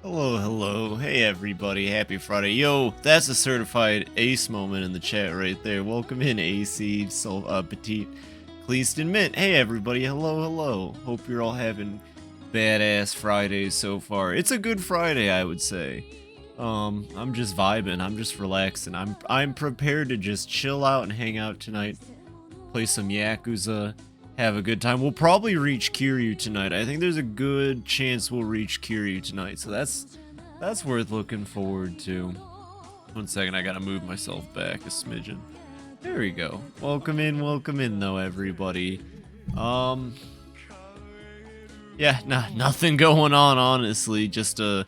Hello, hello. Hey, everybody. Happy Friday. Yo, that's a certified ace moment in the chat right there. Welcome in, AC, Petite, Cleaston Mint. Hey, everybody. Hello, hello. Hope you're all having badass Fridays so far. It's a good Friday, I would say. I'm just vibing. I'm just relaxing. I'm prepared to just chill out and hang out tonight. Play some Yakuza. Have a good time. We'll probably reach Kiryu tonight. I think there's a good chance we'll reach Kiryu tonight, so that's worth looking forward to. 1 second, I gotta move myself back a smidgen. There we go. Welcome in though, everybody. Yeah, nothing going on, honestly. Just a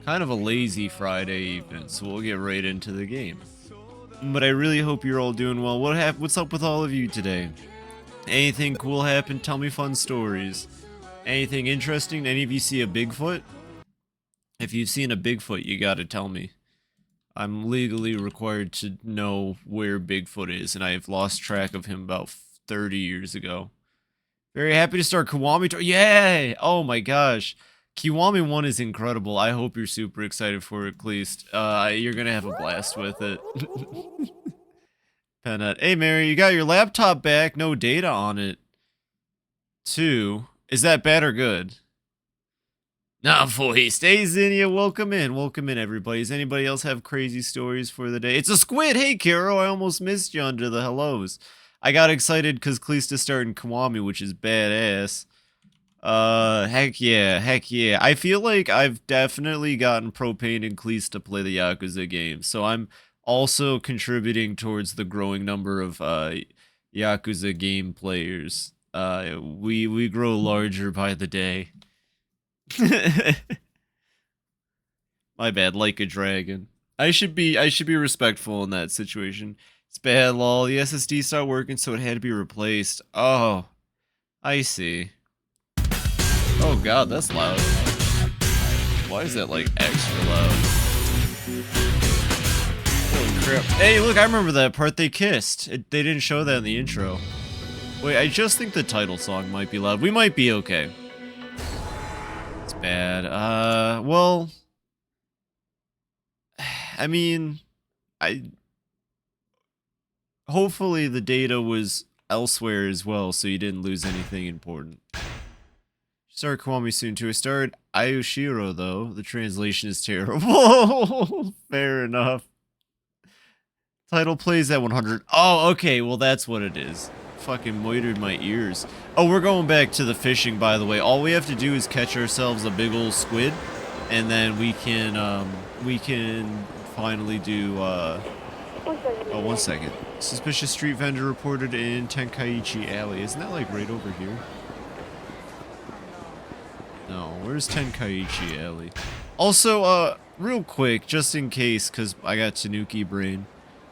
kind of a lazy Friday evening, so we'll get right into the game. But I really hope you're all doing well. What's up with all of you today? Anything cool happen? Tell me fun stories. Anything interesting? Any of you see a Bigfoot? If you've seen a Bigfoot, you gotta tell me. I'm legally required to know where Bigfoot is, and I've lost track of him about 30 years ago. Very happy to start Kiwami. Yay! Oh my gosh. Kiwami 1 is incredible. I hope you're super excited for it, at least. You're gonna have a blast with it. Peanut. Hey, Mary, you got your laptop back. No data on it. 2. Is that bad or good? Nah, boy. Stays in you. Welcome in. Welcome in, everybody. Does anybody else have crazy stories for the day? It's a squid. Hey, Karo. I almost missed you under the hellos. I got excited because Kleesta's starting Kiwami, which is badass. Heck yeah. Heck yeah. I feel like I've definitely gotten Propane and Kleesta to play the Yakuza games, so I'm also contributing towards the growing number of Yakuza game players. We grow larger by the day. My bad, like a dragon. I should be respectful in that situation. It's bad, lol. The SSD stopped working, so it had to be replaced. Oh, I see. Oh god, that's loud. Why is that like extra loud? Holy crap. Hey, look, I remember that part. They kissed. They didn't show that in the intro. Wait, I just think the title song might be loud. We might be okay. It's bad. Well, I mean, hopefully the data was elsewhere as well, so you didn't lose anything important. Start Kiwami soon too. I started Ayoshiro though. The translation is terrible. Fair enough. Title plays at 100. Oh, okay. Well, that's what it is. Fucking moitered my ears. Oh, we're going back to the fishing, by the way. All we have to do is catch ourselves a big old squid, and then we can finally do. Oh, 1 second. Suspicious street vendor reported in Tenkaichi Alley. Isn't that like right over here? No, where's Tenkaichi Alley? Also, real quick, just in case, because I got Tanuki brain.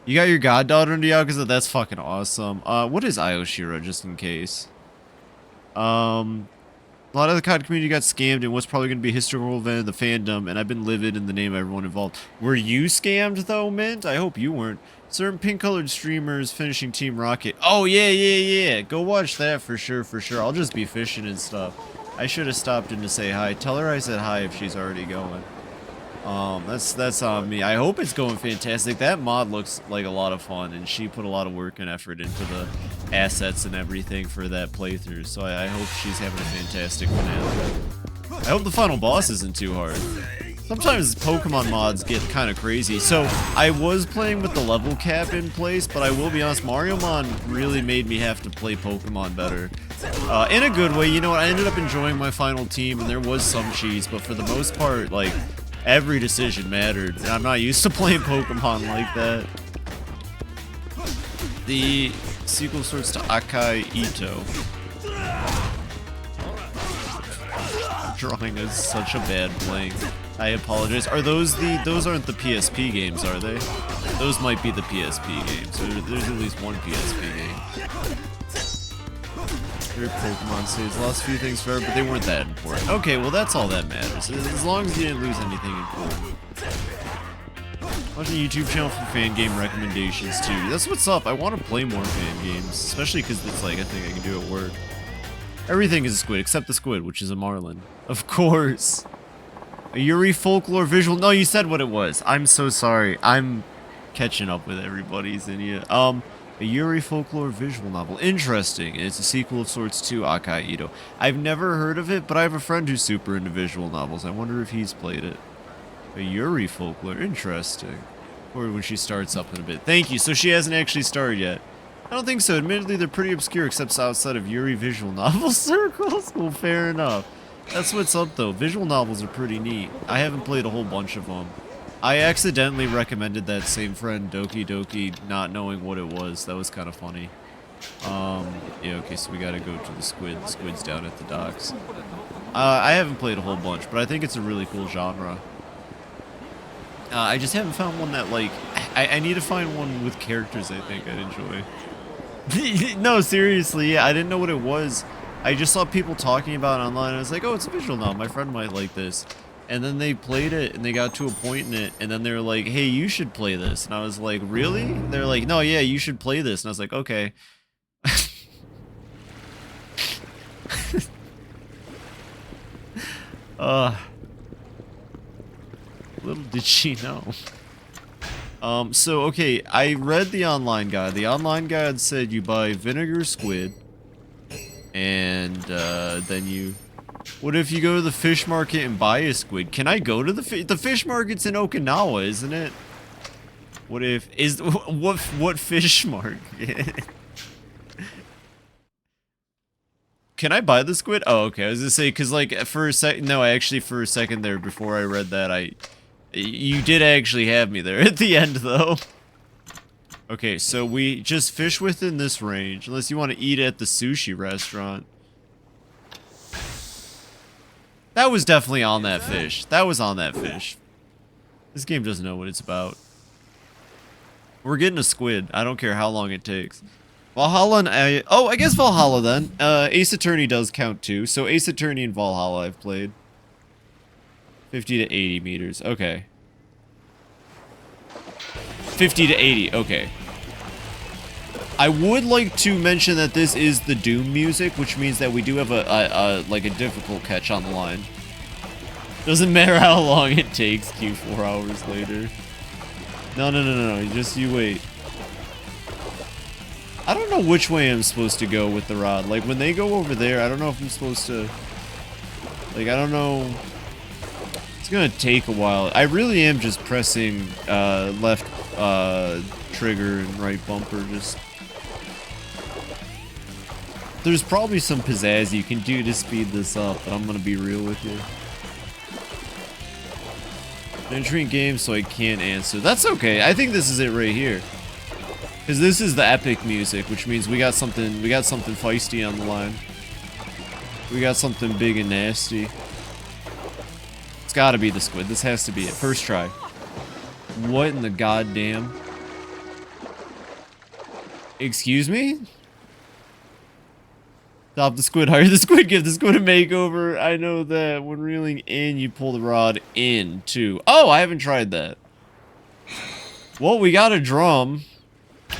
You got your goddaughter into Yakuza? That's fucking awesome. What is Ayoshiro, just in case? A lot of the COD community got scammed in what's probably going to be a historical event of the fandom, and I've been livid in the name of everyone involved. Were you scammed, though, Mint? I hope you weren't. Certain pink-colored streamers finishing Team Rocket. Oh, yeah. Go watch that for sure. I'll just be fishing and stuff. I should have stopped in to say hi. Tell her I said hi if she's already going. That's on me. I hope it's going fantastic. That mod looks like a lot of fun, and she put a lot of work and effort into the assets and everything for that playthrough, so I hope she's having a fantastic finale. I hope the final boss isn't too hard. Sometimes Pokemon mods get kind of crazy. So I was playing with the level cap in place, but I will be honest, Mariomon really made me have to play Pokemon better. In a good way, you know what, I ended up enjoying my final team, and there was some cheese, but for the most part, like, every decision mattered, and I'm not used to playing Pokemon like that. The sequel starts to Akai Ito. Drawing is such a bad blank. I apologize. Are those aren't the PSP games, are they? Those might be the PSP games. There's at least one PSP game. Your Pokemon saves lost a few things forever, but they weren't that important. Okay, well that's all that matters. As long as you didn't lose anything important. Watching a YouTube channel for fan game recommendations too. That's what's up. I want to play more fan games, especially because it's like a thing I can do at work. Everything is a squid except the squid, which is a marlin. Of course. A Yuri folklore visual. No, you said what it was. I'm so sorry. I'm catching up with everybody's in here. A Yuri folklore visual novel. Interesting. It's a sequel of sorts to Akaido. I've never heard of it, but I have a friend who's super into visual novels. I wonder if he's played it. A Yuri folklore. Interesting. Or when she starts up in a bit. Thank you. So she hasn't actually started yet. I don't think so. Admittedly, they're pretty obscure except outside of Yuri visual novel circles. Well, fair enough. That's what's up, though. Visual novels are pretty neat. I haven't played a whole bunch of them. I accidentally recommended that same friend Doki Doki, not knowing what it was. That was kind of funny. Yeah, okay, so we gotta go to the squid. The squid's down at the docks. I haven't played a whole bunch, but I think it's a really cool genre. I just haven't found one that, like... I need to find one with characters I think I'd enjoy. No, seriously, yeah, I didn't know what it was. I just saw people talking about it online, and I was like, oh, it's a visual novel. My friend might like this. And then they played it, and they got to a point in it, and then they were like, hey, you should play this. And I was like, really? They're like, no, yeah, you should play this. And I was like, okay. Little did she know. So, okay, I read the online guide. The online guide said you buy vinegar squid, and, then you... What if you go to the fish market and buy a squid? Can I go to the fish market's in Okinawa, isn't it? What if... What fish market? Can I buy the squid? Oh, okay, I was gonna say, because, like, for a sec... No, actually, for a second there, before I read that, You did actually have me there at the end, though. Okay, so we just fish within this range, unless you want to eat at the sushi restaurant. That was definitely on that fish. That was on that fish. This game doesn't know what it's about. We're getting a squid. I don't care how long it takes. Valhalla and oh, I guess Valhalla then. Ace Attorney does count too. So Ace Attorney and Valhalla I've played. 50 to 80 meters. Okay. 50 to 80. Okay. I would like to mention that this is the Doom music, which means that we do have like a difficult catch on the line. Doesn't matter how long it takes, Q 4 hours later. No, just you wait. I don't know which way I'm supposed to go with the rod. Like, when they go over there, I don't know if I'm supposed to... Like, I don't know... It's gonna take a while. I really am just pressing left trigger and right bumper, just... There's probably some pizzazz you can do to speed this up, but I'm gonna be real with you. Entering game, so I can't answer. That's okay. I think this is it right here. Because this is the epic music, which means we got something feisty on the line. We got something big and nasty. It's gotta be the squid. This has to be it. First try. What in the goddamn? Excuse me? Stop the squid, hire the squid, give the squid a makeover. I know that when reeling in, you pull the rod in, too. Oh, I haven't tried that. Well, we got a drum.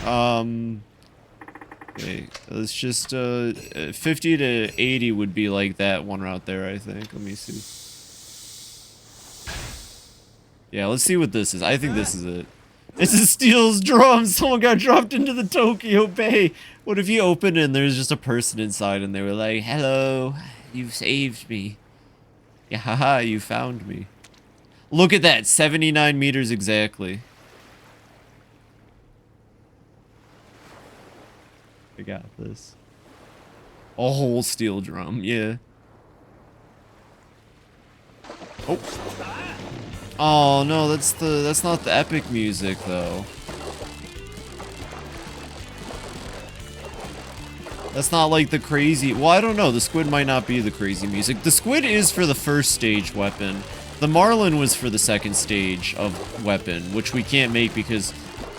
Okay, let's just, 50 to 80 would be like that one route there, I think. Let me see. Yeah, let's see what this is. I think this is it. It's a Steel's drum. Someone got dropped into the Tokyo Bay. What if you open it and there's just a person inside and they were like, hello, you've saved me. Yeah, haha, you found me. Look at that, 79 meters exactly. I got this. A whole steel drum, yeah. Oh. Oh no, that's not the epic music though. That's not like the crazy... Well, I don't know. The squid might not be the crazy music. The squid is for the first stage weapon. The marlin was for the second stage of weapon, which we can't make because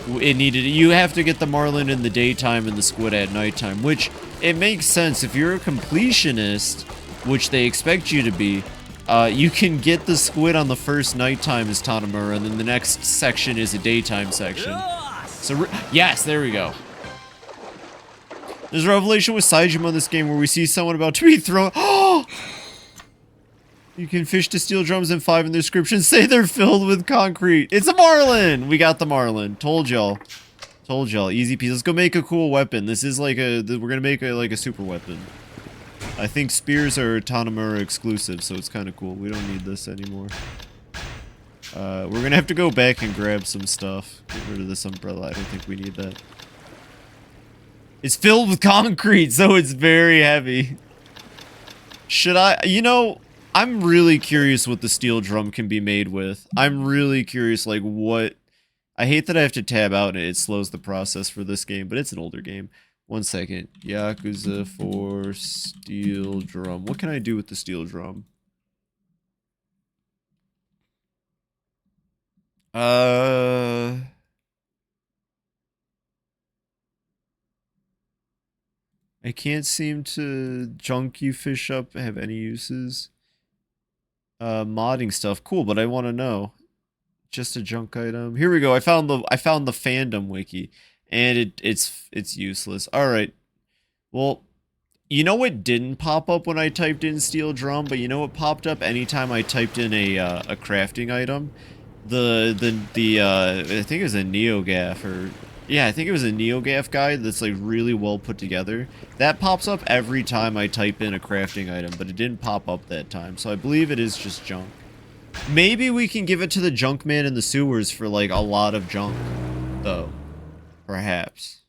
it needed... You have to get the marlin in the daytime and the squid at nighttime, which it makes sense. If you're a completionist, which they expect you to be, you can get the squid on the first nighttime as Tanamura, and then the next section is a daytime section. So, yes, there we go. There's a revelation with Saijima in this game where we see someone about to be thrown. Oh! You can fish to steel drums and 5 in the description say they're filled with concrete. It's a marlin! We got the marlin. Told y'all. Told y'all. Easy peasy. Let's go make a cool weapon. This is like a... We're gonna make like a super weapon. I think spears are Tanamura exclusive, so it's kind of cool. We don't need this anymore. We're gonna have to go back and grab some stuff. Get rid of this umbrella. I don't think we need that. It's filled with concrete, so it's very heavy. Should I... You know... I'm really curious what the steel drum can be made with. I'm really curious, like, what... I hate that I have to tab out and it slows the process for this game, but it's an older game. 1 second. Yakuza 4 steel drum. What can I do with the steel drum? I can't seem to junk you fish up have any uses. Modding stuff, cool, but I want to know. Just a junk item. Here we go. I found the fandom wiki, and it's useless. All right. Well, you know what didn't pop up when I typed in steel drum, but you know what popped up anytime I typed in a crafting item? I think it was a NeoGAF or yeah, I think it was a NeoGAF guide that's like really well put together. That pops up every time I type in a crafting item, but it didn't pop up that time. So I believe it is just junk. Maybe we can give it to the junk man in the sewers for like a lot of junk, though. Perhaps.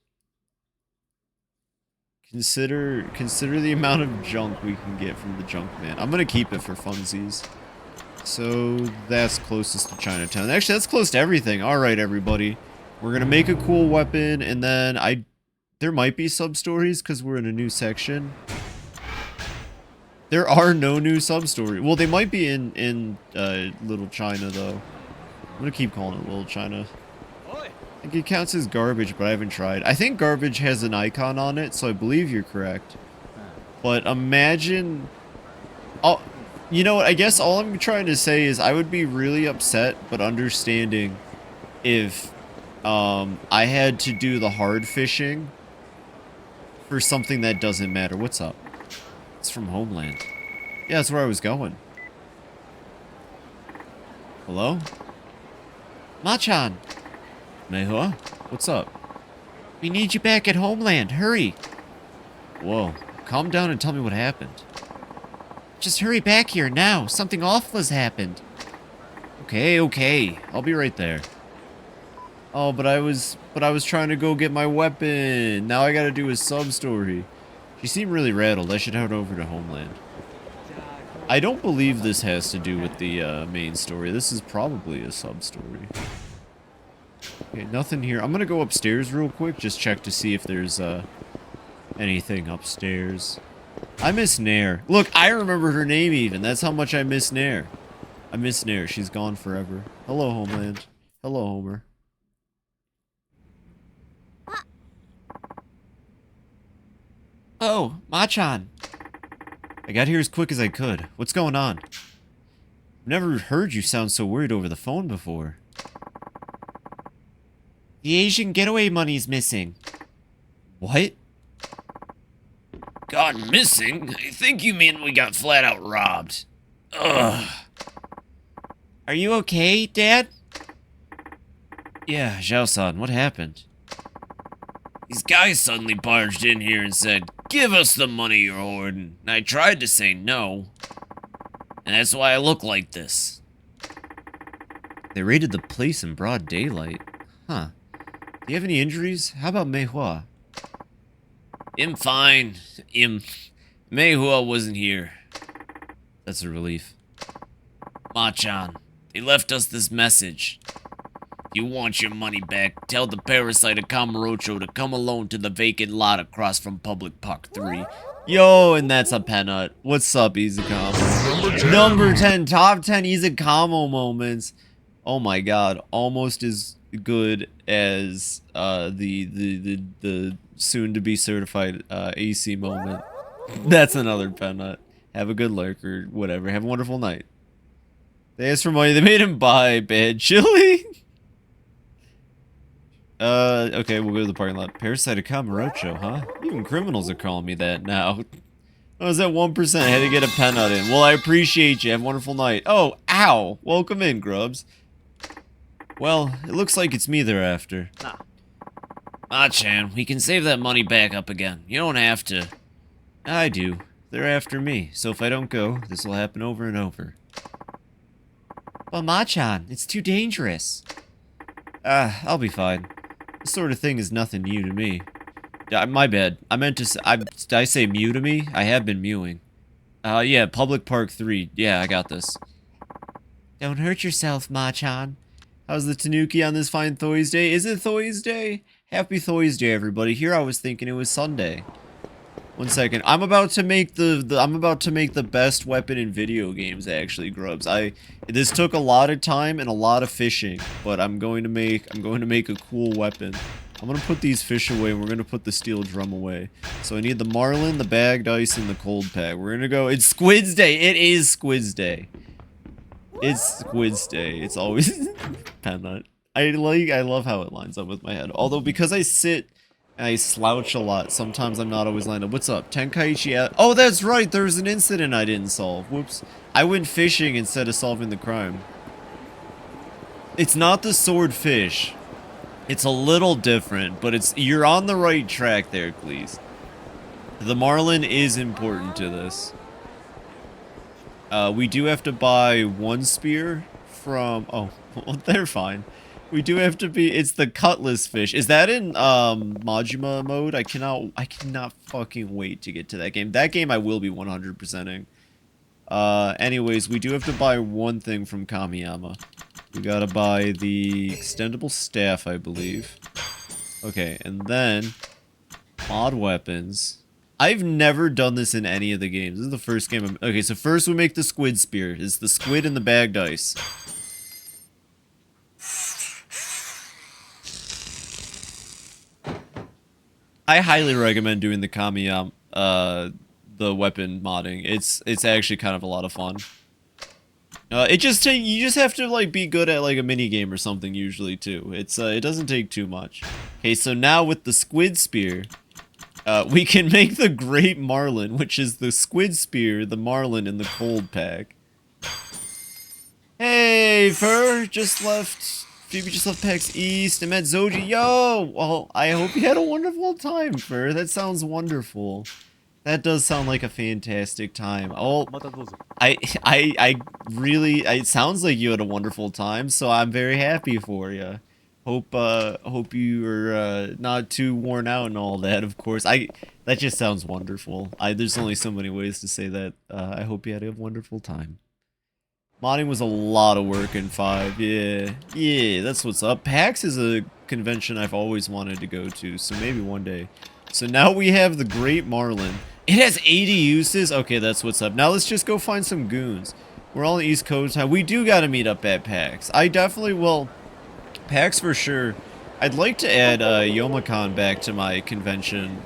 Consider the amount of junk we can get from the junk man. I'm gonna keep it for funsies. So that's closest to Chinatown. Actually, that's close to everything. All right, everybody. We're gonna make a cool weapon, and then there might be sub-stories because we're in a new section. There are no new sub-stories. Well, they might be in Little China, though. I'm gonna keep calling it Little China. I think it counts as garbage, but I haven't tried. I think garbage has an icon on it, so I believe you're correct. But imagine... Oh, you know what? I guess all I'm trying to say is I would be really upset, but understanding if... I had to do the hard fishing for something that doesn't matter. What's up? It's from Homeland. Yeah, that's where I was going. Hello? Machan! Mehua? What's up? We need you back at Homeland. Hurry! Whoa. Calm down and tell me what happened. Just hurry back here now. Something awful has happened. Okay. I'll be right there. Oh, but I was trying to go get my weapon. Now I gotta do a sub-story. She seemed really rattled. I should head over to Homeland. I don't believe this has to do with the main story. This is probably a sub-story. Okay, nothing here. I'm gonna go upstairs real quick, just check to see if there's anything upstairs. I miss Nair. Look, I remember her name even. That's how much I miss Nair. I miss Nair. She's gone forever. Hello, Homeland. Hello, Homer. Oh, Machan. I got here as quick as I could. What's going on? I've never heard you sound so worried over the phone before. The Asian getaway money's missing. What? Gone missing? I think you mean we got flat out robbed. Ugh. Are you okay, Dad? Yeah, Zhao-san, what happened? These guys suddenly barged in here and said, "Give us the money you're hoarding." And I tried to say no. And that's why I look like this. They raided the place in broad daylight. Huh. Do you have any injuries? How about Meihua? I'm fine. Meihua wasn't here. That's a relief. Machan, they left us this message. If you want your money back, tell the parasite of Kamurocho to come alone to the vacant lot across from Public Park 3. Yo, and that's a penut. What's up, Izakamo? Number 10, top 10 Izakamo moments. Oh my god, almost as good as the soon-to-be certified AC moment. That's another penut. Have a good lurk or whatever. Have a wonderful night. They asked for money. They made him buy bad chili. Okay, we'll go to the parking lot. Parasite of Kamurocho, huh? Even criminals are calling me that now. I was at 1%. I had to get a pen out in. Well, I appreciate you. Have a wonderful night. Oh, ow. Welcome in, Grubs. Well, it looks like it's me they're after. Ma-chan, we can save that money back up again. You don't have to. I do. They're after me. So if I don't go, this will happen over and over. Well, Ma-chan, it's too dangerous. I'll be fine. This sort of thing is nothing new to me. My bad. I meant to say, did I say mew to me? I have been mewing. Yeah, Public Park 3. Yeah, I got this. Don't hurt yourself, Ma-chan. How's the Tanuki on this fine Thurs Day? Is it Thurs Day? Happy Thurs Day, everybody. Here I was thinking it was Sunday. 1 second. I'm about to make the best weapon in video games, actually, Grubs. This took a lot of time and a lot of fishing, but I'm going to make a cool weapon. I'm gonna put these fish away, and we're gonna put the steel drum away. So I need the marlin, the bagged ice, and the cold pack. We're gonna go. It's Squid's Day. It is Squid's Day. It's Squid's Day. It's always Peanut. I love how it lines up with my head. Although because I sit and I slouch a lot, sometimes I'm not always lined up. What's up? Tenkaichi. Oh, that's right. There's an incident I didn't solve. Whoops. I went fishing instead of solving the crime. It's not the swordfish. It's a little different, but you're on the right track there, please. The marlin is important to this. We do have to buy 1 spear from... Oh, well, they're fine. We do have to be... It's the cutlass fish. Is that in Majima mode? I cannot fucking wait to get to that game. That game I will be 100%ing. Anyways, we do have to buy 1 thing from Kamiyama. We gotta buy the extendable staff, I believe. Okay, and then mod weapons. I've never done this in any of the games. This is the first game okay, so first we make the squid spear. It's the squid and the bagged ice. I highly recommend doing the Kamiyama, the weapon modding. It's actually kind of a lot of fun. You just have to like be good at like a mini game or something usually too. It doesn't take too much. Okay, so now with the squid spear, we can make the great marlin, which is the squid spear, the marlin, and the cold pack. Hey, Fur just left. Phoebe just left PAX East. I met Zoji. Yo, well, I hope you had a wonderful time, Fur. That sounds wonderful. That does sound like a fantastic time. Oh, I really, it sounds like you had a wonderful time, so I'm very happy for you. Hope you are not too worn out and all that, of course. That just sounds wonderful. There's only so many ways to say that. I hope you had a wonderful time. Modding was a lot of work in 5. Yeah, that's what's up. PAX is a convention I've always wanted to go to, so maybe one day. So now we have the Great Marlin. It has 80 uses? Okay, that's what's up. Now let's just go find some goons. We're all on the East Coast. We do gotta meet up at PAX. I definitely will. PAX for sure. I'd like to add Youmacon back to my convention.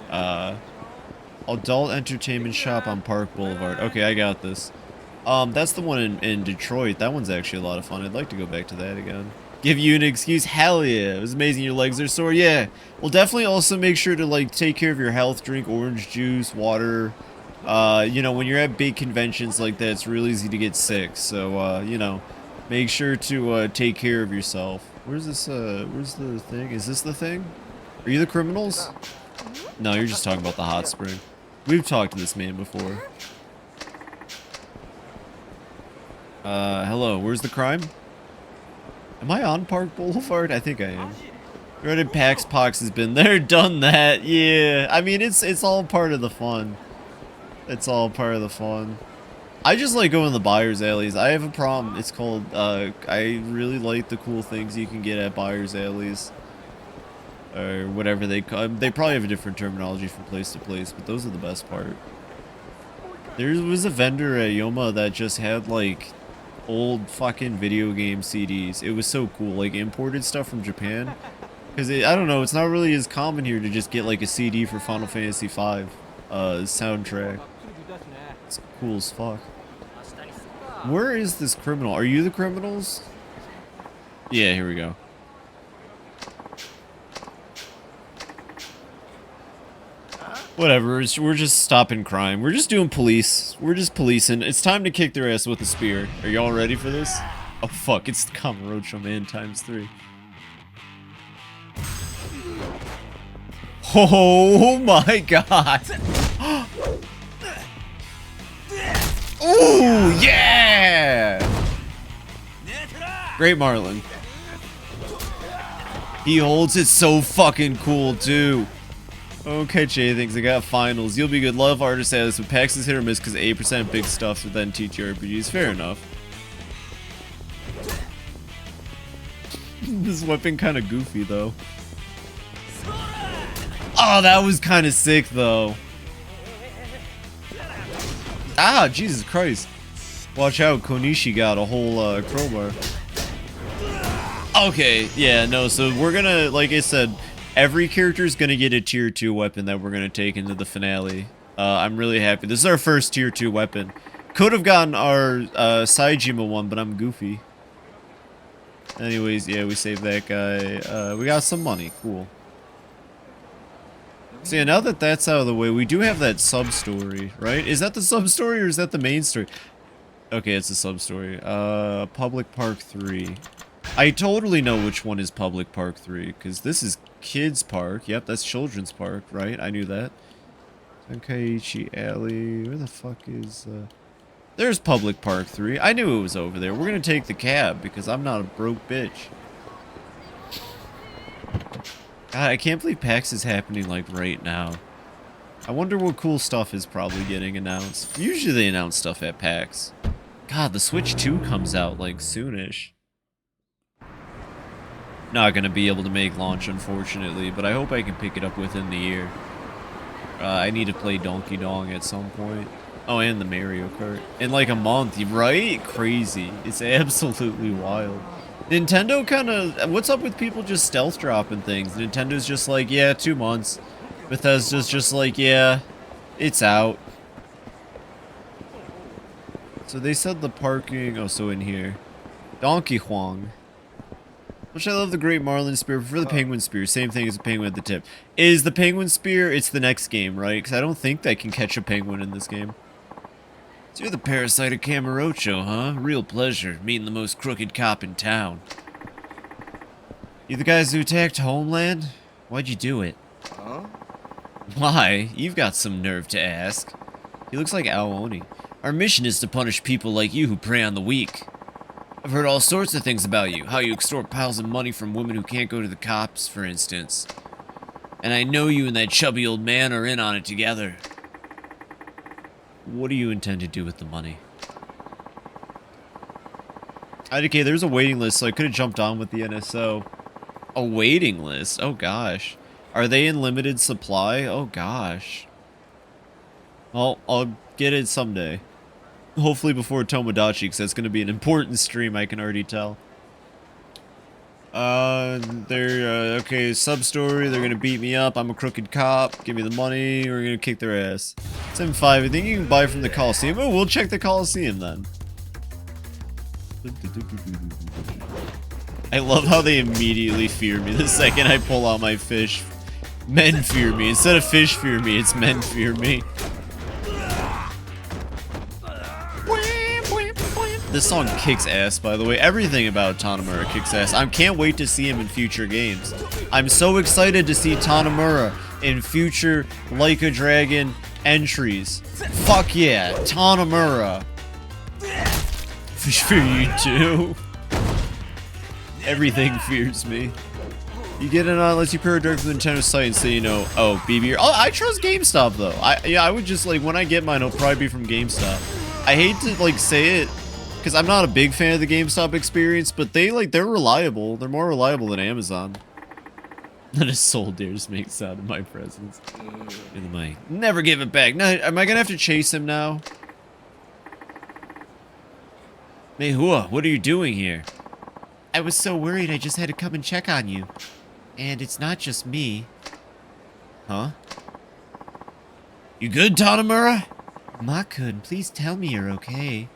Adult Entertainment Shop on Park Boulevard. Okay, I got this. That's the one in Detroit. That one's actually a lot of fun. I'd like to go back to that again. Give you an excuse? Hell yeah. It was amazing your legs are sore. Yeah. Well, definitely also make sure to, like, take care of your health. Drink orange juice, water. You know, when you're at big conventions like that, it's real easy to get sick. So, you know, make sure to take care of yourself. Where's this, where's the thing? Is this the thing? Are you the criminals? No, you're just talking about the hot spring. We've talked to this man before. Hello. Where's the crime? Am I on Park Boulevard? I think I am. Reddit PAX Pox has been there, done that. Yeah. I mean, it's all part of the fun. It's all part of the fun. I just like going to the buyer's alleys. I have a problem. It's called, I really like the cool things you can get at buyer's alleys. Or whatever they call them. They probably have a different terminology from place to place, but those are the best part. There was a vendor at Yoma that just had, like, old fucking video game CDs. It was so cool, like imported stuff from Japan. Because I don't know, it's not really as common here to just get like a CD for Final Fantasy V soundtrack. It's cool as fuck. Where is this criminal? Are you the criminals? Yeah, here we go. Whatever, we're just stopping crime. We're just doing police. We're just policing. It's time to kick their ass with a spear. Are y'all ready for this? Oh fuck, it's the Kamurocho man times 3. Oh my god! Ooh, yeah! Great Marlin. He holds it so fucking cool too. Okay, Jay thinks I got finals. You'll be good. Love artist status, but PAX is hit or miss because 8% big stuff to then TTRPGs. Fair enough. This weapon kind of goofy though. Oh, that was kind of sick though. Ah, Jesus Christ. Watch out, Konishi got a whole crowbar. Okay, yeah, no, so we're gonna, like I said, every character is gonna get a tier 2 weapon that we're gonna take into the finale. I'm really happy. This is our first tier 2 weapon. Could have gotten our Saejima one, but I'm goofy. Anyways, yeah, we saved that guy. We got some money. Cool. So yeah, now that that's out of the way, we do have that sub-story, right? Is that the sub-story or is that the main story? Okay, it's a sub-story. Public Park 3. I totally know which one is Public Park 3, because this is Kids Park. Yep, that's Children's Park, right? I knew that. Tenkaichi Alley. Where the fuck is... There's Public Park 3. I knew it was over there. We're gonna take the cab, because I'm not a broke bitch. God, I can't believe PAX is happening, like, right now. I wonder what cool stuff is probably getting announced. Usually they announce stuff at PAX. God, the Switch 2 comes out, like, soonish. Not gonna be able to make launch, unfortunately, but I hope I can pick it up within the year. I need to play Donkey Kong at some point. Oh, and the Mario Kart. In like a month, right? Crazy. It's absolutely wild. Nintendo kind of... What's up with people just stealth dropping things? Nintendo's just like, yeah, 2 months. Bethesda's just like, yeah, it's out. So they said the parking... Oh, so in here. Donkey Huang. Which I love the Great Marlin Spear. Prefer the Penguin Spear. Same thing as the penguin at the tip. Is the Penguin Spear... It's the next game, right? Because I don't think they can catch a penguin in this game. So you're the parasite of Kamurocho, huh? Real pleasure, meeting the most crooked cop in town. You the guys who attacked Homeland? Why'd you do it? Huh? Why? You've got some nerve to ask. He looks like Aoni. Our mission is to punish people like you who prey on the weak. I've heard all sorts of things about you. How you extort piles of money from women who can't go to the cops, for instance. And I know you and that chubby old man are in on it together. What do you intend to do with the money? IDK, there's a waiting list, so I could have jumped on with the NSO. A waiting list? Oh gosh. Are they in limited supply? Oh gosh. Well, I'll get it someday. Hopefully before Tomodachi, because that's going to be an important stream, I can already tell. Okay, sub-story, they're going to beat me up, I'm a crooked cop, give me the money, we're going to kick their ass. 7.5, I think you can buy from the Coliseum. Oh, we'll check the Coliseum then. I love how they immediately fear me the second I pull out my fish. Men fear me. Instead of fish fear me, it's men fear me. This song kicks ass, by the way. Everything about Tanamura kicks ass. I can't wait to see him in future games. I'm so excited to see Tanamura in future Like a Dragon entries. Fuck yeah, Tanamura. Fish fear you too. Everything fears me. You get it on unless you pair direct from the Nintendo site and say, you know, oh, BB. Oh, I trust GameStop though. I would just like, when I get mine, it'll probably be from GameStop. I hate to like say it, because I'm not a big fan of the GameStop experience, but they're reliable. They're more reliable than Amazon. That is soul dares make sound in my presence. In the mic. Never give it back. No, am I gonna have to chase him now? Mehua, what are you doing here? I was so worried I just had to come and check on you. And it's not just me. Huh? You good, Tanamura? Makun, please tell me you're okay.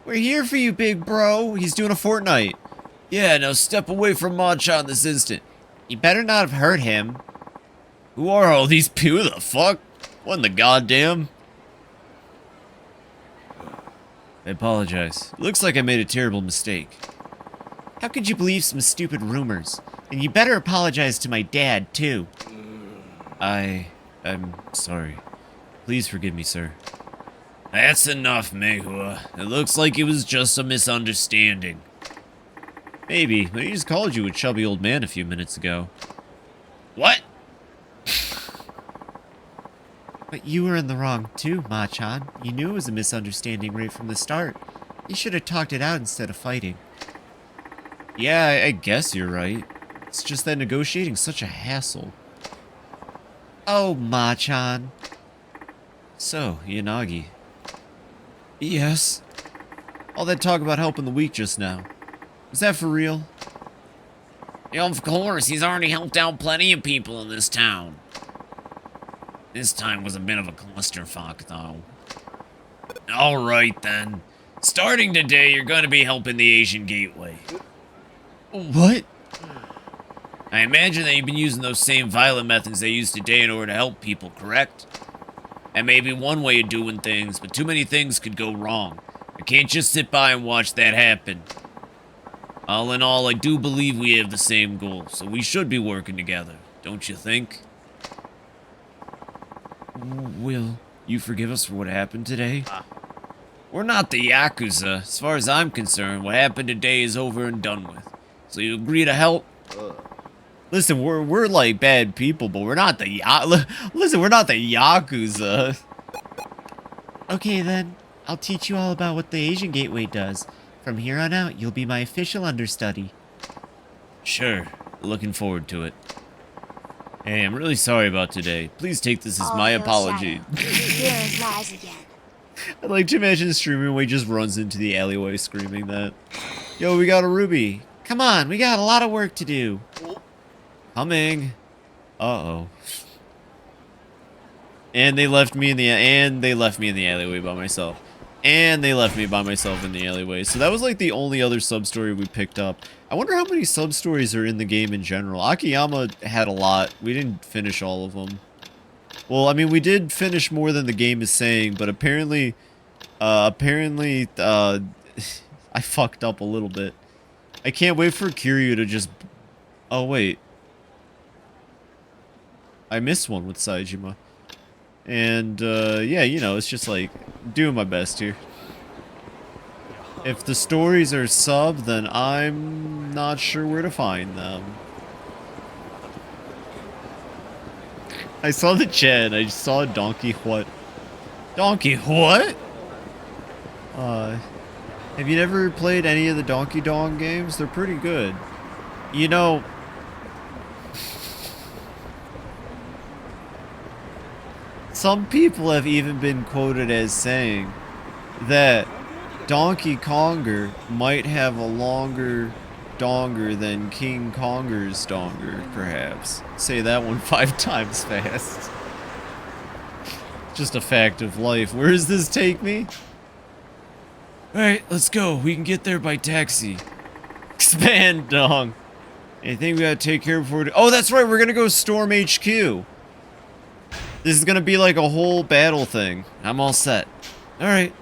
We're here for you, big bro. He's doing a Fortnite. Yeah, now step away from Machan this instant. You better not have hurt him. Who are all these people? Who the fuck? What in the goddamn? I apologize. It looks like I made a terrible mistake. How could you believe some stupid rumors? And you better apologize to my dad, too. I'm sorry. Please forgive me, sir. That's enough, Mehua. It looks like it was just a misunderstanding. Maybe, but he just called you a chubby old man a few minutes ago. What? But you were in the wrong too, Ma-chan. You knew it was a misunderstanding right from the start. You should have talked it out instead of fighting. Yeah, I guess you're right. It's just that negotiating's such a hassle. Oh, Ma-chan. So, Yanagi. Yes? All that talk about helping the weak just now. Was that for real? Yeah, of course, he's already helped out plenty of people in this town. This time was a bit of a clusterfuck, though. Alright, then. Starting today, you're gonna be helping the Asian Gateway. What? I imagine that you've been using those same violent methods they use today in order to help people, correct? That may be one way of doing things, but too many things could go wrong. I can't just sit by and watch that happen. All in all, I do believe we have the same goal, so we should be working together, don't you think? Will you forgive us for what happened today? We're not the Yakuza. As far as I'm concerned, what happened today is over and done with. So you agree to help? Listen, we're like bad people, but we're not the Listen, we're not the Yakuza. Okay then, I'll teach you all about what the Asian Gateway does. From here on out, you'll be my official understudy. Sure. Looking forward to it. Hey, I'm really sorry about today. Please take this as my apology. Here's lies again. I'd like to imagine streaming where he just runs into the alleyway screaming that. Yo, we got a ruby. Come on, we got a lot of work to do. Coming. Uh-oh. And they left me in the alleyway by myself. And they left me by myself in the alleyway. So that was like the only other sub-story we picked up. I wonder how many sub-stories are in the game in general. Akiyama had a lot. We didn't finish all of them. Well, I mean, we did finish more than the game is saying, but apparently, I fucked up a little bit. I can't wait for Kiryu to just... Oh, wait. I missed one with Saejima. And, yeah, you know, it's just like, doing my best here. If the stories are sub, then I'm not sure where to find them. I saw the chat, I saw Donkey what? Donkey what? Have you never played any of the Donkey Dong games? They're pretty good. You know... Some people have even been quoted as saying that Donkey Konger might have a longer donger than King Konger's donger, perhaps. Say that one 5 times fast. Just a fact of life. Where does this take me? Alright, let's go. We can get there by taxi. Expand dong. Anything we gotta take care of before... Oh, that's right. We're gonna go storm HQ. This is gonna be like a whole battle thing. I'm all set. Alright.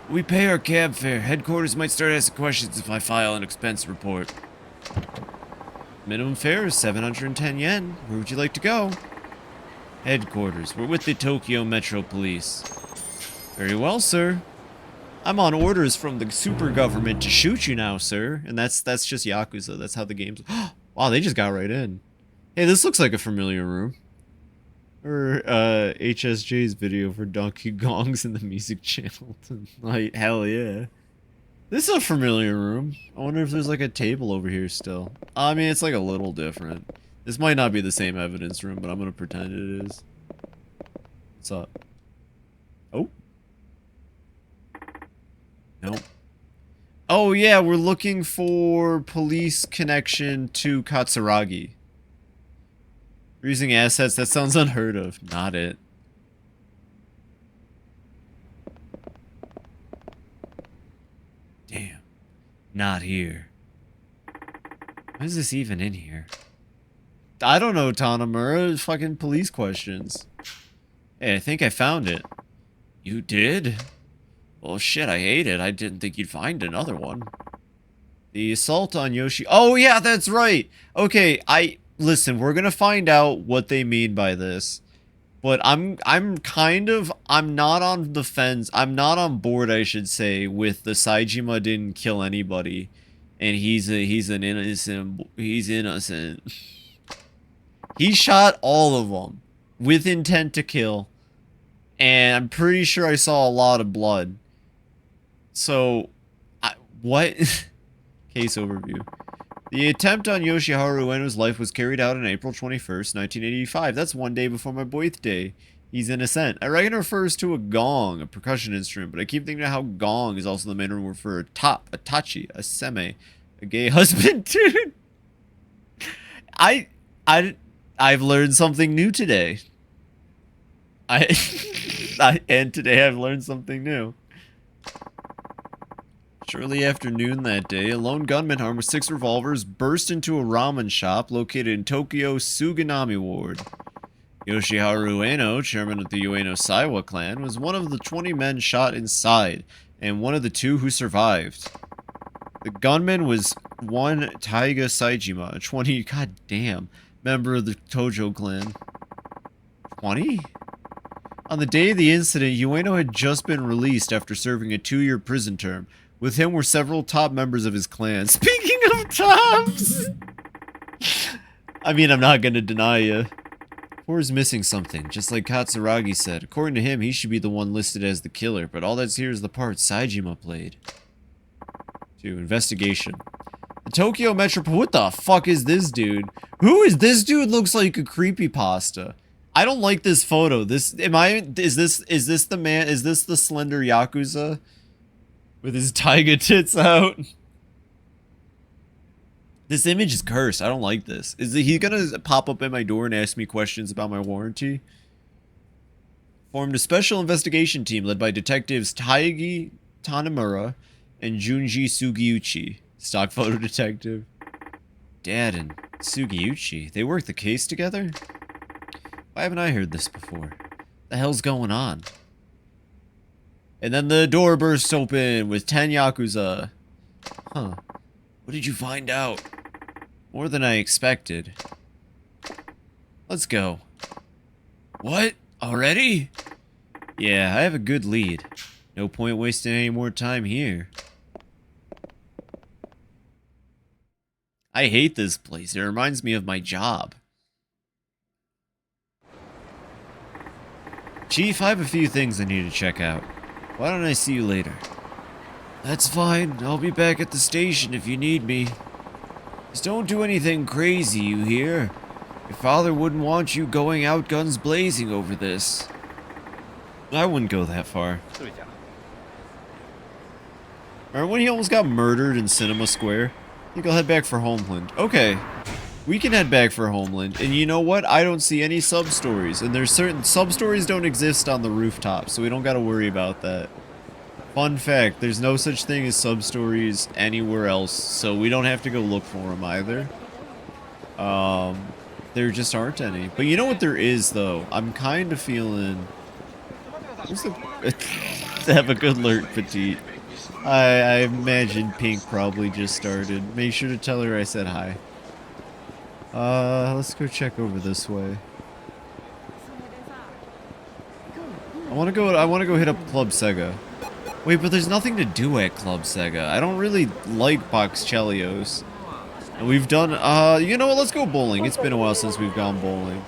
We pay our cab fare. Headquarters might start asking questions if I file an expense report. Minimum fare is 710 yen. Where would you like to go? Headquarters. We're with the Tokyo Metro Police. Very well, sir. I'm on orders from the super government to shoot you now, sir. And that's just Yakuza. That's how the game's... Wow, they just got right in. Hey, this looks like a familiar room. Or HSJ's video for Donkey Gongs in the music channel. Like, hell yeah. This is a familiar room. I wonder if there's like a table over here still. I mean, it's like a little different. This might not be the same evidence room, but I'm gonna pretend it is. What's up? Oh. Nope. Oh yeah, we're looking for police connection to Katsuragi. We're using assets, that sounds unheard of. Not it. Damn. Not here. Why is this even in here? I don't know, Tanamura. Fucking police questions. Hey, I think I found it. You did? Well, shit, I hate it. I didn't think you'd find another one. The assault on Yoshi. Oh, yeah, that's right. Okay, listen, we're gonna find out what they mean by this. But I'm not on the fence. I'm not on board, I should say, with the Saejima didn't kill anybody. And he's innocent. He shot all of them with intent to kill. And I'm pretty sure I saw a lot of blood. So, what? Case overview. The attempt on Yoshiharu Ueno's life was carried out on April 21st, 1985. That's one day before my birthday. He's innocent. I reckon it refers to a gong, a percussion instrument, but I keep thinking of how gong is also the main word for a top, a tachi, a seme, a gay husband, dude. I've learned something new today. And today I've learned something new. Shortly after noon that day, a lone gunman armed with 6 revolvers burst into a ramen shop located in Tokyo's Suganami Ward. Yoshiharu Ueno, chairman of the Ueno Saiwa clan, was one of the 20 men shot inside, and one of the 2 who survived. The gunman was one Taiga Saejima, a 20 goddamn member of the Tojo clan. 20? On the day of the incident, Ueno had just been released after serving a 2-year prison term. With him were several top members of his clan. Speaking of tops! I mean, I'm not gonna deny you. Or missing something, just like Katsuragi said. According to him, he should be the one listed as the killer, but all that's here is the part Saejima played. 2. Investigation. The Tokyo Metro... What the fuck is this dude? Who is this dude? Looks like a creepypasta. I don't like this photo. Is this the man? Is this the slender Yakuza? With his taiga tits out? This image is cursed. I don't like this. Is he gonna pop up at my door and ask me questions about my warranty? Formed a special investigation team led by detectives Taigi Tanimura and Junji Sugiuchi. Stock photo detective. Dad and Sugiuchi, they work the case together? Why haven't I heard this before? The hell's going on? And then the door bursts open with 10 Yakuza. Huh. What did you find out? More than I expected. Let's go. What? Already? Yeah, I have a good lead. No point wasting any more time here. I hate this place. It reminds me of my job. Chief, I have a few things I need to check out. Why don't I see you later? That's fine. I'll be back at the station if you need me. Just don't do anything crazy, you hear? Your father wouldn't want you going out guns blazing over this. I wouldn't go that far. Alright, when he almost got murdered in Cinema Square, I think I'll head back for Homeland. Okay. We can head back for Homeland, and you know what? I don't see any sub-stories, and there's certain sub-stories don't exist on the rooftop, so we don't gotta worry about that. Fun fact, there's no such thing as sub-stories anywhere else, so we don't have to go look for them either. There just aren't any. But you know what there is, though? I'm kind of feeling... Have a good lurk, Petite. I imagine Pink probably just started. Make sure to tell her I said hi. Let's go check over this way. I wanna go hit up Club Sega. Wait, but there's nothing to do at Club Sega. I don't really like Boxchelios. And we've done, you know what, let's go bowling. It's been a while since we've gone bowling.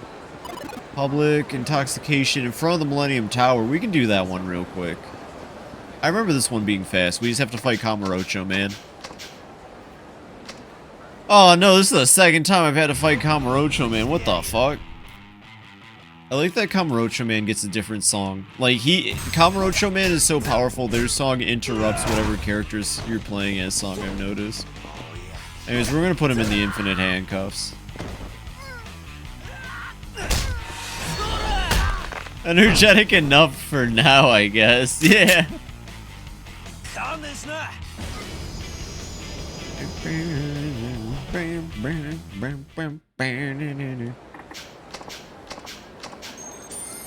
Public intoxication in front of the Millennium Tower. We can do that one real quick. I remember this one being fast. We just have to fight Kamurocho, man. Oh no, this is the second time I've had to fight Kamurocho, man. What the fuck? I like that Kamurocho Man gets a different song. Like, Kamurocho Man is so powerful, their song interrupts whatever characters you're playing as song, I've noticed. Anyways, we're gonna put him in the infinite handcuffs. Energetic enough for now, I guess. Yeah.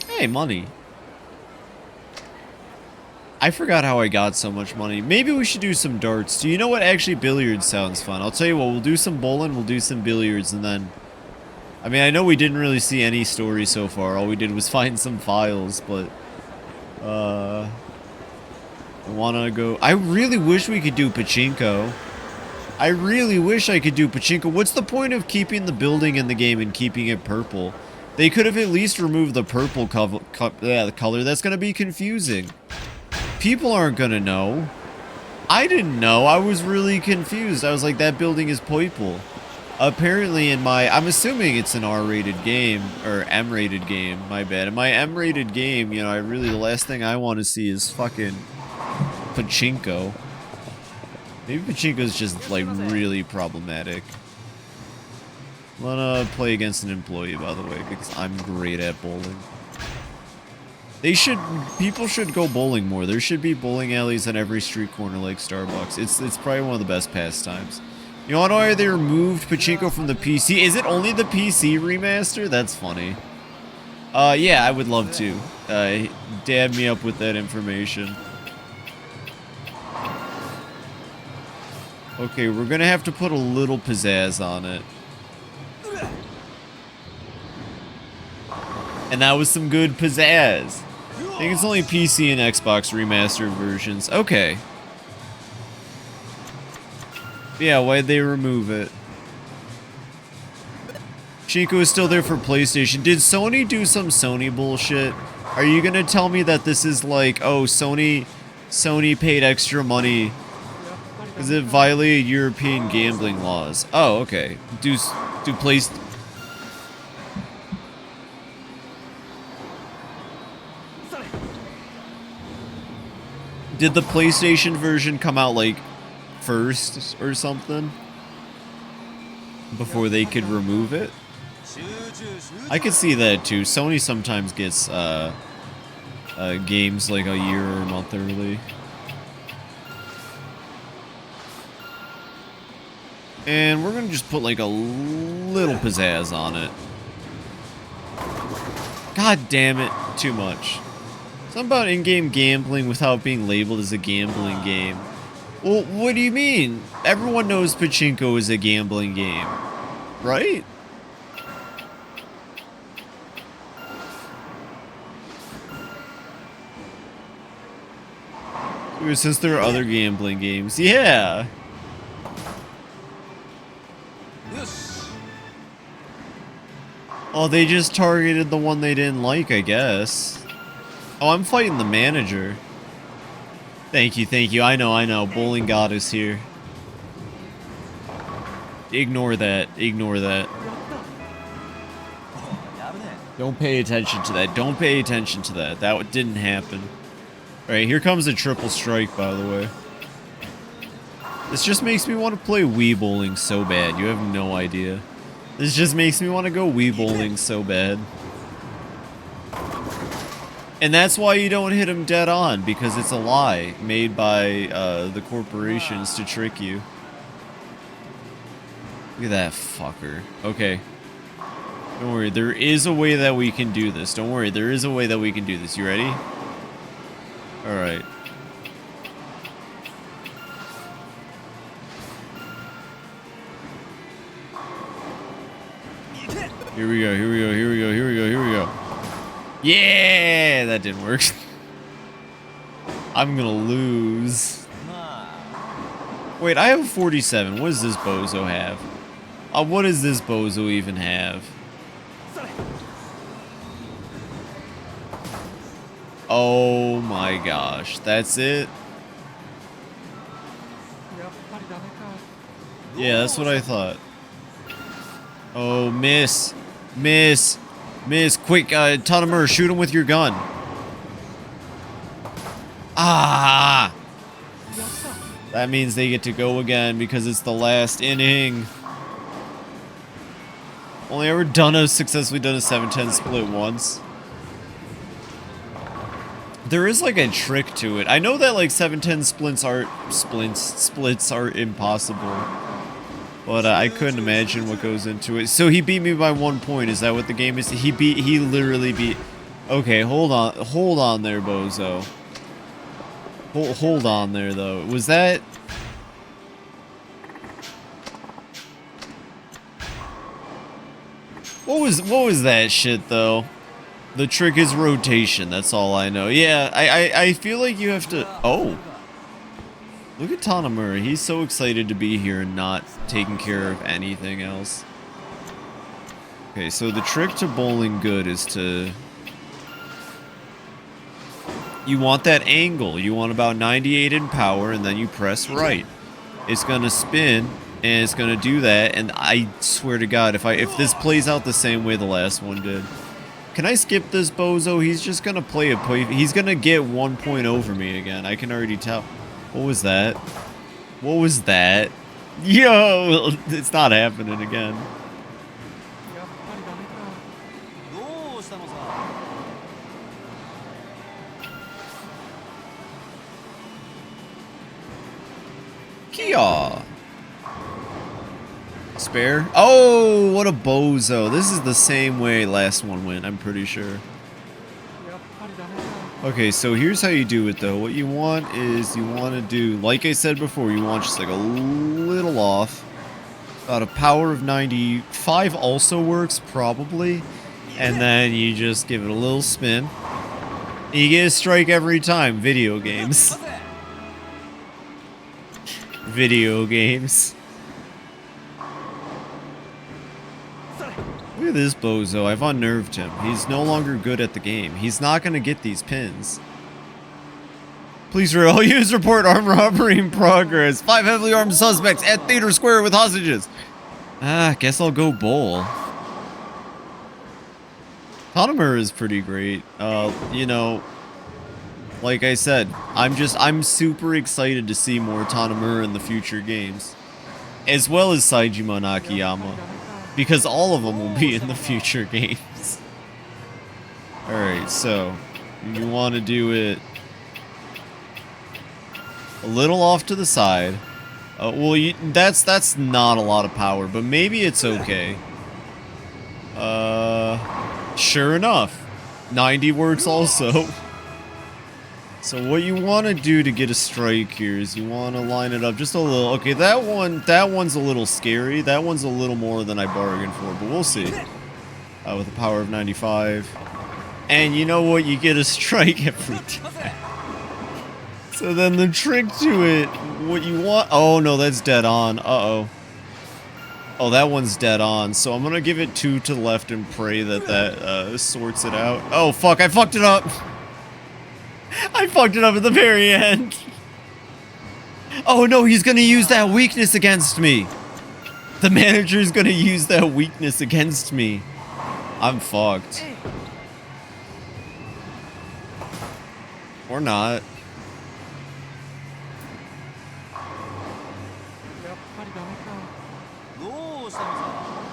Hey, money. I forgot how I got so much money. Maybe we should do some darts. Do you know what? Actually, billiards sounds fun. I'll tell you what, we'll do some bowling, we'll do some billiards, and then... I mean, I know we didn't really see any story so far. All we did was find some files, but... I wanna go... I really wish we could do pachinko. I really wish I could do pachinko. What's the point of keeping the building in the game and keeping it purple? They could have at least removed the purple the color. That's gonna be confusing. People aren't gonna know. I didn't know. I was really confused. I was like, that building is purple. Apparently in my... I'm assuming it's an R-rated game. Or M-rated game. My bad. In my M-rated game, you know, I really... The last thing I want to see is fucking... pachinko. Maybe pachinko is just, like, really problematic. I'm gonna play against an employee, by the way, because I'm great at bowling. People should go bowling more. There should be bowling alleys on every street corner like Starbucks. It's probably one of the best pastimes. You wanna know why they removed pachinko from the PC? Is it only the PC remaster? That's funny. Yeah, I would love to. Dab me up with that information. Okay, we're gonna have to put a little pizzazz on it. And that was some good pizzazz. I think it's only PC and Xbox remastered versions. Okay. Yeah, why'd they remove it? Chico is still there for PlayStation. Did Sony do some Sony bullshit? Are you gonna tell me that this is like, oh, Sony paid extra money because it violated European gambling laws? Oh, okay. Do Did the PlayStation version come out, like, first or something? Before they could remove it? I could see that, too. Sony sometimes gets, games, like, a year or a month early. And we're gonna just put, like, a little pizzazz on it. God damn it. Too much. Something about in-game gambling without being labeled as a gambling game. Well, what do you mean? Everyone knows pachinko is a gambling game, right? Since there are other gambling games, yeah. Oh, they just targeted the one they didn't like, I guess. Oh, I'm fighting the manager. Thank you, thank you. I know. Bowling goddess here. Ignore that. Ignore that. Don't pay attention to that. Don't pay attention to that. That didn't happen. Alright, here comes a triple strike, by the way. This just makes me want to play Wii bowling so bad. You have no idea. This just makes me want to go Wii bowling so bad. And that's why you don't hit him dead on, because it's a lie made by the corporations to trick you. Look at that fucker. Okay. Don't worry, there is a way that we can do this. Don't worry, there is a way that we can do this. You ready? Alright. Here we go, here we go, here we go, here we go, here we go. Yeah, that didn't work. I'm gonna lose. Wait, I have 47. What does this bozo have? What does this bozo even have? Oh my gosh, that's it? Yeah, that's what I thought. Oh, miss. Miss. Miss, quick, Tanamer, shoot him with your gun. Ah! That means they get to go again because it's the last inning. Only ever successfully done a 7-10 split once. There is like a trick to it. I know that like 7-10 splits are impossible. But I couldn't imagine what goes into it. So he beat me by 1 point. Is that what the game is? He literally beat... Okay, hold on there, bozo. Hold on there, though. Was that... What was that shit, though? The trick is rotation, that's all I know. Yeah, I feel like you have to... Oh! Look at Tanamura. He's so excited to be here and not taking care of anything else. Okay, so the trick to bowling good is to... You want that angle. You want about 98 in power, and then you press right. It's gonna spin, and it's gonna do that, and I swear to God, if this plays out the same way the last one did... Can I skip this bozo? He's just gonna play a play. He's gonna get 1 point over me again. I can already tell. What was that? What was that? Yo! It's not happening again. Kia! Spare? Oh, what a bozo. This is the same way last one went, I'm pretty sure. Okay, so here's how you do it, though. What you want is you want to do, like I said before, you want just like a little off. About a power of 95 also works, probably. And then you just give it a little spin. And you get a strike every time. Video games. Video games. Look at this bozo. I've unnerved him. He's no longer good at the game. He's not going to get these pins. Please, all use report armed robbery in progress. 5 heavily armed suspects at Theater Square with hostages. Ah, guess I'll go bowl. Tanamura is pretty great. You know, like I said, I'm super excited to see more Tanamura in the future games. As well as Saejima and Akiyama. Because all of them will be in the future games. Alright, so you want to do it a little off to the side. Well, that's not a lot of power, but maybe it's okay. Sure enough, 90 works also. So what you want to do to get a strike here is you want to line it up just a little. Okay, that one's a little scary. That one's a little more than I bargained for, but we'll see. With a power of 95. And you know what? You get a strike every time. So then the trick to it, what you want... Oh, no, that's dead on. Uh-oh. Oh, that one's dead on. So I'm going to give it 2 to the left and pray that that sorts it out. Oh, fuck, I fucked it up. I fucked it up at the very end. Oh no, he's gonna use that weakness against me. The manager's gonna use that weakness against me. I'm fucked. Or not.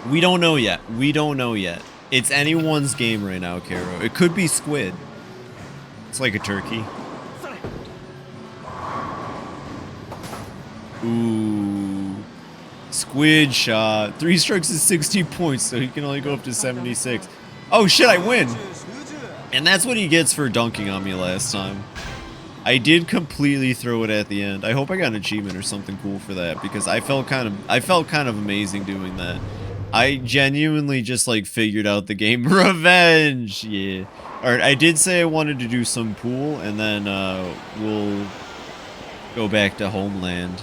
We don't know yet. We don't know yet. It's anyone's game right now, Karo. It could be Squid. It's like a turkey. Ooh. Squid shot. 3 strikes is 60 points, so he can only go up to 76. Oh shit, I win! And that's what he gets for dunking on me last time. I did completely throw it at the end. I hope I got an achievement or something cool for that, because I felt kind of amazing doing that. I genuinely just like figured out the game. Revenge! Yeah. Alright, I did say I wanted to do some pool, and then we'll go back to Homeland.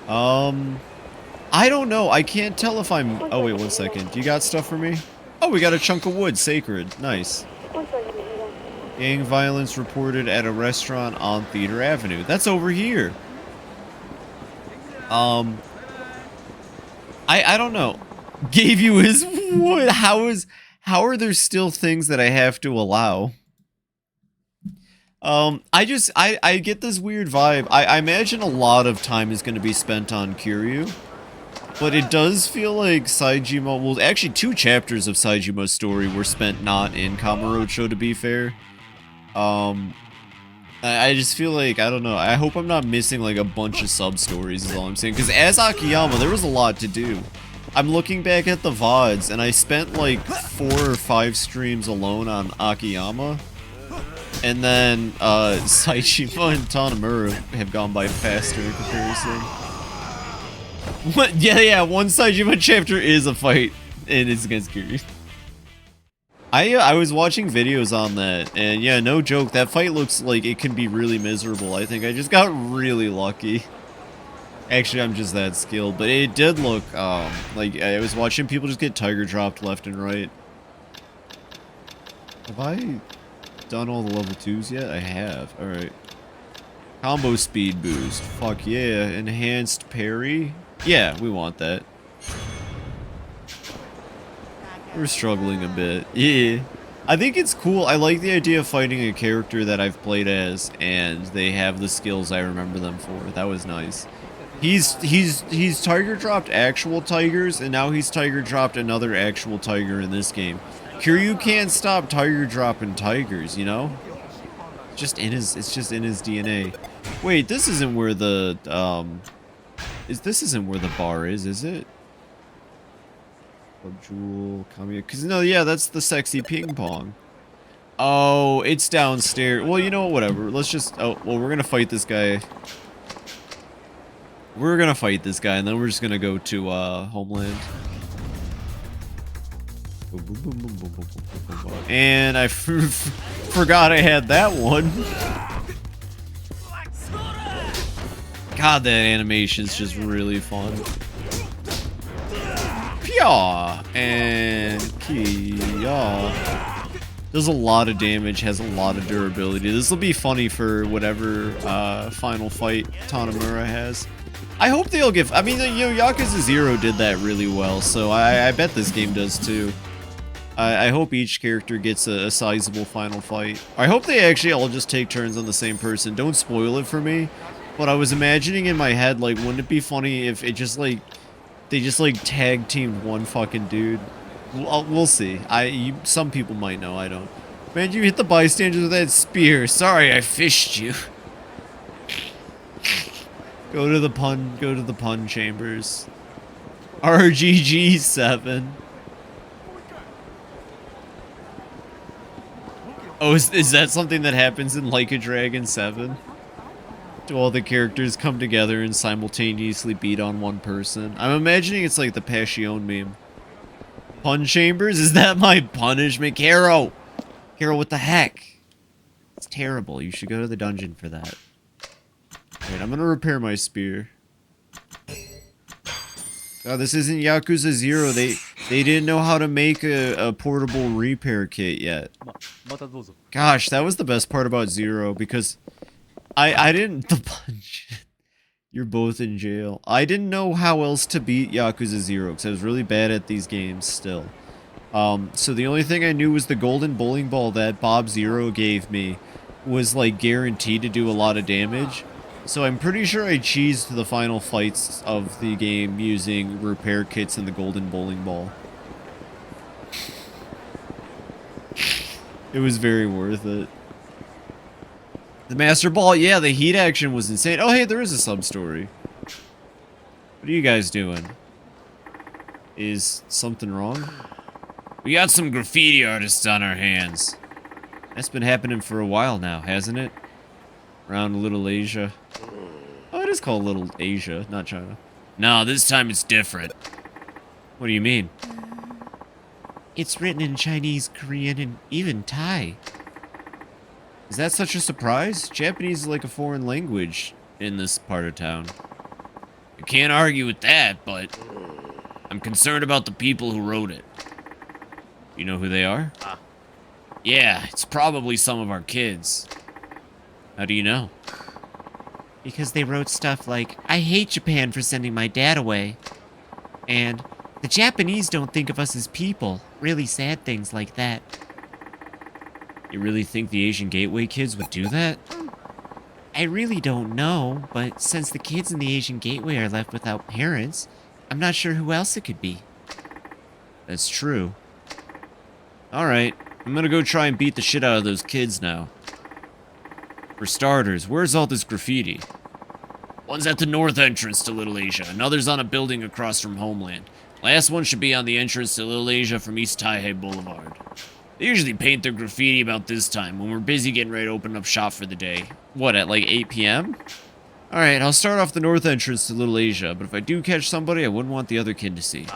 I don't know. I can't tell if I'm... Oh, wait, 1 second. You got stuff for me? Oh, we got a chunk of wood. Sacred. Nice. Gang violence reported at a restaurant on Theater Avenue. That's over here. I don't know. Gave you his wood. How are there still things that I have to allow? I get this weird vibe. I imagine a lot of time is going to be spent on Kiryu. But it does feel like Saejima... Well, actually 2 chapters of Saejima's story were spent not in Kamurocho, to be fair. I just feel like, I don't know. I hope I'm not missing like a bunch of sub-stories is all I'm saying. Because as Akiyama, there was a lot to do. I'm looking back at the VODs, and I spent like 4 or 5 streams alone on Akiyama. And then, Saichima and Tanamura have gone by faster in comparison. What? Yeah, one Saichima chapter is a fight, and it's against Kiryu. I was watching videos on that, and yeah, no joke, that fight looks like it can be really miserable. I think I just got really lucky. Actually, I'm just that skilled, but it did look, like, I was watching people just get tiger dropped left and right. Have I done all the level 2s yet? I have. Alright. Combo speed boost. Fuck yeah. Enhanced parry? Yeah, we want that. We're struggling a bit. Yeah. I think it's cool. I like the idea of fighting a character that I've played as, and they have the skills I remember them for. That was nice. He's tiger dropped actual tigers, and now he's tiger dropped another actual tiger in this game. Kiryu can't stop tiger dropping tigers, you know? It's just in his DNA. Wait, this isn't where the this isn't where the bar is it? Jewel, Kamiya, cause no, yeah, that's the sexy ping pong. Oh, it's downstairs. Well, you know what, whatever. Let's just well, we're gonna fight this guy. We're gonna fight this guy, and then we're just gonna go to Homeland. And I forgot I had that one. God, that animation's just really fun. Pia and Kia. Does a lot of damage, has a lot of durability. This will be funny for whatever final fight Tanamura has. I hope they'll give. I mean, you know, Yakuza 0 did that really well, so I bet this game does too. I hope each character gets a sizable final fight. I hope they actually all just take turns on the same person. Don't spoil it for me. But I was imagining in my head, like, wouldn't it be funny if it just, like, they just, like, tag teamed one fucking dude? We'll see. Some people might know, I don't. Man, you hit the bystanders with that spear. Sorry, I fished you. Go to the pun chambers. RGG 7. Oh, is that something that happens in Like a Dragon 7? Do all the characters come together and simultaneously beat on one person? I'm imagining it's like the Passion meme. Pun chambers? Is that my punishment? Caro! Caro, what the heck? It's terrible. You should go to the dungeon for that. Alright, I'm gonna repair my spear. Oh, this isn't Yakuza 0. They didn't know how to make a portable repair kit yet. Gosh, that was the best part about 0, because I didn't... The punch. You're both in jail. I didn't know how else to beat Yakuza 0, because I was really bad at these games still. So the only thing I knew was the golden bowling ball that Bob Zero gave me was, like, guaranteed to do a lot of damage. So I'm pretty sure I cheesed the final fights of the game using repair kits and the golden bowling ball. It was very worth it. The Master Ball, yeah, the heat action was insane. Oh, hey, there is a sub-story. What are you guys doing? Is something wrong? We got some graffiti artists on our hands. That's been happening for a while now, hasn't it? Around Little Asia. Oh, it is called Little Asia, not China. No, this time it's different. What do you mean? It's written in Chinese, Korean, and even Thai. Is that such a surprise? Japanese is like a foreign language in this part of town. I can't argue with that, but I'm concerned about the people who wrote it. You know who they are? Yeah, it's probably some of our kids. How do you know? Because they wrote stuff like, I hate Japan for sending my dad away. And, the Japanese don't think of us as people. Really sad things like that. You really think the Asian Gateway kids would do that? I really don't know, but since the kids in the Asian Gateway are left without parents, I'm not sure who else it could be. That's true. Alright, I'm gonna go try and beat the shit out of those kids now. For starters, where's all this graffiti? One's at the north entrance to Little Asia, another's on a building across from Homeland. Last one should be on the entrance to Little Asia from East Taihei Boulevard. They usually paint their graffiti about this time, when we're busy getting ready to open up shop for the day. What, at like 8 p.m.? Alright, I'll start off the north entrance to Little Asia, but if I do catch somebody, I wouldn't want the other kid to see.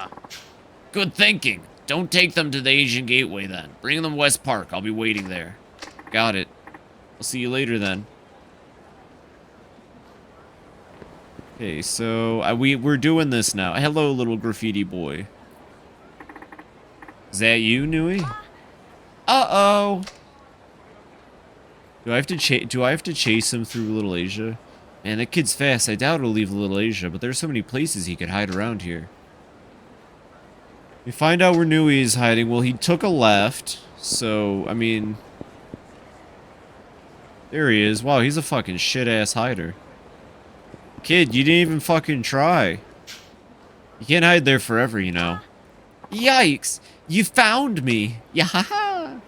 Good thinking. Don't take them to the Asian Gateway then. Bring them West Park. I'll be waiting there. Got it. I'll see you later then. Okay, so we're doing this now. Hello, little graffiti boy. Is that you, Nui? Uh-oh. Do I have to chase him through Little Asia? Man, that kid's fast. I doubt he'll leave Little Asia, but there's so many places he could hide around here. We find out where Nui is hiding. Well, he took a left, so, I mean... There he is. Wow, he's a fucking shit-ass hider. Kid, you didn't even fucking try. You can't hide there forever, you know. Yikes! You found me! Yahaha!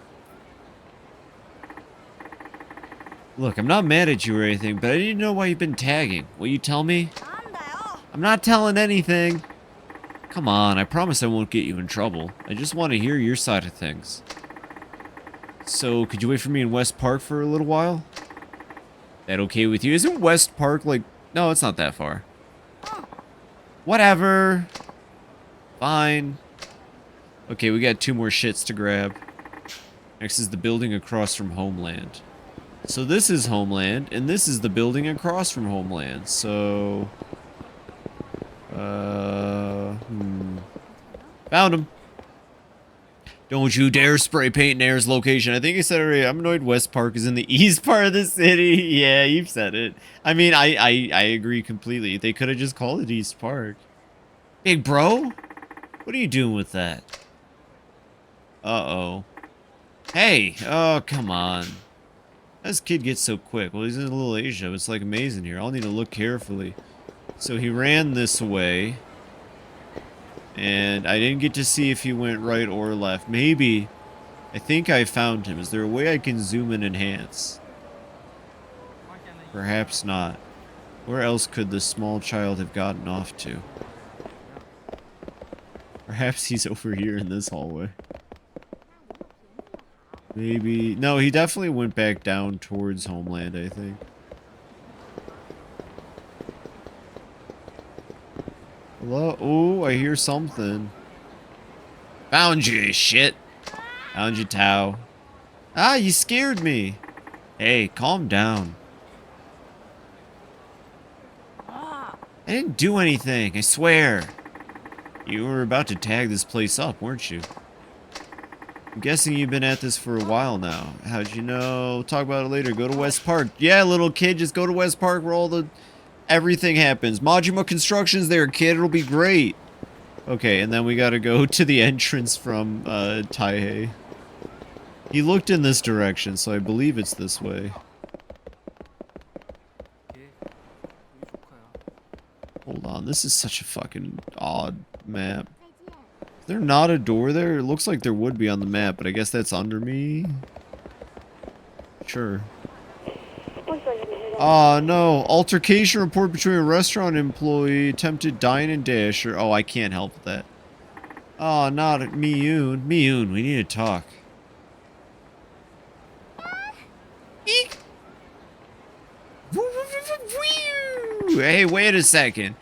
Look, I'm not mad at you or anything, but I didn't know why you've been tagging. Will you tell me? I'm not telling anything. Come on, I promise I won't get you in trouble. I just want to hear your side of things. So, could you wait for me in West Park for a little while? That okay with you? Isn't West Park like... No, it's not that far. Whatever. Fine. Okay, we got 2 more shits to grab. Next is the building across from Homeland. So this is Homeland, and this is the building across from Homeland. So... Found him. Don't you dare spray paint Nair's location. I think I said it already. I'm annoyed West Park is in the east part of the city. Yeah, you've said it. I mean, I agree completely. They could have just called it East Park. Big bro? What are you doing with that? Uh-oh. Hey! Oh, come on. This kid gets so quick. Well, he's in Little Asia. It's like amazing here. I'll need to look carefully. So he ran this way. And I didn't get to see if he went right or left. Maybe. I think I found him. Is there a way I can zoom and enhance? Perhaps not. Where else could this small child have gotten off to? Perhaps he's over here in this hallway. Maybe... No, he definitely went back down towards Homeland, I think. Hello? Oh, I hear something. Found you, shit. Found you, Tao. Ah, you scared me. Hey, calm down. I didn't do anything, I swear. You were about to tag this place up, weren't you? I'm guessing you've been at this for a while now. How'd you know? Talk about it later. Go to West Park. Yeah, little kid, just go to West Park where all the... Everything happens. Majima Construction's there, kid. It'll be great. Okay, and then we gotta go to the entrance from, Taihei. He looked in this direction, so I believe it's this way. Hold on, this is such a fucking odd map. Is there not a door there? It looks like there would be on the map, but I guess that's under me? Sure. Oh no, altercation report between a restaurant employee, attempted dine and dasher. Oh, I can't help with that. Oh, not Miyun. Miyun, we need to talk. Eek. Hey, wait a second.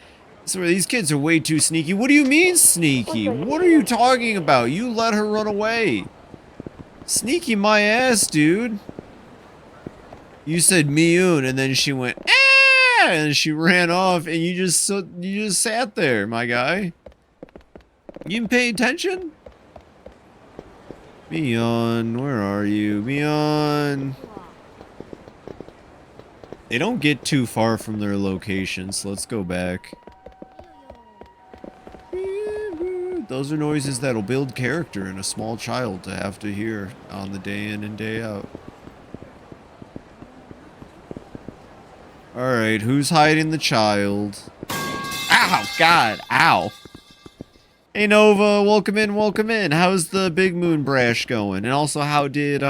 So these kids are way too sneaky. What do you mean sneaky? What are you talking about? You let her run away. Sneaky my ass, dude. You said Miyun, and then she went, ah! And she ran off, and you just sat there, my guy. You didn't pay attention? Miyun, where are you? Miyun. They don't get too far from their location, so let's go back. Those are noises that'll build character in a small child to have to hear on the day in and day out. Alright, who's hiding the child? Ow, God, ow. Hey Nova, welcome in, welcome in. How's the Big Moon Brash going? And also, how did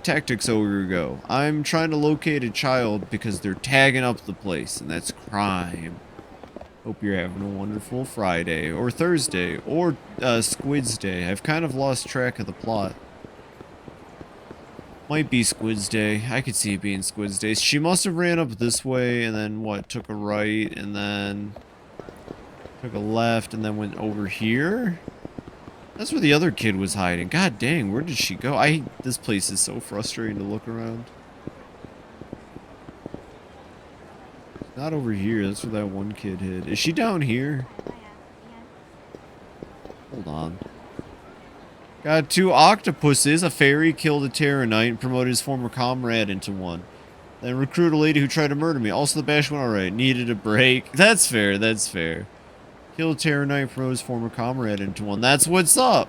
Tactics Ogre go? I'm trying to locate a child because they're tagging up the place, and that's crime. Hope you're having a wonderful Friday, or Thursday, or Squid's Day. I've kind of lost track of the plot. Might be Squid's Day. I could see it being Squid's Day. She must have ran up this way, and then, what, took a right, and then took a left, and then went over here? That's where the other kid was hiding. God dang, where did she go? This place is so frustrating to look around. Not over here. That's where that one kid hid. Is she down here? Hold on. Got 2 octopuses. A fairy killed a terror knight and promoted his former comrade into one. Then recruited a lady who tried to murder me. Also, the bash went alright. Needed a break. That's fair. That's fair. Killed a terror knight and promoted his former comrade into one. That's what's up.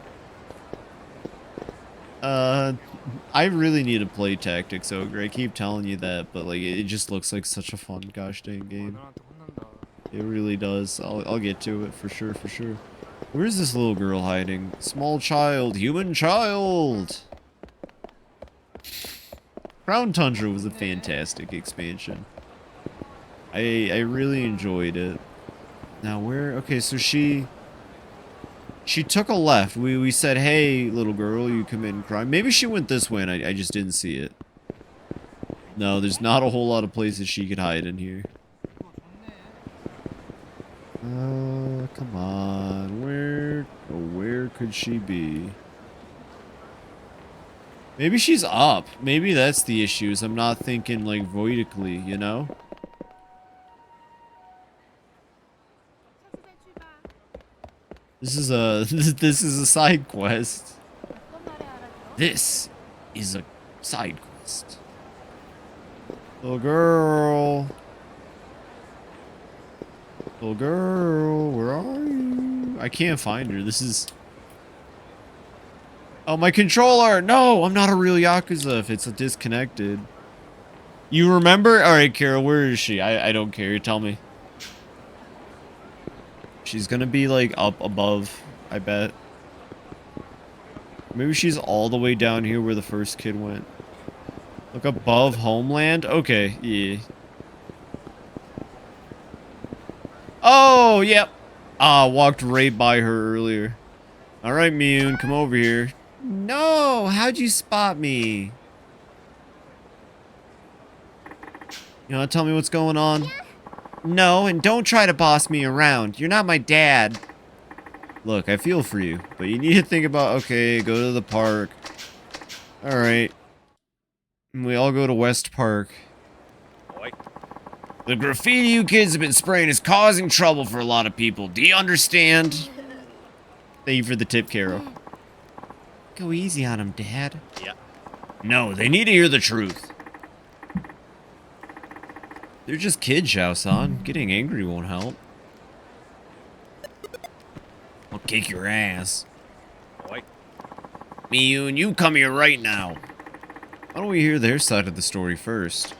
I really need to play Tactics Ogre. I keep telling you that, but like it just looks like such a fun gosh dang game. It really does. I'll get to it for sure, for sure. Where's this little girl hiding? Small child, human child. Crown Tundra was a fantastic expansion. I really enjoyed it. Now where? Okay, so she took a left. We said, hey, little girl, you committing crime. Maybe she went this way and I just didn't see it. No, there's not a whole lot of places she could hide in here. Come on. Where could she be? Maybe she's up. Maybe that's the issue, is I'm not thinking, like, voidically, you know? This is a this is a side quest. This is a side quest. Little girl. Little girl, where are you? I can't find her. This is... Oh, my controller! No, I'm not a real Yakuza if it's disconnected. You remember? Alright, Carol, where is she? I don't care. You tell me. She's gonna be, like, up above, I bet. Maybe she's all the way down here where the first kid went. Look above Homeland? Okay, yeah. Oh, yep. Walked right by her earlier. Alright, Miyun, come over here. No, how'd you spot me? You wanna tell me what's going on? No, and don't try to boss me around. You're not my dad. Look, I feel for you, but you need to think about, okay, go to the park. Alright. We all go to West Park. The graffiti you kids have been spraying is causing trouble for a lot of people. Do you understand? Thank you for the tip, Carol. Go easy on him, Dad. Yeah. No, they need to hear the truth. They're just kids, Xiao-san. Getting angry won't help. I'll kick your ass. Miyun, you come here right now. Why don't we hear their side of the story first?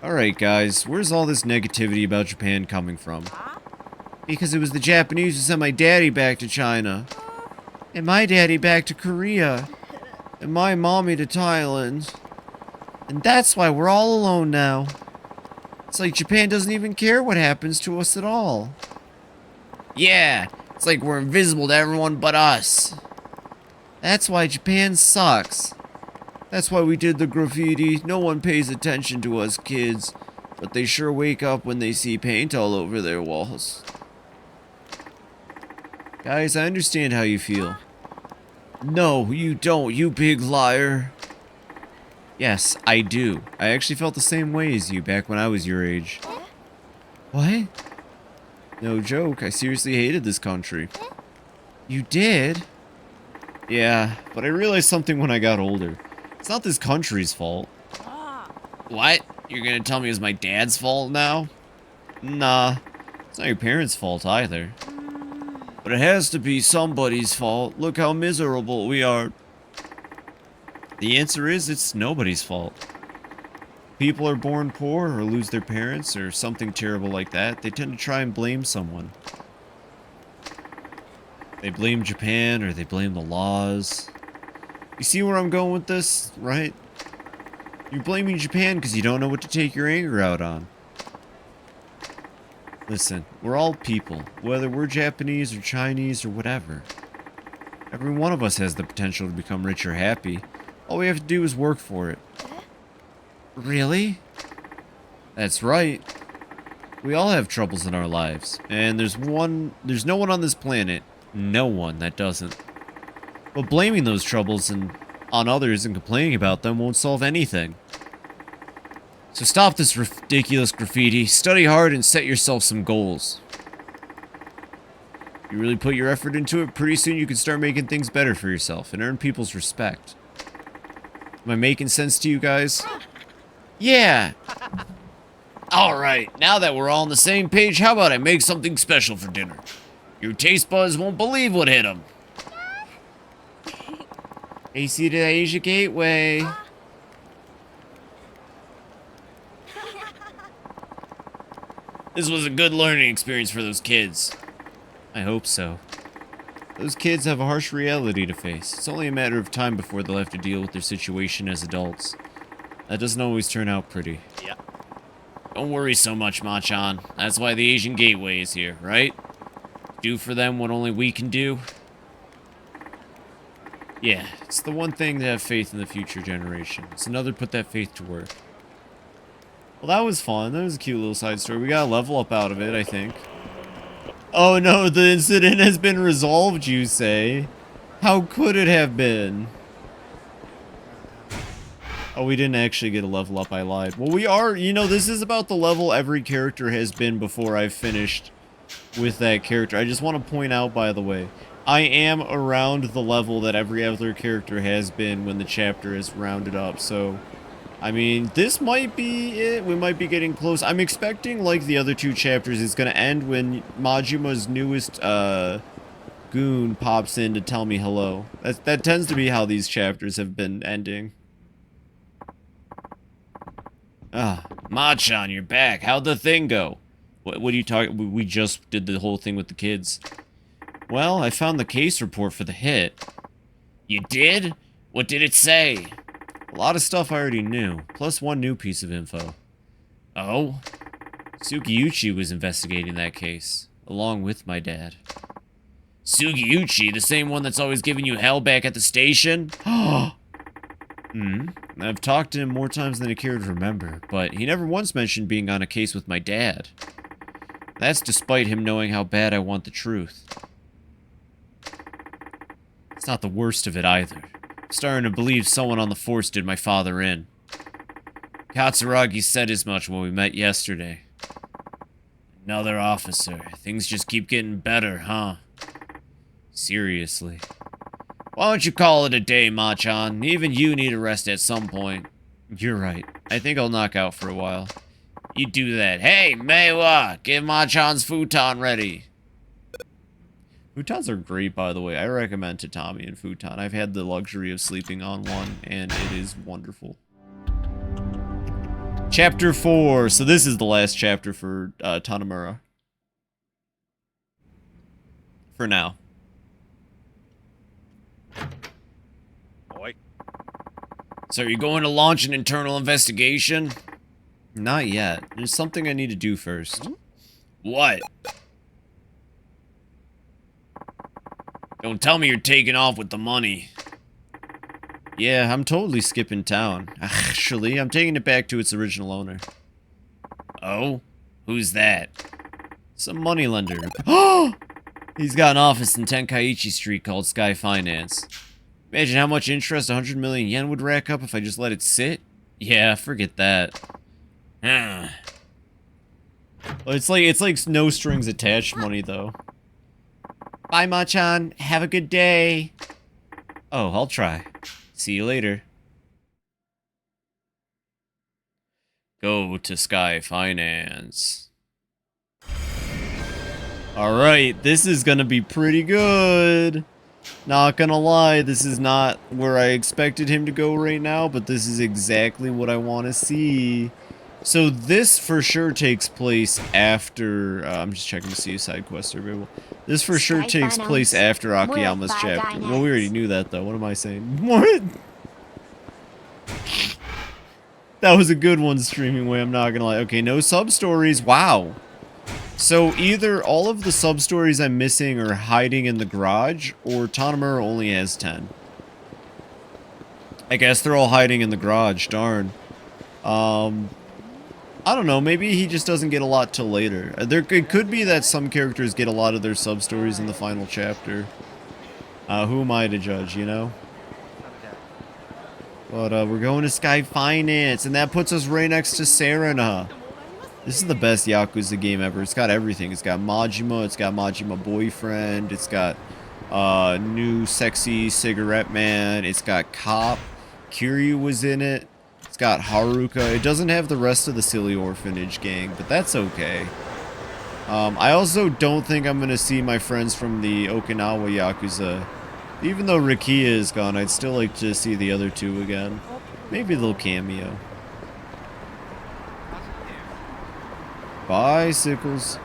Alright, guys. Where's all this negativity about Japan coming from? Because it was the Japanese who sent my daddy back to China. And my daddy back to Korea. And my mommy to Thailand. And that's why we're all alone now. It's like Japan doesn't even care what happens to us at all. Yeah, it's like we're invisible to everyone but us. That's why Japan sucks. That's why we did the graffiti. No one pays attention to us kids. But they sure wake up when they see paint all over their walls. Guys, I understand how you feel. No, you don't, you big liar. Yes, I do. I actually felt the same way as you back when I was your age. What? No joke, I seriously hated this country. You did? Yeah, but I realized something when I got older. It's not this country's fault. What? You're gonna tell me it was my dad's fault now? Nah, it's not your parents' fault either. But it has to be somebody's fault. Look how miserable we are. The answer is it's nobody's fault. People are born poor or lose their parents or something terrible like that. They tend to try and blame someone. They blame Japan or they blame the laws. You see where I'm going with this, right? You're blaming Japan because you don't know what to take your anger out on. Listen, we're all people, whether we're Japanese or Chinese or whatever. Every one of us has the potential to become rich or happy. All we have to do is work for it. Really? That's right. We all have troubles in our lives, and there's no one on this planet, no one that doesn't. But blaming those troubles on others and complaining about them won't solve anything. So stop this ridiculous graffiti, study hard, and set yourself some goals. If you really put your effort into it, pretty soon you can start making things better for yourself and earn people's respect. Am I making sense to you guys? Yeah. Alright, now that we're all on the same page, how about I make something special for dinner? Your taste buds won't believe what hit them. AC to Asia Gateway. This was a good learning experience for those kids. I hope so. Those kids have a harsh reality to face. It's only a matter of time before they'll have to deal with their situation as adults. That doesn't always turn out pretty. Don't worry so much, Machan. That's why the Asian Gateway is here, right? Do for them what only we can do. Yeah, it's the one thing to have faith in the future generation. It's another put that faith to work. Well, that was fun. That was a cute little side story. We got a level up out of it, I think. Oh no, the incident has been resolved, you say? How could it have been? Oh, we didn't actually get a level up, I lied. Well, we are, you know, this is about the level every character has been before I've finished with that character. I just want to point out, by the way, I am around the level that every other character has been when the chapter is rounded up, so... I mean, this might be it. We might be getting close. I'm expecting, like the other two chapters, it's going to end when Majima's newest goon pops in to tell me hello. That tends to be how these chapters have been ending. Machan, you're back. How'd the thing go? What are you talking? We just did the whole thing with the kids. Well, I found the case report for the hit. You did? What did it say? A lot of stuff I already knew, plus one new piece of info. Oh? Sugiyuchi was investigating that case, along with my dad. Sugiyuchi, the same one that's always giving you hell back at the station? I've talked to him more times than I care to remember, but he never once mentioned being on a case with my dad. That's despite him knowing how bad I want the truth. It's not the worst of it either. I'm starting to believe someone on the force did my father in. Katsuragi said as much when we met yesterday. Another officer. Things just keep getting better, huh? Seriously. Why don't you call it a day, Machan? Even you need a rest at some point. You're right. I think I'll knock out for a while. You do that. Hey, Meiwa, get Machan's futon ready. Futons are great, by the way. I recommend Tatami and futon. I've had the luxury of sleeping on one, and it is wonderful. Chapter 4. So this is the last chapter for Tanamura. For now. Boy. So are you going to launch an internal investigation? Not yet. There's something I need to do first. What? Don't tell me you're taking off with the money. Yeah, I'm totally skipping town. Actually, I'm taking it back to its original owner. Oh? Who's that? Some moneylender. He's got an office in Tenkaichi Street called Sky Finance. Imagine how much interest 100 million yen would rack up if I just let it sit? Yeah, forget that. Huh. Well, it's like no strings attached money, though. Bye, Machan. Have a good day. Oh, I'll try. See you later. Go to Sky Finance. Alright, this is gonna be pretty good. Not gonna lie, this is not where I expected him to go right now, but this is exactly what I want to see. So this for sure takes place after... I'm just checking to see a side quest available. This for sure takes place after Akiyama's chapter. Well, we already knew that, though. What am I saying? What? That was a good one, Streaming Way. I'm not gonna lie. Okay, no sub-stories. Wow. So either all of the sub-stories I'm missing are hiding in the garage, or Tanamura only has 10. I guess they're all hiding in the garage, darn. I don't know, maybe he just doesn't get a lot till later. It could be that some characters get a lot of their sub-stories in the final chapter. Who am I to judge, you know? But, we're going to Sky Finance, and that puts us right next to Serena. This is the best Yakuza game ever. It's got everything. It's got Majima, it's got Majima Boyfriend, it's got, new sexy cigarette man, it's got Cop, Kiryu was in it, it's got Haruka. It doesn't have the rest of the silly orphanage gang, but that's okay. I also don't think I'm gonna see my friends from the Okinawa Yakuza. Even though Rakia is gone, I'd still like to see the other two again. Maybe they'll cameo. Bicycles.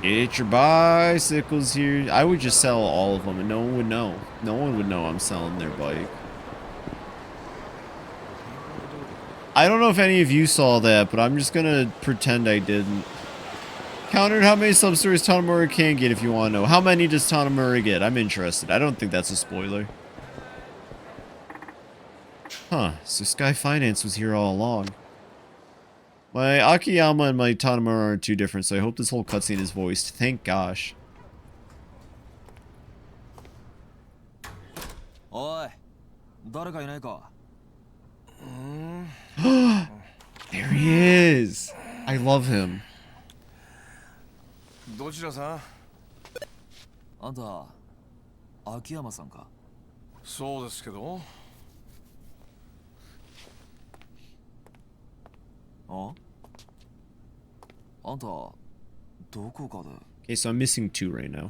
Get your bicycles here. I would just sell all of them and no one would know. No one would know I'm selling their bike. I don't know if any of you saw that, but I'm just gonna pretend I didn't. Counted how many sub-stories Tanamura can get if you want to know. How many does Tanamura get? I'm interested. I don't think that's a spoiler. Huh, so Sky Finance was here all along. My Akiyama and my Tanamura aren't too different, so I hope this whole cutscene is voiced. Thank gosh. Oi, 誰かいないか? There he is! I love him. どちらさん？あんた、秋山さんか? そうですけど。あんた、どこかで。 Okay, so I'm missing 2 right now.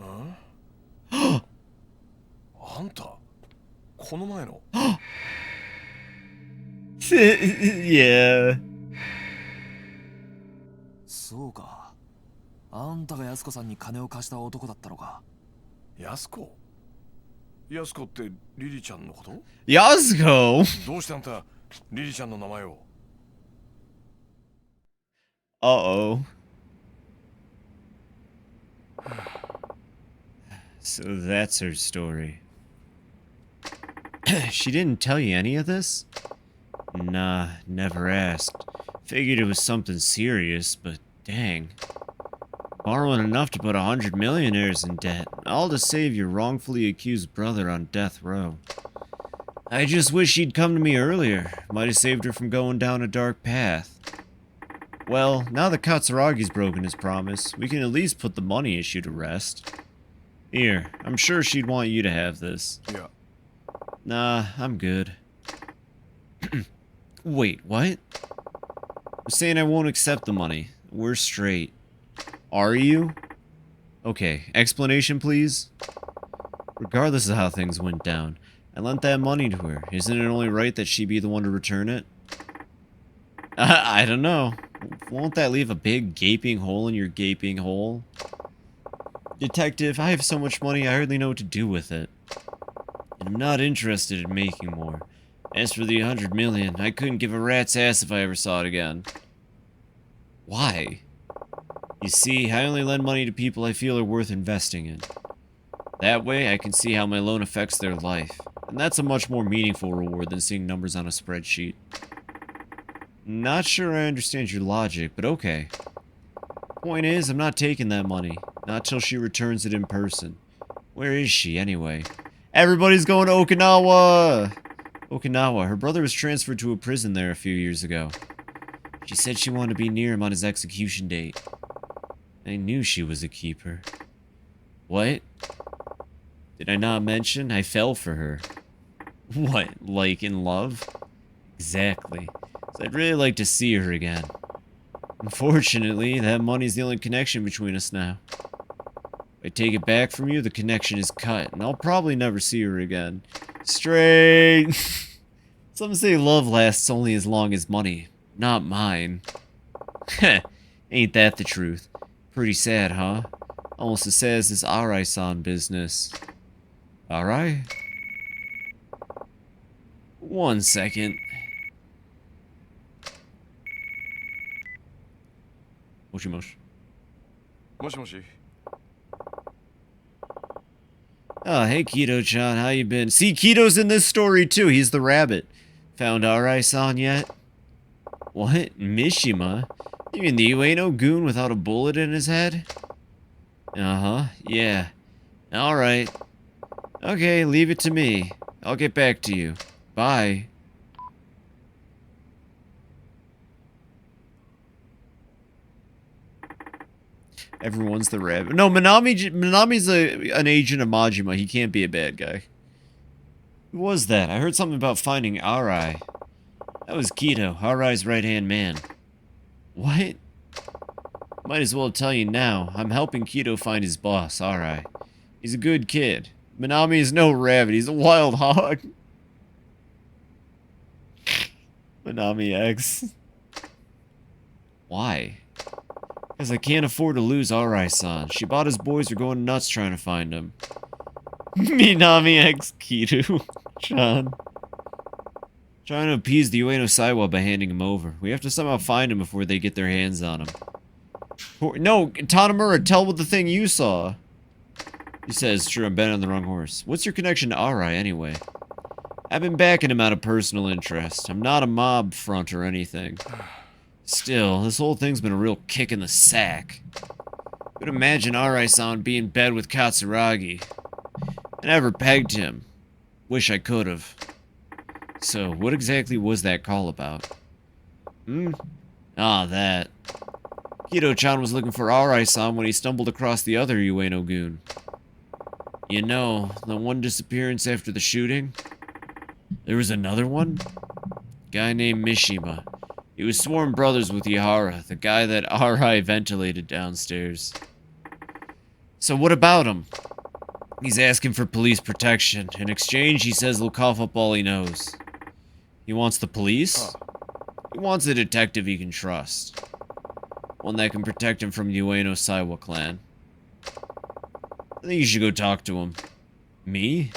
あんた、この前の。Yeah. そうか。あんたが安子さんに金を貸した男だったのか。安子？安子ってリリちゃんのこと？ Yasuko! どうしてあんたリリちゃんの名前を？ Uh-oh. So that's her story. She didn't tell you any of this? Nah, never asked. Figured it was something serious, but dang. Borrowing enough to put 100 millionaires in debt, all to save your wrongfully accused brother on death row. I just wish she'd come to me earlier. Might have saved her from going down a dark path. Well, now that Katsuragi's broken his promise, we can at least put the money issue to rest. Here, I'm sure she'd want you to have this. Yeah. Nah, I'm good. Wait, what? I'm saying I won't accept the money. We're straight. Are you? Okay, explanation please? Regardless of how things went down, I lent that money to her. Isn't it only right that she be the one to return it? I don't know. Won't that leave a big gaping hole in your gaping hole? Detective, I have so much money I hardly know what to do with it. And I'm not interested in making more. As for the 100 million, I couldn't give a rat's ass if I ever saw it again. Why? You see, I only lend money to people I feel are worth investing in. That way, I can see how my loan affects their life. And that's a much more meaningful reward than seeing numbers on a spreadsheet. Not sure I understand your logic, but okay. Point is, I'm not taking that money. Not till she returns it in person. Where is she, anyway? Everybody's going to Okinawa! Okinawa. Her brother was transferred to a prison there a few years ago. She said she wanted to be near him on his execution date. I knew she was a keeper. What? Did I not mention? I fell for her. What, like in love? Exactly. So I'd really like to see her again. Unfortunately, that money's the only connection between us now. If I take it back from you, the connection is cut, and I'll probably never see her again. Straight! Some say love lasts only as long as money. Not mine. Heh, ain't that the truth? Pretty sad, huh? Almost as sad as this Arai-san business. Arai? 1 second. Moshi. もしもし。 Oh, hey Keto-chan, how you been? See, Keto's in this story too. He's the rabbit. Found Arai-san yet? What? Mishima? You mean the Ueno goon without a bullet in his head? Uh-huh, yeah. Alright. Okay, leave it to me. I'll get back to you. Bye. Everyone's the rabbit. No, Minami's an agent of Majima. He can't be a bad guy. Who was that? I heard something about finding Arai. That was Keto, Arai's right-hand man. What? Might as well tell you now. I'm helping Keto find his boss, Arai. He's a good kid. Minami is no rabbit. He's a wild hog. Minami X. Why? Because I can't afford to lose Arai-san. Shibata's boys are going nuts trying to find him. Minami X Kiru-chan. Trying to appease the Ueno Saiwa by handing him over. We have to somehow find him before they get their hands on him. No, Tanamura, tell what the thing you saw. He says, sure, I'm betting on the wrong horse. What's your connection to Arai, anyway? I've been backing him out of personal interest. I'm not a mob front or anything. Still, this whole thing's been a real kick in the sack. Could imagine Arai-san being in bed with Katsuragi. I never pegged him. Wish I could've. So, what exactly was that call about? Ah, that. Keto-chan was looking for Arai-san when he stumbled across the other Ueno goon. You know, the one disappearance after the shooting? There was another one? Guy named Mishima. He was sworn brothers with Yahara, the guy that Arai ventilated downstairs. So what about him? He's asking for police protection. In exchange, he says he'll cough up all he knows. He wants the police? He wants a detective he can trust. One that can protect him from the Ueno Saiwa clan. I think you should go talk to him. Me?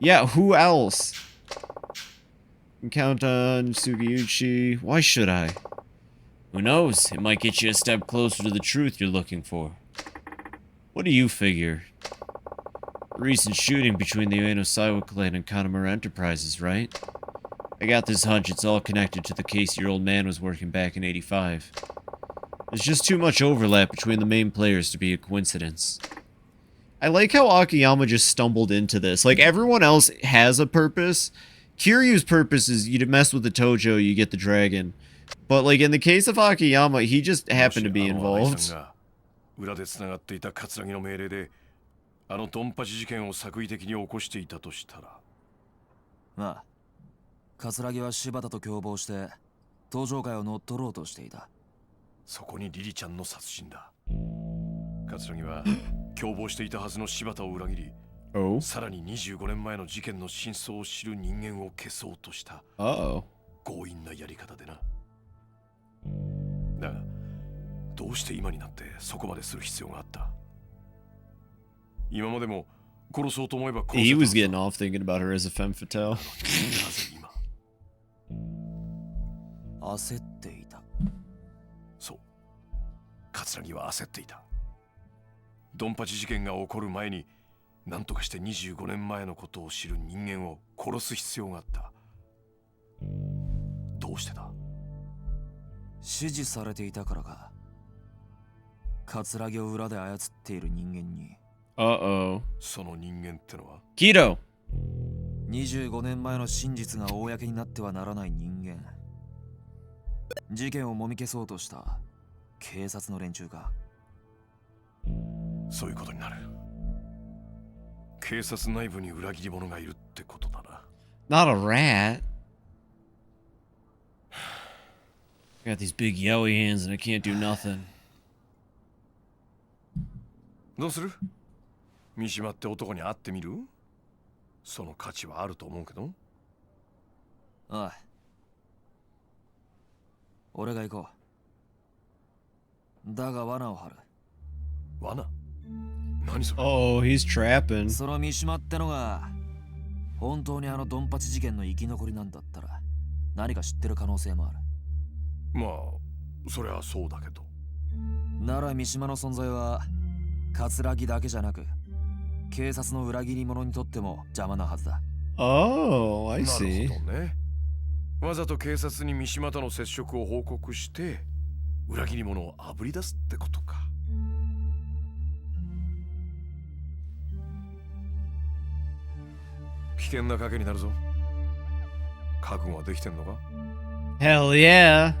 Yeah, who else? You can count on Sugiyuchi. Why should I? Who knows? It might get you a step closer to the truth you're looking for. What do you figure? A recent shooting between the Ueno Saiwa clan and Kanamura Enterprises, right? I got this hunch it's all connected to the case your old man was working back in '85. There's just too much overlap between the main players to be a coincidence. I like how Akiyama just stumbled into this. Like, everyone else has a purpose. Kiryu's purpose is you mess with the Tojo, you get the dragon. But, like, in the case of Akiyama, he just happened to be involved. 裏で繋がっていた葛城の命令であのドンパチ事件を作為的に起こしていたとしたらまあ葛城は柴田と共謀して登場会を乗っ取ろうとしていた。そこにリリちゃんの殺人だ。葛城は共謀していたはずの柴田を裏切り、さらに25年前の事件の真相を知る人間を消そうとした。強引なやり方でな。だがどうして今になってそこまでする必要があった？今までも殺そうと思えば殺せた。 He was getting off thinking about her as a femme fatale. なぜ今？焦っていた。そう。葛城は焦っていた。ドンパチ事件が起こる前に何とかして25年前のことを知る人間を殺す必要があった。どうしてだ？指示されていたからか。葛城を裏で操っている人間に。その人間ってのはKeto。25年前の真実が公になってはならない人間。事件をもみ消そうとした警察の連中か。そういうことになる。警察内部に裏切り者がいるってことだな。Not a rat. I got these big yowie hands and I can't do nothing. どうする？三島って男に会ってみる？その価値はあると思うけど。ああ。俺が行こう。だが罠を張る。罠？何それ？ Oh, he's trapping. その三島ってのが本当にあのドンパチ事件の生き残りなんだったら何か知ってる可能性もある。まあそりゃそうだけど。なら三島の存在は葛城だけじゃなく警察の裏切り者にとっても邪魔なはずだ。 Oh, I なる see. ほどね。わざと警察に三島との接触を報告して裏切り者をあぶり出すってことか。危険な賭けになるぞ。覚悟はできてんのか？ Hell yeah.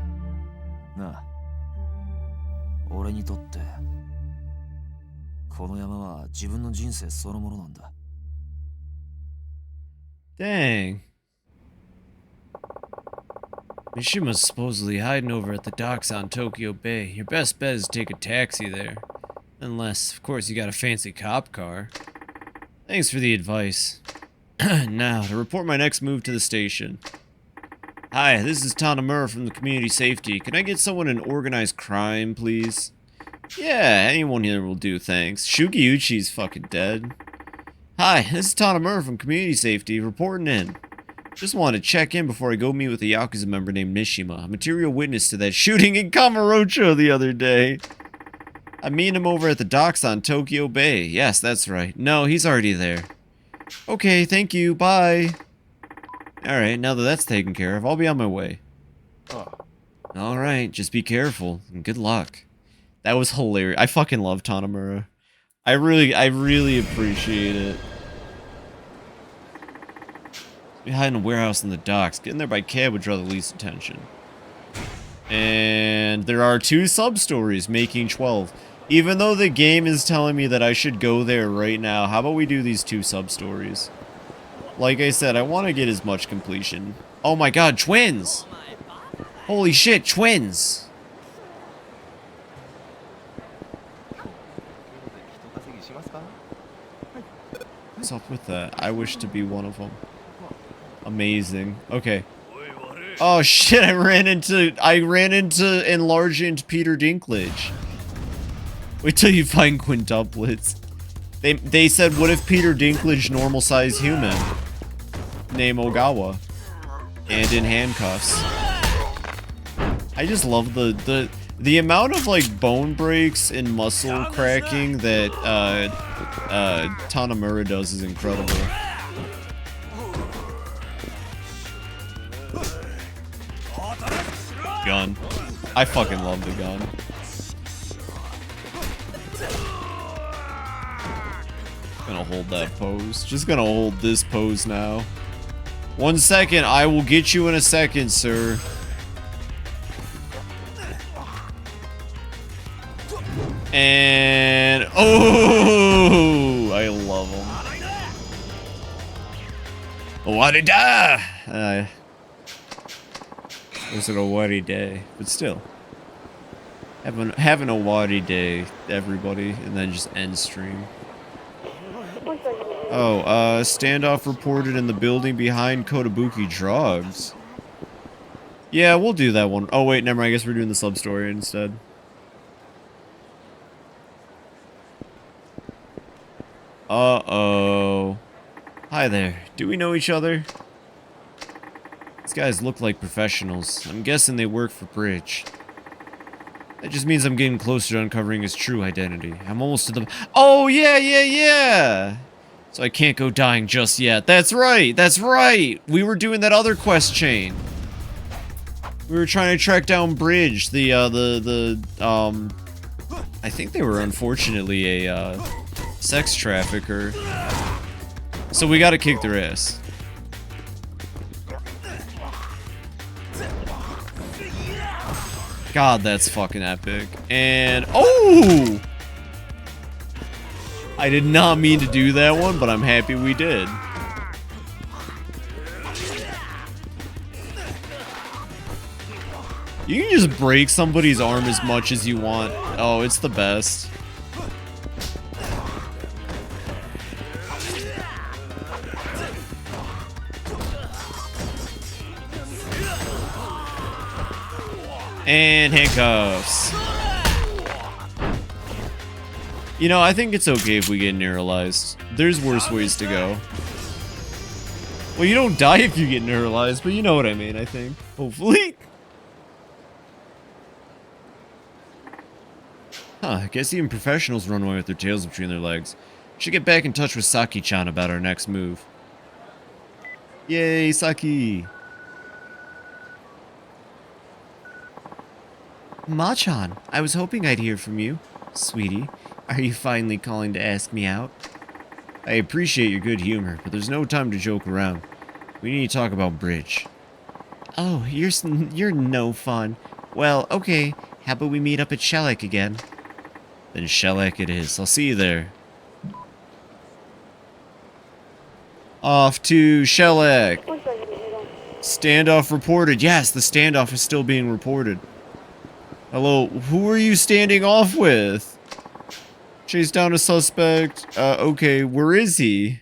なあ、俺にとってこの山は自分の人生そのものなんだ。 Dang. Mishima's supposedly hiding over at the docks on Tokyo Bay. Your best bet is to take a taxi there. Unless, of course, you got a fancy cop car. Thanks for the advice. Now, to report my next move to the station. Hi, this is Tanamura from the Community Safety. Can I get someone in organized crime, please? Yeah, anyone here will do, thanks. Shugiuchi's fucking dead. Hi, this is Tanamura from Community Safety, reporting in. Just wanted to check in before I go meet with a Yakuza member named Mishima, a material witness to that shooting in Kamurocho the other day. I'm meeting him over at the docks on Tokyo Bay. Yes, that's right. No, he's already there. Okay, thank you, bye. Alright, now that that's taken care of, I'll be on my way. Alright, just be careful, and good luck. That was hilarious. I fucking love Tanamura. I really appreciate it. Behind a warehouse in the docks. Getting there by cab would draw the least attention. And there are 2 sub-stories, making 12. Even though the game is telling me that I should go there right now, how about we do these 2 sub-stories? Like I said, I want to get as much completion. Oh my god, twins! Holy shit, twins! What's up with that? I wish to be one of them. Amazing. Okay. Oh shit, I ran into enlargent Peter Dinklage. Wait till you find quintuplets. They said, what if Peter Dinklage normal size human? Name Ogawa. And in handcuffs. I just love the amount of like bone breaks and muscle cracking that Tanamura does is incredible. Gun. I fucking love the gun. Gonna hold that pose. Just gonna hold this pose now. 1 second, I will get you in a second, sir. And oh, I love him. Warida! It was an Owari day, but still. Having a Owari day, everybody, and then just end stream. Oh, standoff reported in the building behind Kotobuki Drugs. Yeah, we'll do that one. Oh wait, never mind, I guess we're doing the sub-story instead. Uh-oh. Hi there. Do we know each other? These guys look like professionals. I'm guessing they work for Bridge. That just means I'm getting closer to uncovering his true identity. I'm almost to the... Oh, yeah! So I can't go dying just yet. That's right! We were doing that other quest chain. We were trying to track down Bridge, I think they were unfortunately a, sex trafficker. So we gotta kick their ass. God, that's fucking epic. And, oh! I did not mean to do that one, but I'm happy we did. You can just break somebody's arm as much as you want. Oh, it's the best. And handcuffs. You know, I think it's okay if we get neuralized. There's worse ways to go. Well, you don't die if you get neuralized, but you know what I mean, I think. Hopefully. Huh, I guess even professionals run away with their tails between their legs. Should get back in touch with Saki-chan about our next move. Yay, Saki! Ma-chan, I was hoping I'd hear from you. Sweetie, are you finally calling to ask me out? I appreciate your good humor, but there's no time to joke around. We need to talk about bridge. Oh, you're no fun. Well, okay, how about we meet up at Shellac again? Then Shellac it is. I'll see you there. Off to Shellac! Standoff reported. Yes, the standoff is still being reported. Hello, who are you standing off with? Chase down a suspect. Okay, where is he?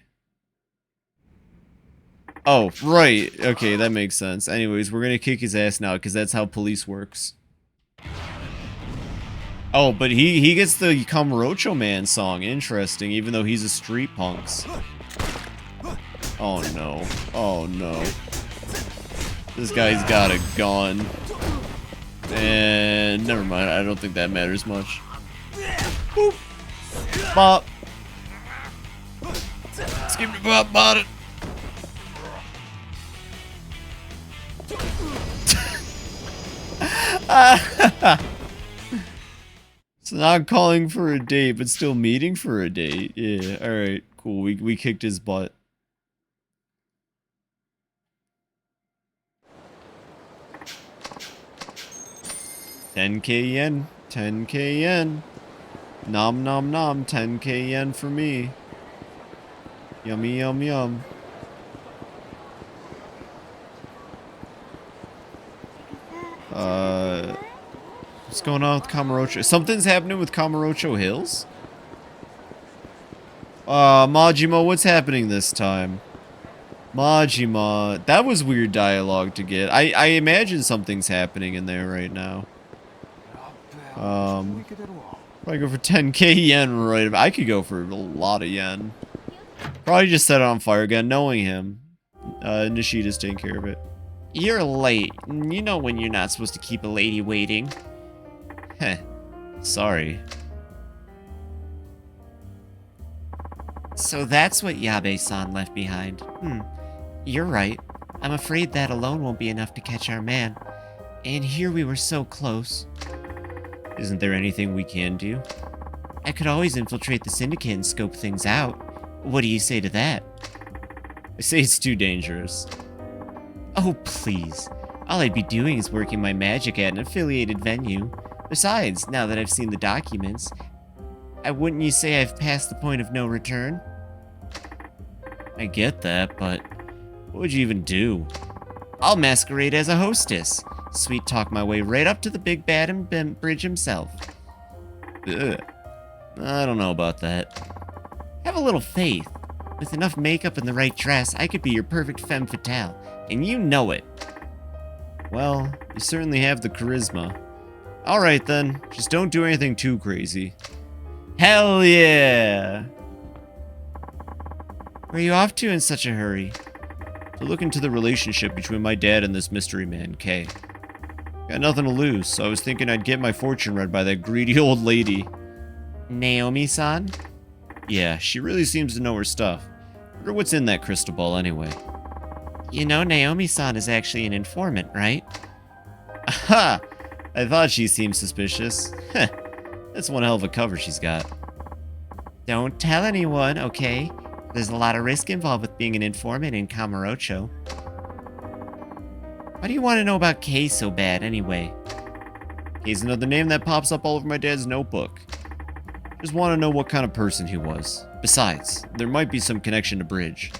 Oh, right. Okay, that makes sense. Anyways, we're gonna kick his ass now, because that's how police works. Oh, but he gets the Kamurocho Man song. Interesting, even though he's a street punks. Oh no. Oh no. This guy's got a gun. And never mind, I don't think that matters much. Boop. Bop. Skip the bop bot it. It's not calling for a date, but still meeting for a date. Yeah, alright, cool. We kicked his butt. $10K yen. 10K yen. Nom nom nom. 10K yen for me. Yummy yum yum. What's going on with Kamurocho? Something's happening with Kamurocho Hills? Majima, what's happening this time? Majima, that was weird dialogue to get. I imagine something's happening in there right now. Probably go for 10K yen right. I could go for a lot of yen. Probably just set it on fire again, knowing him. Nishida's taking care of it. You're late. You know when you're not supposed to keep a lady waiting. Heh. Sorry. So that's what Yabe-san left behind. You're right. I'm afraid that alone won't be enough to catch our man. And here we were so close. Isn't there anything we can do? I could always infiltrate the syndicate and scope things out. What do you say to that? I say it's too dangerous. Oh, please. All I'd be doing is working my magic at an affiliated venue. Besides, now that I've seen the documents, wouldn't you say I've passed the point of no return? I get that, but what would you even do? I'll masquerade as a hostess. Sweet talk my way right up to the big bad and bridge himself. Ugh. I don't know about that. Have a little faith. With enough makeup and the right dress, I could be your perfect femme fatale, and you know it. Well, you certainly have the charisma. Alright then, just don't do anything too crazy. Hell yeah! Where are you off to in such a hurry? To look into the relationship between my dad and this mystery man, Kay. Got nothing to lose, so I was thinking I'd get my fortune read by that greedy old lady. Naomi-san? Yeah, she really seems to know her stuff. Wonder what's in that crystal ball anyway. You know Naomi-san is actually an informant, right? Aha! I thought she seemed suspicious. Heh, that's one hell of a cover she's got. Don't tell anyone, okay? There's a lot of risk involved with being an informant in Kamurocho. Why do you want to know about Kay so bad, anyway? Kay's another name that pops up all over my dad's notebook. Just want to know what kind of person he was. Besides, there might be some connection to Bridge.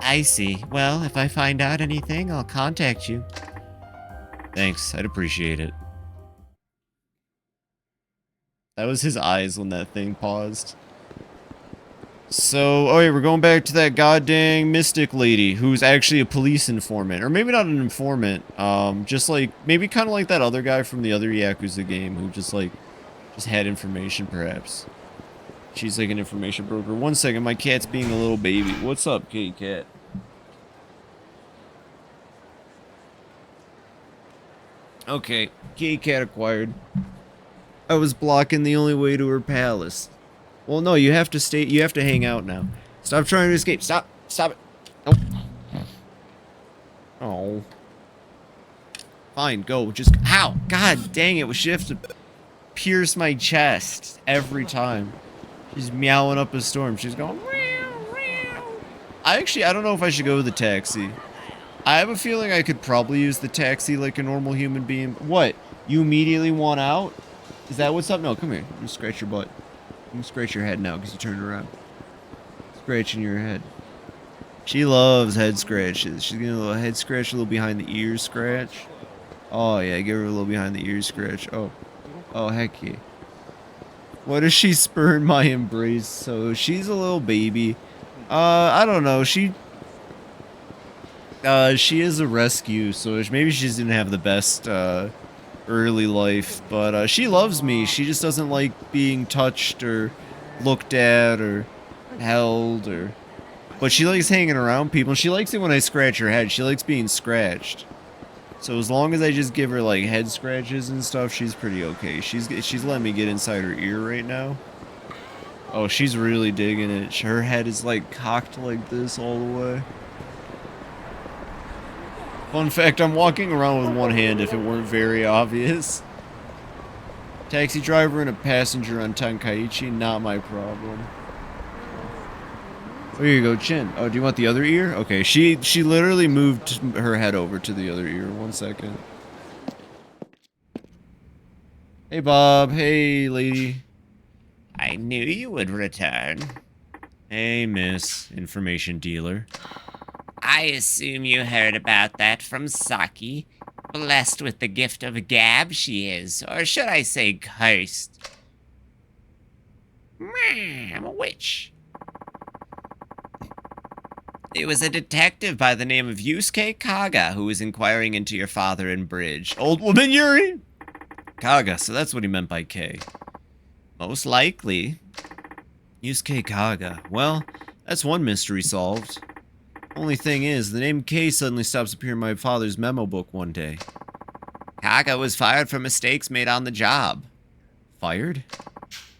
I see. Well, if I find out anything, I'll contact you. Thanks, I'd appreciate it. That was his eyes when that thing paused. So, oh yeah, we're going back to that goddamn mystic lady who's actually a police informant. Or maybe not an informant, just like, maybe kind of like that other guy from the other Yakuza game who just had information perhaps. She's like an information broker. One second, my cat's being a little baby. What's up, kitty cat? Okay, kitty cat acquired. I was blocking the only way to her palace. Well, no, you have to stay. You have to hang out now. Stop trying to escape. Stop. Stop it. Nope. Oh. Fine, go. Just. Ow! God dang it. She have to pierce my chest every time. She's meowing up a storm. She's going. I don't know if I should go with the taxi. I have a feeling I could probably use the taxi like a normal human being. What? You immediately want out? Is that what's up? No, come here. Let me scratch your butt. Let me scratch your head now because you turned around. Scratching your head. She loves head scratches. She's getting a little head scratch, a little behind the ear scratch. Oh, yeah, give her a little behind the ear scratch. Oh. Oh, heck yeah. What if she spurned my embrace? So she's a little baby. I don't know. She is a rescue, so maybe she didn't have the best, early life, but, she loves me. She just doesn't like being touched or looked at or held or... But she likes hanging around people. She likes it when I scratch her head. She likes being scratched. So as long as I just give her, like, head scratches and stuff, she's pretty okay. She's letting me get inside her ear right now. Oh, she's really digging it. Her head is, like, cocked like this all the way. Fun fact, I'm walking around with one hand if it weren't very obvious. Taxi driver and a passenger on Tenkaichi, not my problem. There you go, chin. Oh, do you want the other ear? Okay, she literally moved her head over to the other ear. 1 second. Hey, Bob. Hey, lady. I knew you would return. Hey, miss. Information dealer. I assume you heard about that from Saki. Blessed with the gift of gab she is, or should I say cursed. I'm a witch. It was a detective by the name of Yusuke Kaga who was inquiring into your father in Bridge. Old woman Yuri? Kaga, so that's what he meant by K. Most likely. Yusuke Kaga. Well, that's one mystery solved. Only thing is, the name K suddenly stops appearing in my father's memo book one day. Kaga was fired for mistakes made on the job. Fired?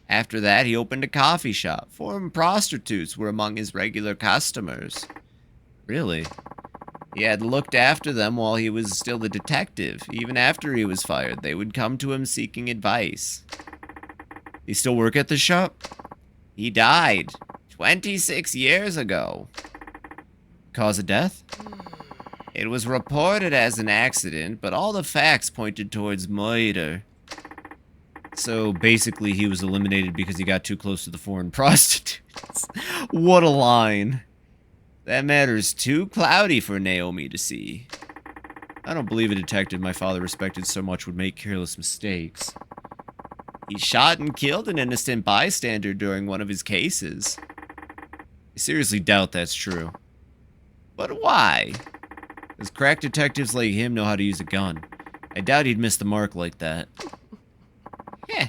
After that, he opened a coffee shop. Foreign prostitutes were among his regular customers. Really? He had looked after them while he was still a detective. Even after he was fired, they would come to him seeking advice. He still work at the shop? He died 26 years ago. Cause of death? It was reported as an accident, but all the facts pointed towards murder. So basically he was eliminated because he got too close to the foreign prostitutes. What a line. That matter's too cloudy for Naomi to see. I don't believe a detective my father respected so much would make careless mistakes. He shot and killed an innocent bystander during one of his cases. I seriously doubt that's true. But why? Because crack detectives like him know how to use a gun. I doubt he'd miss the mark like that. Heh,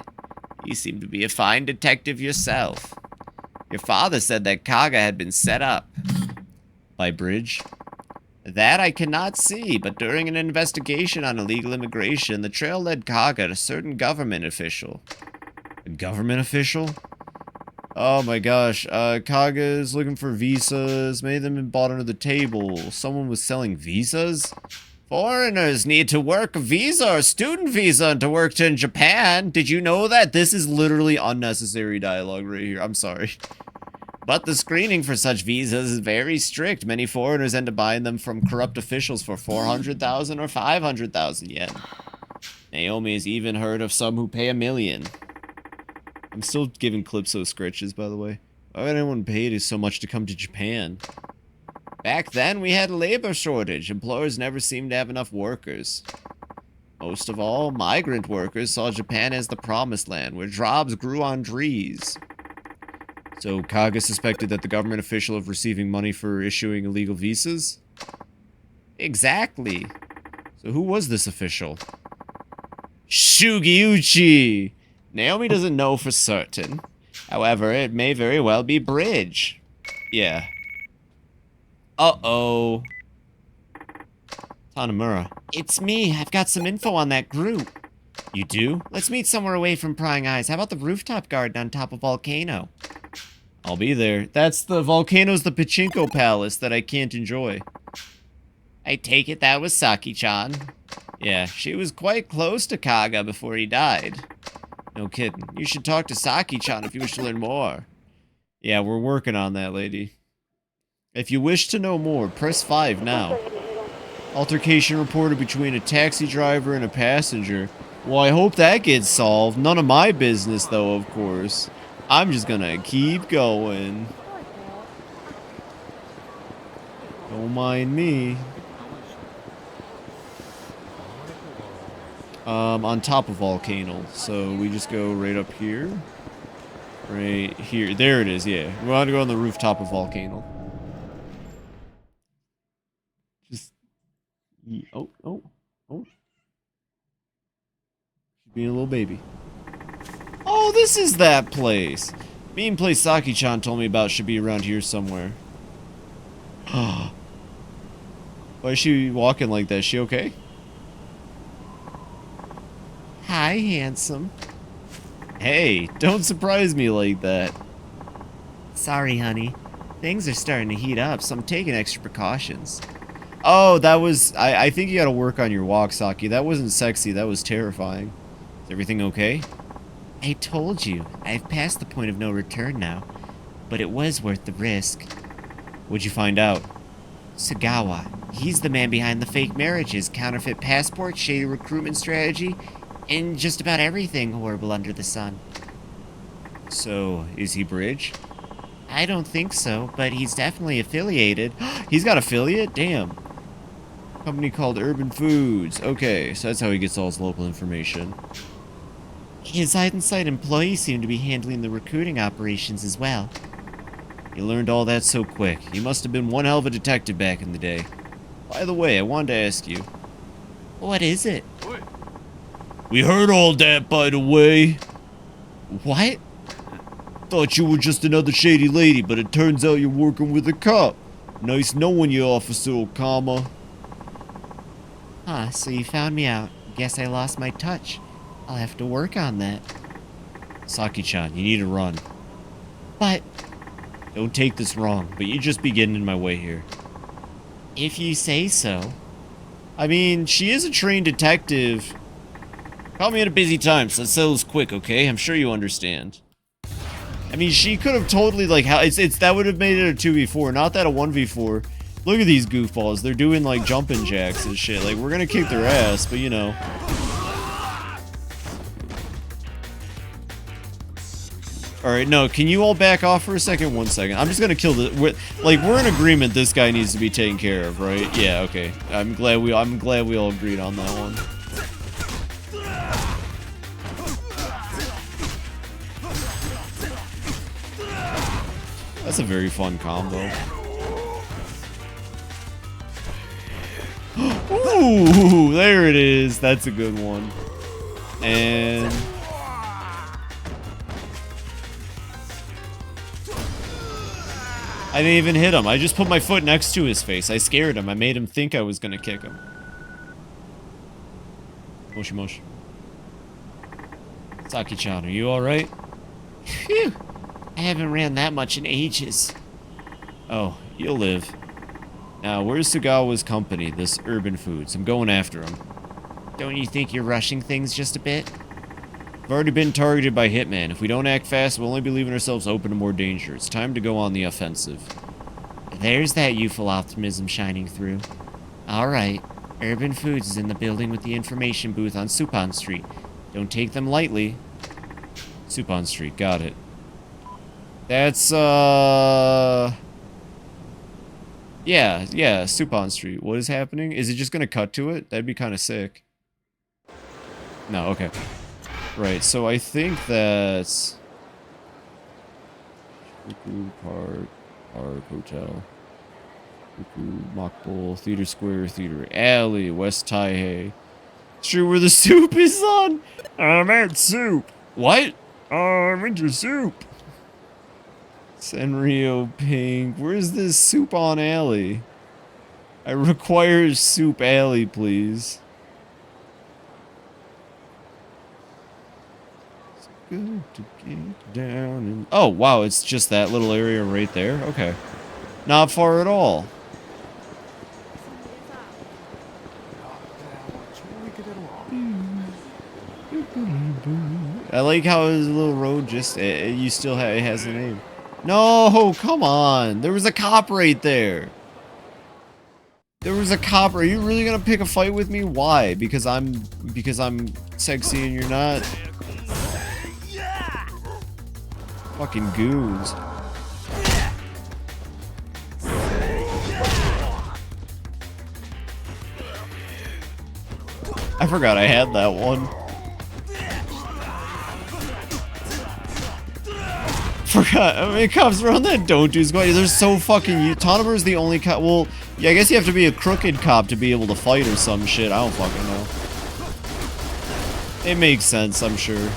you seem to be a fine detective yourself. Your father said that Kaga had been set up. By Bridge? That I cannot see, but during an investigation on illegal immigration, the trail led Kaga to a certain government official. A government official? Oh my gosh, Kaga is looking for visas. Many of them have been bought under the table. Someone was selling visas? Foreigners need to work a visa or student visa to work in Japan. Did you know that? This is literally unnecessary dialogue right here. I'm sorry. But the screening for such visas is very strict. Many foreigners end up buying them from corrupt officials for 400,000 or 500,000 yen. Naomi has even heard of some who pay 1 million. I'm still giving Calypso scratches, by the way. Why would anyone pay so much to come to Japan? Back then, we had a labor shortage. Employers never seemed to have enough workers. Most of all, migrant workers saw Japan as the promised land, where jobs grew on trees. So Kaga suspected that the government official of receiving money for issuing illegal visas? Exactly. So who was this official? Shugiuchi! Naomi doesn't know for certain. However, it may very well be Bridge. Yeah. Uh-oh. Tanamura. It's me. I've got some info on that group. You do? Let's meet somewhere away from prying eyes. How about the rooftop garden on top of Volcano? I'll be there. That's the Volcano's the Pachinko Palace that I can't enjoy. I take it that was Saki-chan. Yeah, she was quite close to Kaga before he died. No kidding. You should talk to Saki-chan if you wish to learn more. Yeah, we're working on that, lady. If you wish to know more, press 5 now. Altercation reported between a taxi driver and a passenger. Well, I hope that gets solved. None of my business, though, of course. I'm just gonna keep going. Don't mind me. On top of Volcano. So we just go right up here. Right here. There it is, yeah. We want to go on the rooftop of Volcano. Just... Oh. She's being a little baby. Oh, this is that place. Mean place Saki-chan told me about should be around here somewhere. Why is she walking like that? Is she okay? Hi, handsome. Hey, don't surprise me like that. Sorry, honey. Things are starting to heat up, so I'm taking extra precautions. Oh, that was... I think you gotta work on your walk, Saki. That wasn't sexy, that was terrifying. Is everything okay? I told you, I've passed the point of no return now. But it was worth the risk. What'd you find out? Sagawa. He's the man behind the fake marriages, counterfeit passports, shady recruitment strategy, and just about everything horrible under the sun. So, is he Bridge? I don't think so, but he's definitely affiliated. He's got affiliate? Damn. Company called Urban Foods. Okay, so that's how he gets all his local information. His hide-in-sight employees seem to be handling the recruiting operations as well. You learned all that so quick. You must have been one hell of a detective back in the day. By the way, I wanted to ask you. What is it? We heard all that, by the way. What? Thought you were just another shady lady, but it turns out you're working with a cop. Nice knowing you, Officer Okama. Huh, so you found me out. Guess I lost my touch. I'll have to work on that. Saki-chan, you need to run. But... Don't take this wrong, but you just be getting in my way here. If you say so. I mean, she is a trained detective. Caught me at a busy time, so let's settle this quick, okay? I'm sure you understand. I mean, she could have totally, like, that would have made it a 2v4, not that a 1v4. Look at these goofballs. They're doing, like, jumping jacks and shit. Like, we're gonna kick their ass, but, you know. Alright, no, can you all back off for a second? 1 second. I'm just gonna kill the... we're in agreement this guy needs to be taken care of, right? Yeah, okay. I'm glad we all agreed on that one. That's a very fun combo. Ooh, there it is. That's a good one. And... I didn't even hit him. I just put my foot next to his face. I scared him. I made him think I was gonna kick him. Moshi moshi. Saki-chan, are you alright? Phew. I haven't ran that much in ages. Oh, you'll live. Now, where's Sagawa's company, this Urban Foods? I'm going after him. Don't you think you're rushing things just a bit? We've already been targeted by Hitman. If we don't act fast, we'll only be leaving ourselves open to more danger. It's time to go on the offensive. There's that youthful optimism shining through. Alright. Urban Foods is in the building with the information booth on Suppan Street. Don't take them lightly. Suppan Street, got it. That's, yeah, Suppan Street. What is happening? Is it just gonna cut to it? That'd be kind of sick. No, okay. Right, so I think that's... Park, Hotel. Mockbull, Theater Square, Theater Alley, West Taihei. Street where the soup is on? I'm at soup. What? I'm into soup. Senrio Pink. Where's this soup on alley? I require soup alley, please. good to get down and... Oh, wow, it's just that little area right there? Okay. Not far at all. I like how his little road just... you still have... It has a name. No, come on. There was a cop right there. There was a cop. Are you really gonna pick a fight with me? Why? Because I'm sexy and you're not? Fucking goons. I forgot I had that one. Forgot. I mean, cops around that don't do squad. They're so fucking. Tonimer is the only cop. Well, yeah, I guess you have to be a crooked cop to be able to fight or some shit. I don't fucking know. It makes sense, I'm sure.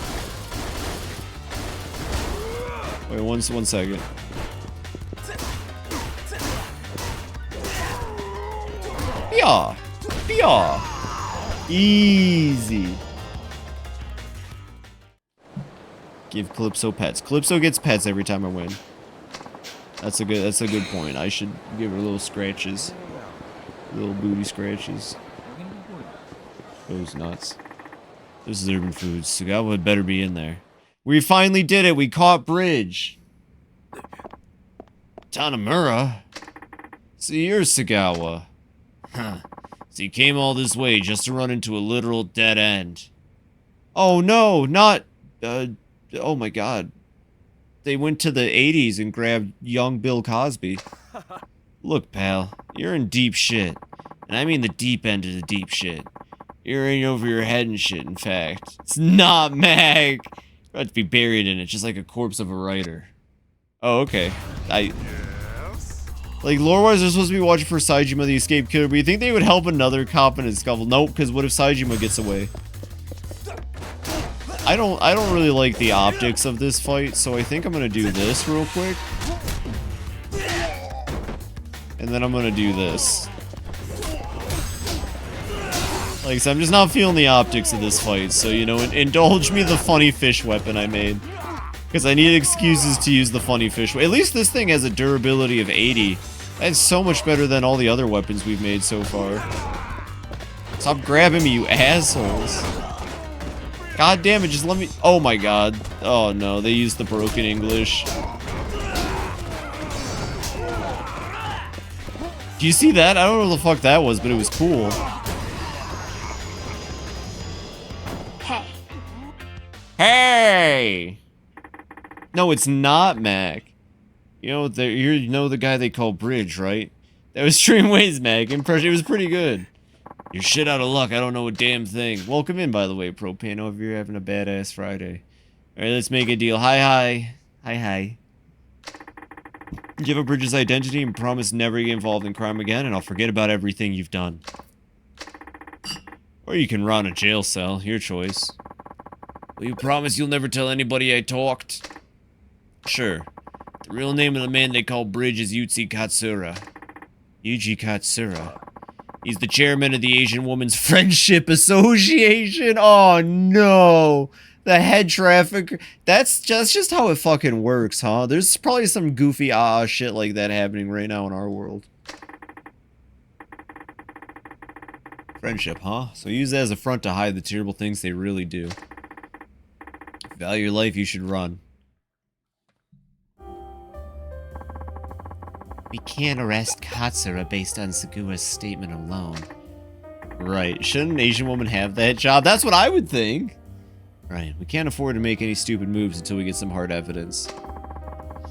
Wait, one second. Yeah. Yeah. Easy. Give Calypso pets. Calypso gets pets every time I win. That's a good point. I should give her little scratches. Little booty scratches. Those nuts. This is Urban Foods. Sagawa had better be in there. We finally did it. We caught Bridge. Tanamura? So you're Sagawa. Huh. So you came all this way just to run into a literal dead end. Oh no, not... oh my god. They went to the 80s and grabbed young Bill Cosby. Look, pal, you're in deep shit. And I mean the deep end of the deep shit. You're in over your head and shit, in fact. It's not Mag! You're about to be buried in it, just like a corpse of a writer. Oh, okay. Like, lore-wise, they're supposed to be watching for Saejima the escaped killer, but you think they would help another cop in his scuffle? Nope, because what if Saejima gets away? I don't really like the optics of this fight, so I think I'm gonna do this real quick. And then I'm gonna do this. Like, so I'm just not feeling the optics of this fight, so, you know, indulge me the funny fish weapon I made. Because I need excuses to use the funny fish. At least this thing has a durability of 80. That's so much better than all the other weapons we've made so far. Stop grabbing me, you assholes. God damn it, just let me... Oh my god. Oh no, they used the broken English. Do you see that? I don't know what the fuck that was, but it was cool. Hey. Hey! No, it's not Mac. You know the guy they call Bridge, right? That was Streamways Mac. Impression. It was pretty good. You're shit out of luck. I don't know a damn thing. Welcome in, by the way, Propane. Hope you're having a badass Friday. Alright, let's make a deal. Hi. Give up Bridge's identity and promise never to get involved in crime again, and I'll forget about everything you've done. Or you can run a jail cell. Your choice. Will you promise you'll never tell anybody I talked? Sure. The real name of the man they call Bridge is Yuji Katsura. Yuji Katsura. He's the chairman of the Asian Women's Friendship Association. Oh no. The head trafficker. That's just how it fucking works, huh? There's probably some goofy shit like that happening right now in our world. Friendship, huh? So use that as a front to hide the terrible things they really do. If you value your life, you should run. We can't arrest Katsura based on Sagawa's statement alone. Right. Shouldn't an Asian woman have that job? That's what I would think. Right. We can't afford to make any stupid moves until we get some hard evidence.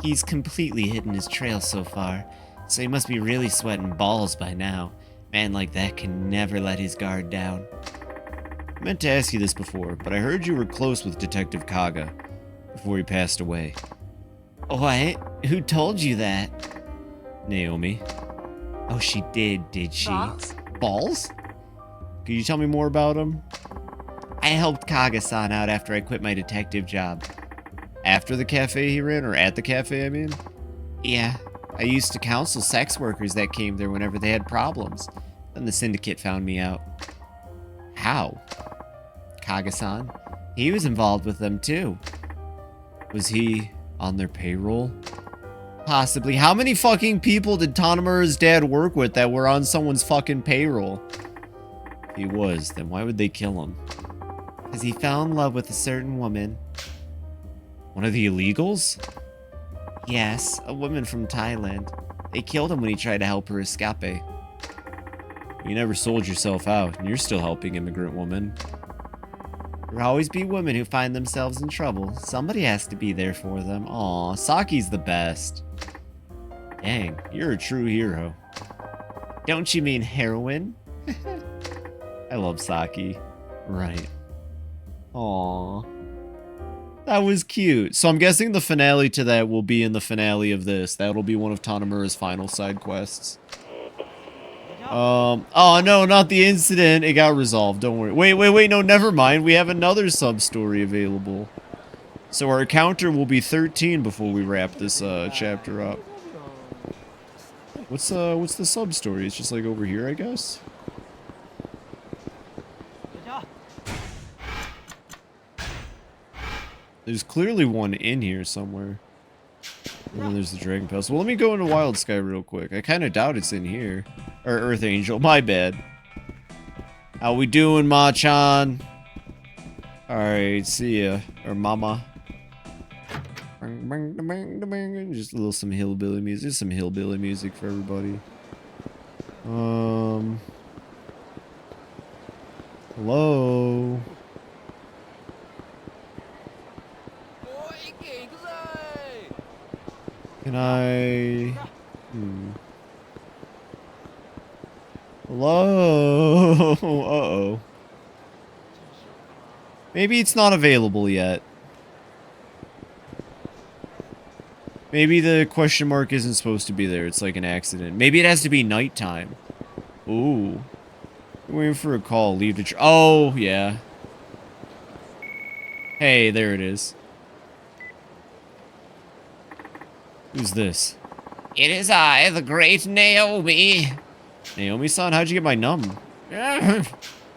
He's completely hidden his trail so far, so he must be really sweating balls by now. Man like that can never let his guard down. I meant to ask you this before, but I heard you were close with Detective Kaga before he passed away. What? Who told you that? Naomi. Oh, she did she? Balls? Could you tell me more about him? I helped Kaga-san out after I quit my detective job. After the cafe he ran, or at the cafe, I mean? Yeah, I used to counsel sex workers that came there whenever they had problems. Then the syndicate found me out. How? Kaga-san? He was involved with them too. Was he on their payroll? Possibly. How many fucking people did Tanamura's dad work with that were on someone's fucking payroll? If he was, then why would they kill him? Because he fell in love with a certain woman. One of the illegals? Yes, a woman from Thailand. They killed him when he tried to help her escape. You never sold yourself out, and you're still helping immigrant women. There'll always be women who find themselves in trouble. Somebody has to be there for them. Aw, Saki's the best. Dang, you're a true hero. Don't you mean heroine? I love Saki. Right. Aw. That was cute. So I'm guessing the finale to that will be in the finale of this. That'll be one of Tanamura's final side quests. Oh no, not the incident. It got resolved. Don't worry. Wait. No, never mind. We have another sub-story available. So our counter will be 13 before we wrap this chapter up. What's the sub-story? It's just like over here, I guess. There's clearly one in here somewhere. And then there's the Dragon Palace. Well, let me go into Wild Sky real quick. I kind of doubt it's in here. Or Earth Angel. My bad. How we doing, Ma-chan? Alright, see ya. Or Mama. Just a little some hillbilly music. Just some hillbilly music for everybody. Hello? Can I... Hello? Uh-oh. Maybe it's not available yet. Maybe the question mark isn't supposed to be there. It's like an accident. Maybe it has to be nighttime. Ooh. I'm waiting for a call. Leave the... Oh, yeah. Hey, there it is. Who's this? It is I, the great Naomi. Naomi-san, how'd you get my num?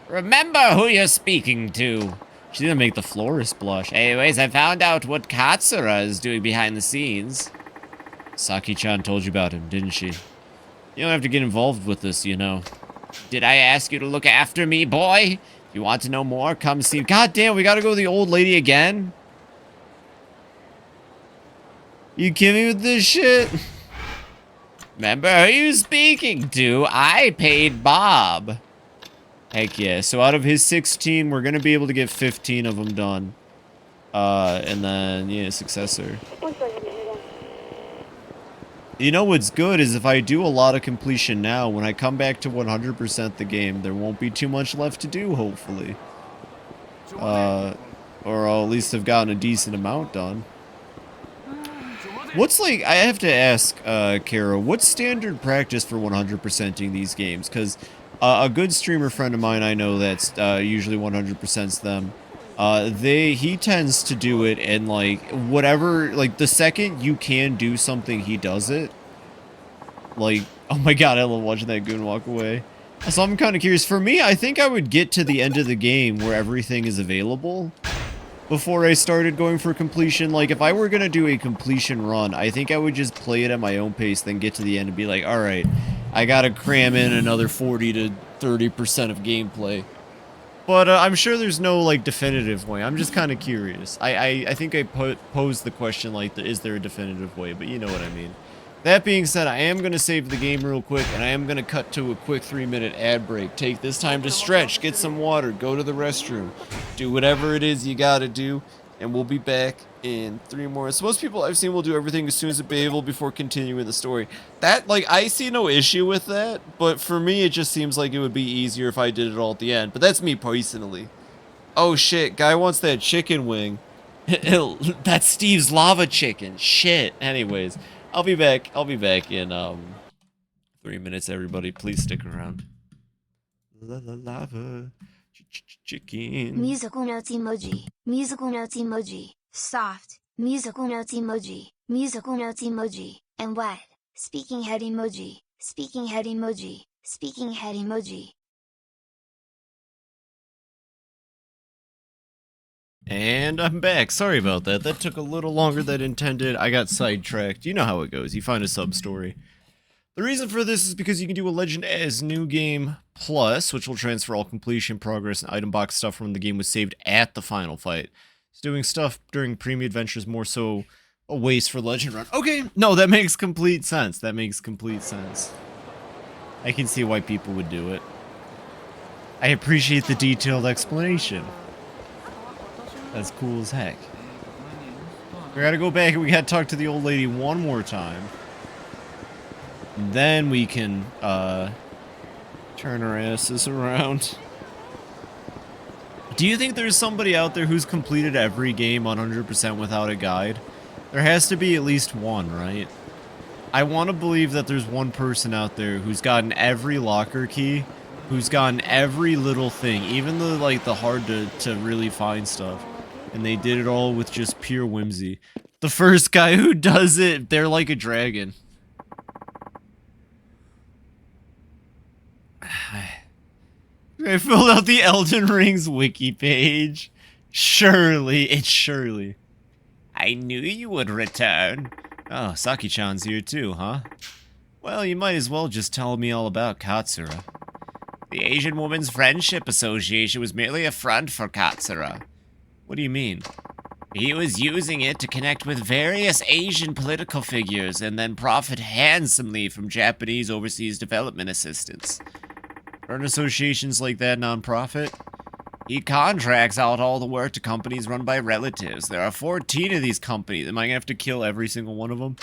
Remember who you're speaking to. She didn't make the florist blush. Anyways, I found out what Katsura is doing behind the scenes. Saki-chan told you about him, didn't she? You don't have to get involved with this, you know. Did I ask you to look after me, boy? If you want to know more, come see. God damn, we gotta go to the old lady again? You kidding me with this shit? Remember who you speaking to? I paid Bob. Heck yeah. So out of his 16, we're gonna be able to get 15 of them done. And then, yeah, successor. You know what's good is if I do a lot of completion now, when I come back to 100% the game, there won't be too much left to do, hopefully. Or I'll at least have gotten a decent amount done. What's like, I have to ask, Kara, what's standard practice for 100%ing these games? Because a good streamer friend of mine I know that's usually 100%s them, he tends to do it and like, whatever, like the second you can do something, he does it. Like, oh my god, I love watching that goon walk away. So I'm kind of curious. For me, I think I would get to the end of the game where everything is available before I started going for completion. Like, if I were going to do a completion run, I think I would just play it at my own pace, then get to the end and be like, alright, I gotta cram in another 40 to 30% of gameplay. But I'm sure there's no, like, definitive way. I'm just kind of curious. I think I posed the question, like, is there a definitive way? But you know what I mean. That being said, I am going to save the game real quick, and I am going to cut to a quick 3-minute ad break. Take this time to stretch, get some water, go to the restroom, do whatever it is you gotta do, and we'll be back in 3 more. So most people I've seen will do everything as soon as available before continuing the story. That, like, I see no issue with that, but for me it just seems like it would be easier if I did it all at the end. But that's me personally. Oh shit, guy wants that chicken wing. That's Steve's lava chicken. Shit. Anyways. I'll be back in 3 minutes, everybody. Please stick around. Lava chicken. Musical notes emoji. Musical notes emoji. Soft. Musical notes emoji. Musical notes emoji. And wet. Speaking head emoji. Speaking head emoji. Speaking head emoji. And I'm back. Sorry about that. That took a little longer than intended. I got sidetracked. You know how it goes. You find a sub-story. The reason for this is because you can do a Legend as New Game Plus, which will transfer all completion, progress, and item box stuff from when the game was saved at the final fight. So doing stuff during Premium Adventure is more so a waste for Legend Run. Okay, no, that makes complete sense. That makes complete sense. I can see why people would do it. I appreciate the detailed explanation. That's cool as heck. We gotta go back and we gotta talk to the old lady one more time. And then we can, turn our asses around. Do you think there's somebody out there who's completed every game 100% without a guide? There has to be at least one, right? I want to believe that there's one person out there who's gotten every locker key, who's gotten every little thing, even the, like, the hard to really find stuff. And they did it all with just pure whimsy. The first guy who does it, they're like a dragon. I filled out the Elden Rings wiki page. It's Shirley. I knew you would return. Oh, Saki-chan's here too, huh? Well, you might as well just tell me all about Katsura. The Asian Women's Friendship Association was merely a front for Katsura. What do you mean? He was using it to connect with various Asian political figures and then profit handsomely from Japanese overseas development assistance. Aren't associations like that non-profit? He contracts out all the work to companies run by relatives. There are 14 of these companies. Am I gonna have to kill every single one of them?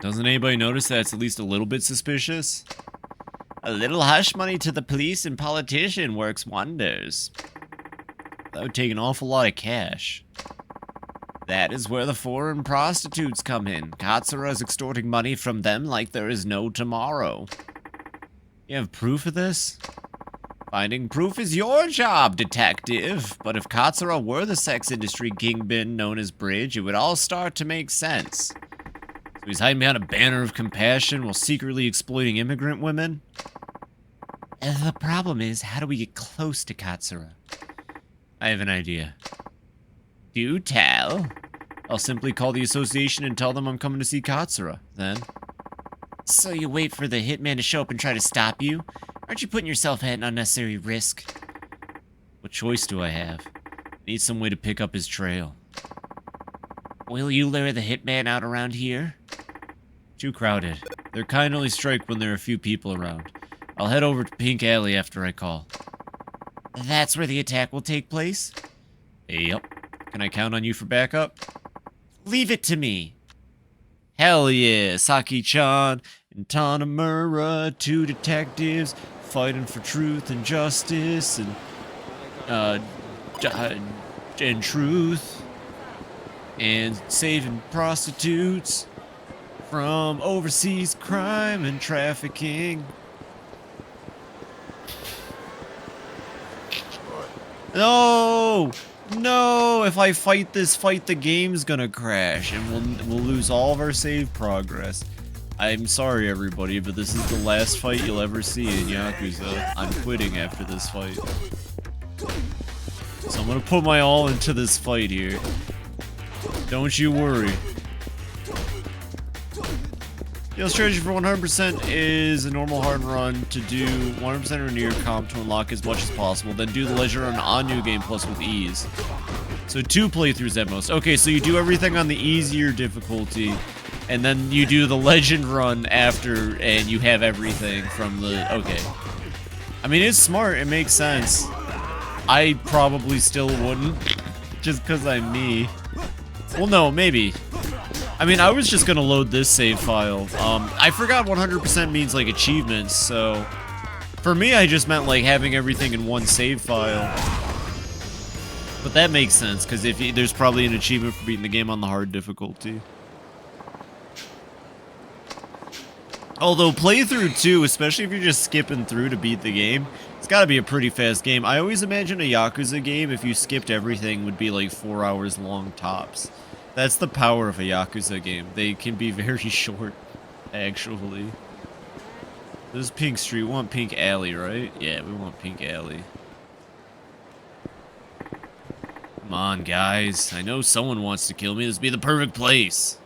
Doesn't anybody notice that it's at least a little bit suspicious? A little hush money to the police and politician works wonders. That would take an awful lot of cash. That is where the foreign prostitutes come in. Katsura is extorting money from them like there is no tomorrow. You have proof of this? Finding proof is your job, detective. But if Katsura were the sex industry kingpin known as Bridge, it would all start to make sense. So he's hiding behind a banner of compassion while secretly exploiting immigrant women? The problem is, how do we get close to Katsura? I have an idea. Do tell. I'll simply call the association and tell them I'm coming to see Katsura, then. So you wait for the hitman to show up and try to stop you? Aren't you putting yourself at an unnecessary risk? What choice do I have? I need some way to pick up his trail. Will you lure the hitman out around here? Too crowded. Their kind only strike when there are a few people around. I'll head over to Pink Alley after I call. That's where the attack will take place? Yep. Can I count on you for backup? Leave it to me. Hell yeah, Saki-chan and Tanamura, two detectives fighting for truth and justice and truth and saving prostitutes from overseas crime and trafficking. No! No! If I fight this fight, the game's gonna crash, and we'll lose all of our save progress. I'm sorry, everybody, but this is the last fight you'll ever see in Yakuza. I'm quitting after this fight. So I'm gonna put my all into this fight here. Don't you worry. The strategy for 100% is a normal hard run to do 100% or near comp to unlock as much as possible, then do the Legend Run on New Game Plus with ease. So 2 playthroughs at most. Okay, so you do everything on the easier difficulty, and then you do the Legend Run after, and you have everything from the... Okay. I mean, it's smart, it makes sense. I probably still wouldn't, just because I'm me. Well, no, maybe. I mean, I was just gonna load this save file. I forgot 100% means, like, achievements, so... For me, I just meant, like, having everything in one save file. But that makes sense, because if there's probably an achievement for beating the game on the hard difficulty. Although, playthrough 2, especially if you're just skipping through to beat the game, it's gotta be a pretty fast game. I always imagine a Yakuza game, if you skipped everything, would be, like, 4 hours long tops. That's the power of a Yakuza game. They can be very short, actually. This is Pink Street. We want Pink Alley, right? Yeah, we want Pink Alley. Come on, guys. I know someone wants to kill me. This would be the perfect place.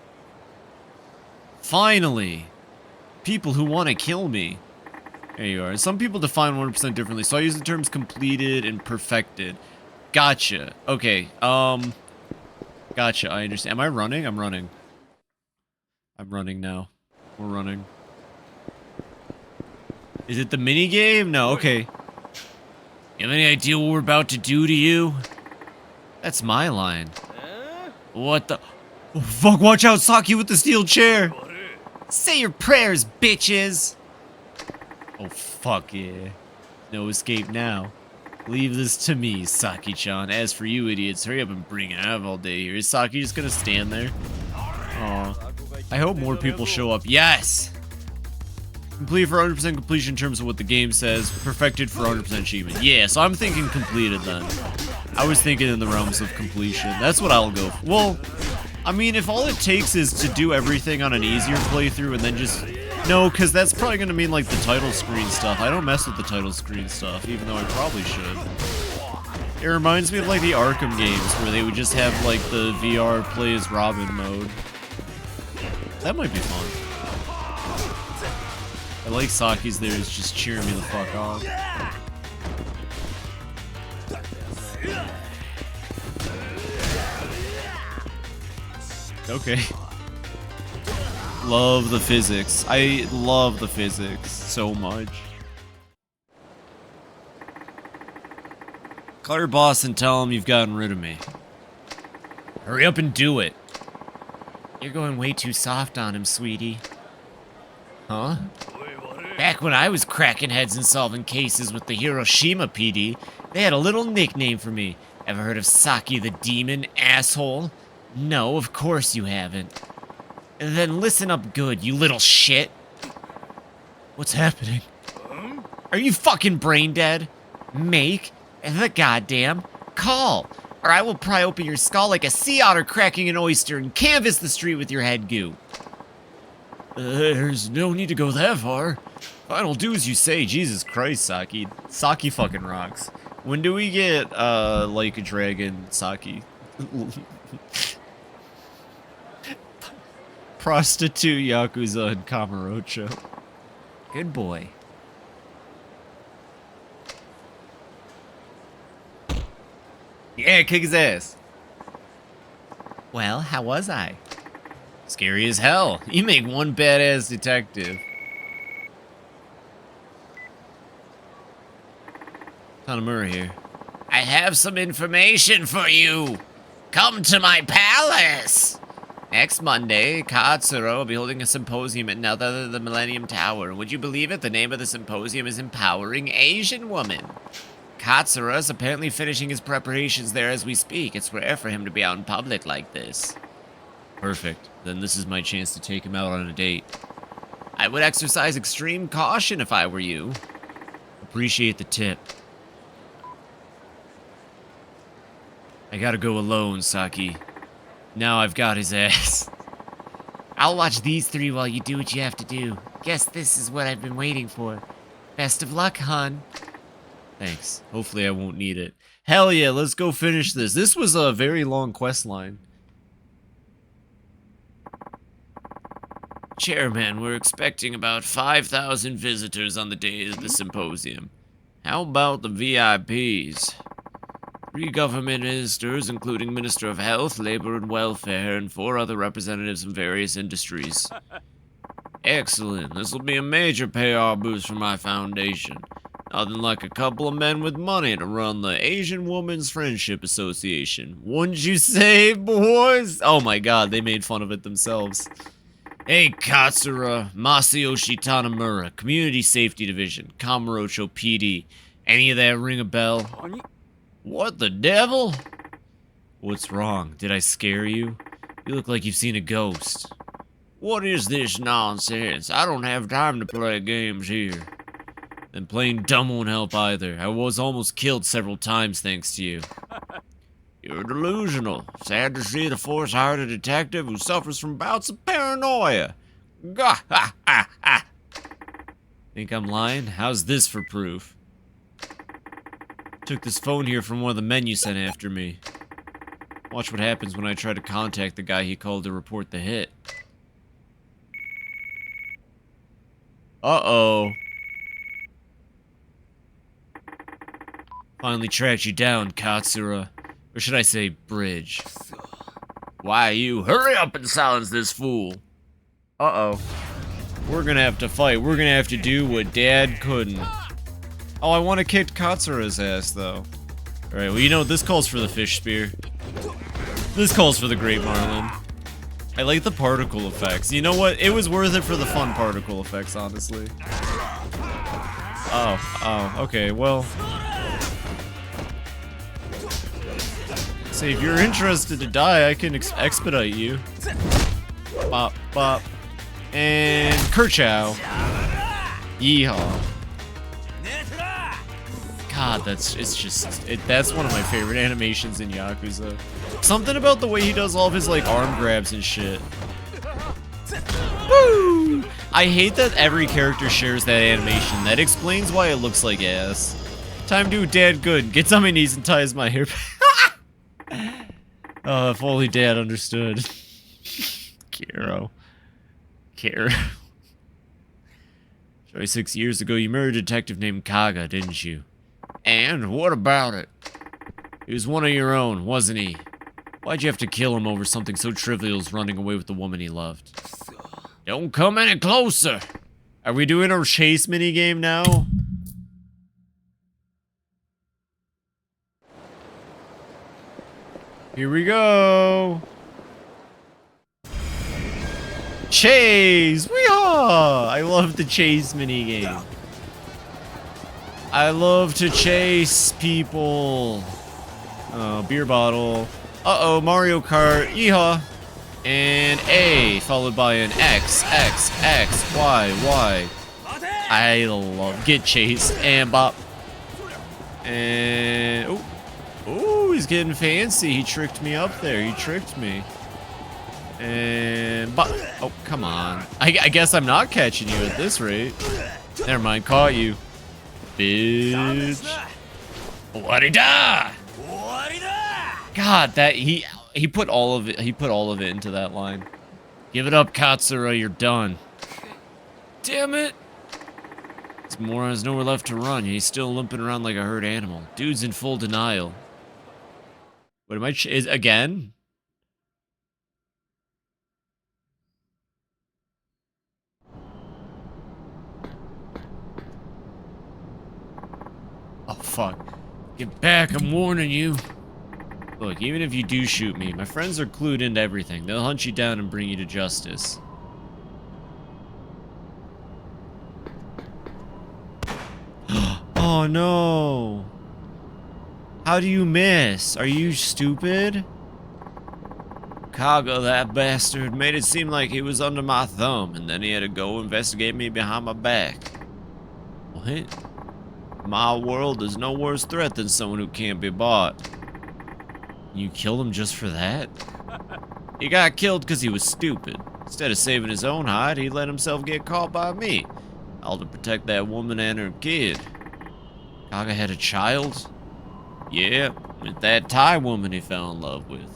Finally! People who want to kill me. There you are. Some people define 100% differently, so I use the terms completed and perfected. Gotcha. Okay, gotcha, I understand. Am I running? I'm running. I'm running now. We're running. Is it the mini game? No, okay. You have any idea what we're about to do to you? That's my line. What the? Oh, fuck, watch out, Saki with the steel chair! Say your prayers, bitches! Oh, fuck yeah. No escape now. Leave this to me, Saki-chan. As for you idiots, hurry up and bring it out all day here. Is Saki just gonna stand there? Aw. I hope more people show up. Yes! Complete for 100% completion in terms of what the game says. Perfected for 100% achievement. Yeah, so I'm thinking completed then. I was thinking in the realms of completion. That's what I'll go for. Well, I mean, if all it takes is to do everything on an easier playthrough and then just... No, because that's probably going to mean, like, the title screen stuff. I don't mess with the title screen stuff, even though I probably should. It reminds me of, like, the Arkham games, where they would just have, like, the VR play as Robin mode. That might be fun. I like Saki's there, it's just cheering me the fuck off. Okay. Love the physics. I love the physics so much. Call your boss and tell him you've gotten rid of me. Hurry up and do it. You're going way too soft on him, sweetie. Huh? Back when I was cracking heads and solving cases with the Hiroshima PD, they had a little nickname for me. Ever heard of Saki the Demon, asshole? No, of course you haven't. Then listen up good, you little shit. What's happening? Are you fucking brain dead? Make the goddamn call, or I will pry open your skull like a sea otter cracking an oyster and canvas the street with your head goo. There's no need to go that far. Final do as you say. Jesus Christ, Saki. Saki fucking rocks. When do we get, like a dragon, Saki? Prostitute, Yakuza, and Kamurocho. Good boy. Yeah, kick his ass. Well, how was I? Scary as hell. You make one badass detective. Tanamura here. I have some information for you. Come to my palace. Next Monday, Katsura will be holding a symposium at the Millennium Tower. Would you believe it? The name of the symposium is Empowering Asian Women. Katsura is apparently finishing his preparations there as we speak. It's rare for him to be out in public like this. Perfect. Then this is my chance to take him out on a date. I would exercise extreme caution if I were you. Appreciate the tip. I gotta go alone, Saki. Now I've got his ass. I'll watch these three while you do what you have to do. Guess this is what I've been waiting for. Best of luck, hon. Thanks. Hopefully I won't need it. Hell yeah, let's go finish this. This was a very long quest line. Chairman, we're expecting about 5,000 visitors on the day of the symposium. How about the VIPs? 3 government ministers, including Minister of Health, Labor and Welfare, and 4 other representatives from various industries. Excellent. This will be a major payoff boost for my foundation. Nothing like a couple of men with money to run the Asian Women's Friendship Association. Wouldn't you say, boys? Oh my god, they made fun of it themselves. Hey, Katsura, Masayoshi Tanamura, Community Safety Division, Kamurocho PD. Any of that ring a bell? What the devil? What's wrong? Did I scare you? You look like you've seen a ghost. What is this nonsense? I don't have time to play games here. Then playing dumb won't help either. I was almost killed several times thanks to you. You're delusional. Sad to see the Force hired a detective who suffers from bouts of paranoia. Gah, ha, ha, ha. Think I'm lying? How's this for proof? Took this phone here from one of the men you sent after me. Watch what happens when I try to contact the guy he called to report the hit. Uh-oh. Finally tracked you down, Katsura. Or should I say, Bridge. Why you? Hurry up and silence this fool. Uh-oh. We're gonna have to fight. We're gonna have to do what Dad couldn't. Oh, I want to kick Katsura's ass, though. Alright, well, you know, this calls for the fish spear. This calls for the Great Marlin. I like the particle effects. You know what? It was worth it for the fun particle effects, honestly. Oh, okay, well. Say, if you're interested to die, I can expedite you. Bop, bop. And Kerchow. Yeehaw. God, that's one of my favorite animations in Yakuza. Something about the way he does all of his, like, arm grabs and shit. Woo! I hate that every character shares that animation. That explains why it looks like ass. Time to do Dad good. Gets on my knees and ties my hair back. Oh, if only Dad understood. Kiro. 6 years ago, you married a detective named Kaga, didn't you? And what about it? He was one of your own, wasn't he? Why'd you have to kill him over something so trivial as running away with the woman he loved? Don't come any closer! Are we doing a chase minigame now? Here we go! Chase! Weehaw! I love the chase minigame. I love to chase people. Oh, beer bottle. Uh-oh, Mario Kart. Yeehaw. And A, followed by an X, X, X, Y, Y. I love get chased. And bop. And oh, he's getting fancy. He tricked me up there. He tricked me. And bop. Oh, come on. I guess I'm not catching you at this rate. Never mind, caught you. Bitch. Warida! God, that he put all of it into that line. Give it up, Katsura, you're done. Damn it! This moron has nowhere left to run, and he's still limping around like a hurt animal. Dude's in full denial. What am I is again? Oh fuck. Get back, I'm warning you. Look, even if you do shoot me, my friends are clued into everything. They'll hunt you down and bring you to justice. Oh no! How do you miss? Are you stupid? Kaga, that bastard, made it seem like he was under my thumb, and then he had to go investigate me behind my back. What? In my world, there's no worse threat than someone who can't be bought. You killed him just for that? He got killed because he was stupid. Instead of saving his own hide, he let himself get caught by me. All to protect that woman and her kid. Kaga had a child? Yeah, with that Thai woman he fell in love with.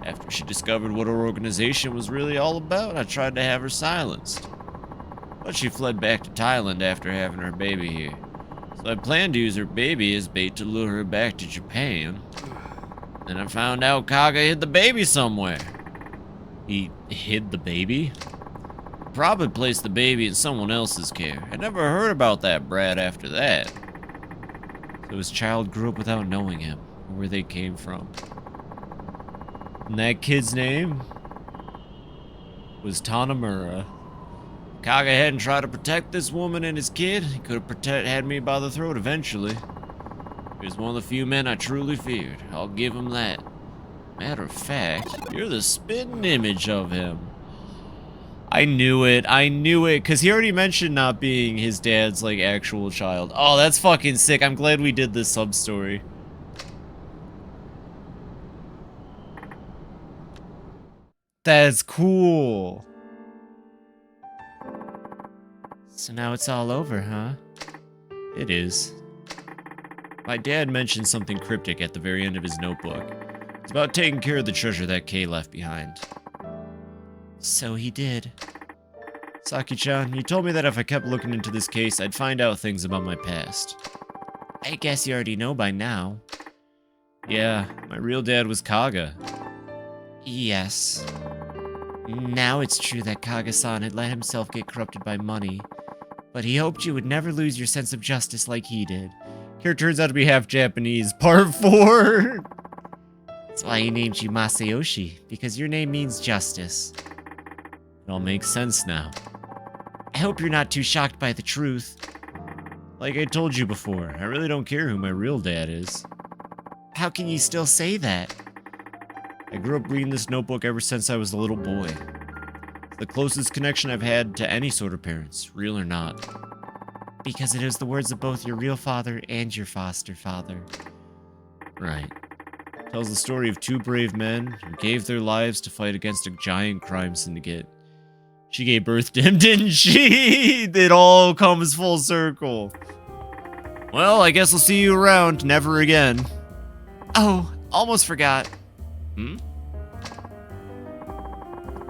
After she discovered what her organization was really all about, I tried to have her silenced. But she fled back to Thailand after having her baby here. So I planned to use her baby as bait to lure her back to Japan. Then I found out Kaga hid the baby somewhere. He hid the baby? Probably placed the baby in someone else's care. I never heard about that brat after that. So his child grew up without knowing him, or where they came from. And that kid's name was Tanamura. Kaga hadn't tried to protect this woman and his kid. He could have had me by the throat eventually. He was one of the few men I truly feared. I'll give him that. Matter of fact, you're the spitting image of him. I knew it, because he already mentioned not being his dad's, like, actual child. Oh, that's fucking sick. I'm glad we did this sub-story. That's cool. So now it's all over, huh? It is. My dad mentioned something cryptic at the very end of his notebook. It's about taking care of the treasure that Kay left behind. So he did. Saki-chan, you told me that if I kept looking into this case, I'd find out things about my past. I guess you already know by now. Yeah, my real dad was Kaga. Yes. Now it's true that Kaga-san had let himself get corrupted by money, but he hoped you would never lose your sense of justice like he did. Character turns out to be half Japanese. Part 4! That's why he named you Masayoshi, because your name means justice. It all makes sense now. I hope you're not too shocked by the truth. Like I told you before, I really don't care who my real dad is. How can you still say that? I grew up reading this notebook ever since I was a little boy. It's the closest connection I've had to any sort of parents, real or not. Because it is the words of both your real father and your foster father. Right. It tells the story of two brave men who gave their lives to fight against a giant crime syndicate. She gave birth to him, didn't she? It all comes full circle. Well, I guess I'll see you around. Never again. Oh, almost forgot. Hmm?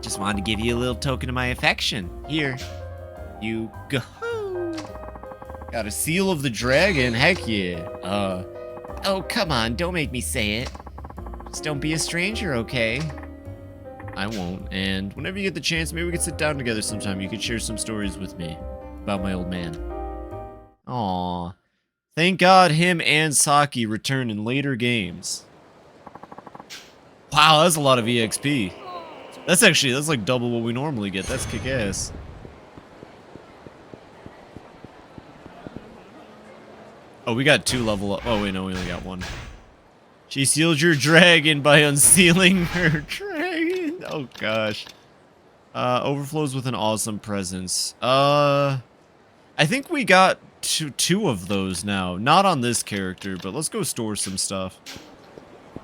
Just wanted to give you a little token of my affection. Here. You go. Got a seal of the dragon. Heck yeah. Oh, come on. Don't make me say it. Just don't be a stranger, okay? I won't. And whenever you get the chance, maybe we could sit down together sometime. You could share some stories with me about my old man. Aww. Thank God him and Saki return in later games. Wow, that's a lot of EXP. That's like double what we normally get. That's kick-ass. Oh, we got 2 level up. Oh, wait, no, we only got 1. She sealed your dragon by unsealing her dragon. Oh, gosh. Overflows with an awesome presence. I think we got two of those now. Not on this character, but let's go store some stuff.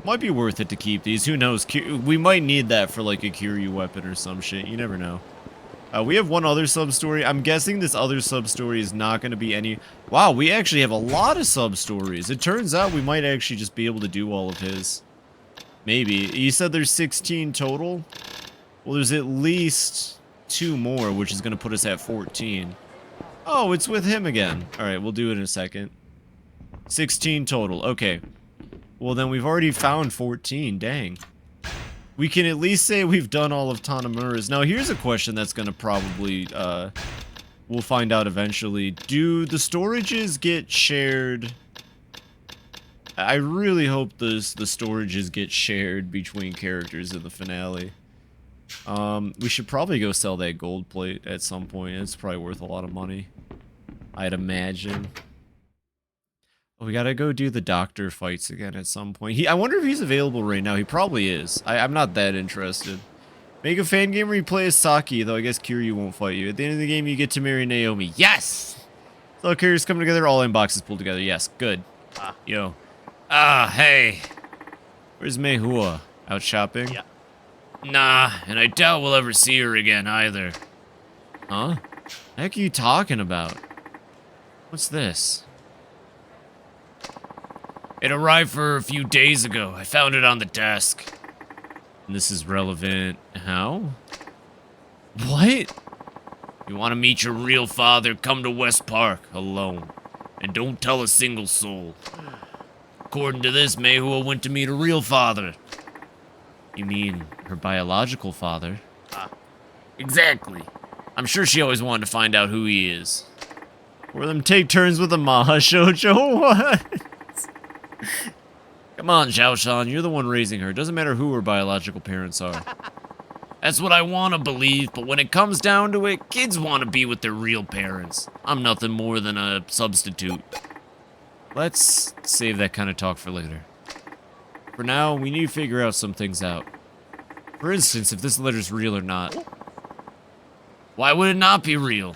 Might be worth it to keep these. Who knows? We might need that for like a Kiryu weapon or some shit. You never know. We have one other sub-story. I'm guessing this other sub-story is not going to be any... Wow, we actually have a lot of sub-stories. It turns out we might actually just be able to do all of his. Maybe. You said there's 16 total? Well, there's at least 2 more, which is going to put us at 14. Oh, it's with him again. Alright, we'll do it in a second. 16 total. Okay. Well, then we've already found 14. Dang. We can at least say we've done all of Tanamura's. Now, here's a question that's going to probably, we'll find out eventually. Do the storages get shared? I really hope the storages get shared between characters in the finale. We should probably go sell that gold plate at some point. It's probably worth a lot of money, I'd imagine. Oh, we gotta go do the doctor fights again at some point. I wonder if he's available right now. He probably is. I'm not that interested. Make a fan game where you play as Saki, though I guess Kiryu won't fight you. At the end of the game, you get to marry Naomi. Yes! So characters come together, all inboxes pulled together. Yes, good. Yo. Hey. Where's Meihua? Out shopping? Yeah. Nah, and I doubt we'll ever see her again either. Huh? The heck are you talking about? What's this? It arrived for her a few days ago. I found it on the desk. And this is relevant. How? What? You want to meet your real father? Come to West Park alone. And don't tell a single soul. According to this, Meihua went to meet her real father. You mean her biological father? Exactly. I'm sure she always wanted to find out who he is. Or them take turns with a Maha Shoujo? What? Come on, Xiaoshan, you're the one raising her. Doesn't matter who her biological parents are. That's what I want to believe, but when it comes down to it, kids want to be with their real parents. I'm nothing more than a substitute. Let's save that kind of talk for later. For now, we need to figure out some things out. For instance, if this letter's real or not. Why would it not be real?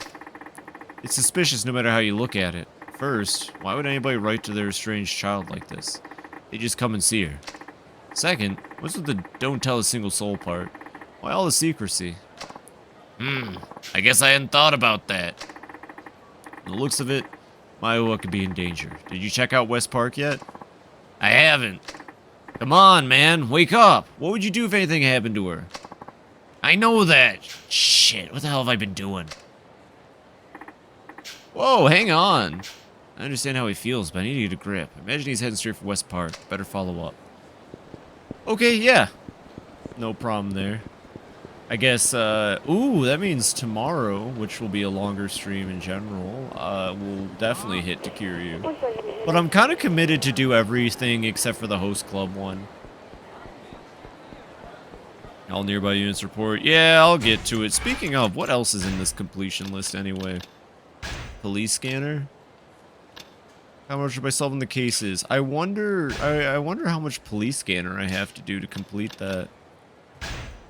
It's suspicious no matter how you look at it. First, why would anybody write to their estranged child like this? They just come and see her. Second, what's with the don't tell a single soul part? Why all the secrecy? I guess I hadn't thought about that. From the looks of it, Meihua could be in danger. Did you check out West Park yet? I haven't. Come on, man, wake up. What would you do if anything happened to her? I know that. Shit, what the hell have I been doing? Whoa, hang on. I understand how he feels, but I need to get a grip. Imagine he's heading straight for West Park. Better follow up. Okay, yeah. No problem there. I guess, ooh, that means tomorrow, which will be a longer stream in general, we'll definitely hit Takiryu. But I'm kind of committed to do everything except for the host club one. All nearby units report. Yeah, I'll get to it. Speaking of, what else is in this completion list anyway? Police scanner? How much by solving the cases? I wonder how much police scanner I have to do to complete that.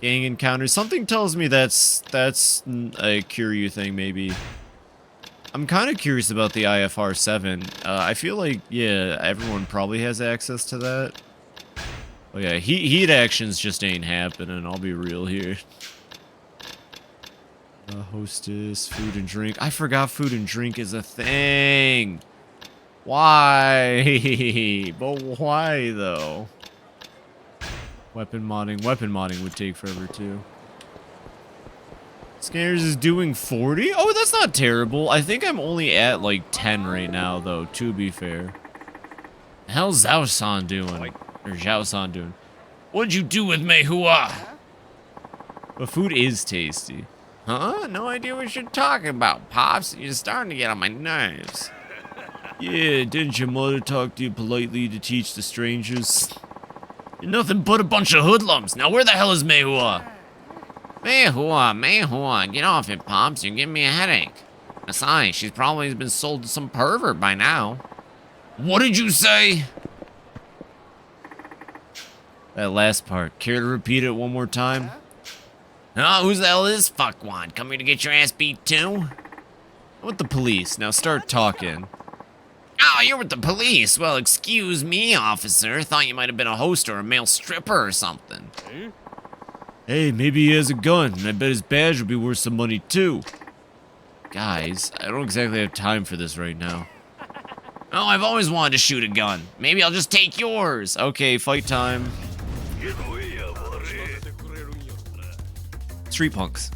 Gang encounters. Something tells me that's a Kiryu thing, maybe. I'm kind of curious about the IFR 7. I feel like, yeah, everyone probably has access to that. Oh yeah, heat actions just ain't happening, I'll be real here. Hostess, food and drink. I forgot food and drink is a thing. Why? But why, though? Weapon modding would take forever, too. Scanners is doing 40? Oh, that's not terrible. I think I'm only at, like, 10 right now, though, to be fair. The hell's Zhao-san doing? Or Zhao-san doing? What'd you do with Mei Hua? But food is tasty. Huh? No idea what you're talking about, Pops. You're starting to get on my nerves. Yeah, didn't your mother talk to you politely to teach the strangers? You're nothing but a bunch of hoodlums. Now where the hell is Mei Hua? Mei Hua, get off it, Pops. You're giving me a headache. Besides, she's probably been sold to some pervert by now. What did you say? That last part. Care to repeat it one more time? Oh, who's the hell is this fuckwad? Come here to get your ass beat too? I'm with the police. Now start talking. Oh, you're with the police? Well, excuse me, officer. Thought you might have been a host or a male stripper or something. Hey, maybe he has a gun, and I bet his badge will be worth some money too. Guys, I don't exactly have time for this right now. Oh, I've always wanted to shoot a gun. Maybe I'll just take yours. Okay, fight time. Street punks.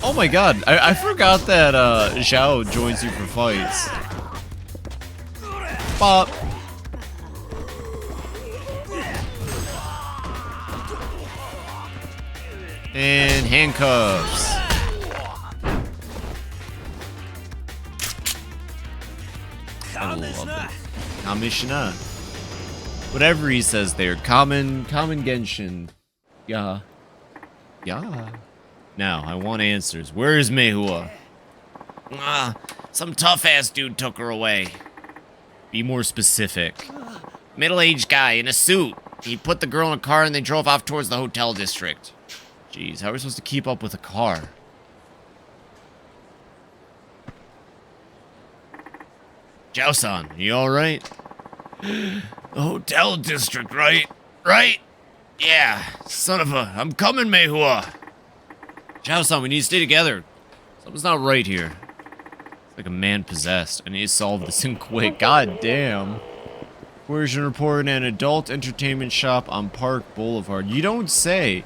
Oh my god, I forgot that Zhao joins you for fights. Bop. And handcuffs. I love it. Commissioner. Whatever he says there. Common Genshin. Yeah. Yeah. Now, I want answers. Where is Mei Hua? Some tough-ass dude took her away. Be more specific. Middle-aged guy in a suit. He put the girl in a car and they drove off towards the hotel district. Jeez, how are we supposed to keep up with a car? Zhao-san, you alright? The hotel district, right? Right? Yeah, son of a... I'm coming, Mei Hua. Zhao-san, we need to stay together. Something's not right here. It's like a man possessed. I need to solve this thing quick. God damn. Coercion report an adult entertainment shop on Park Boulevard. You don't say.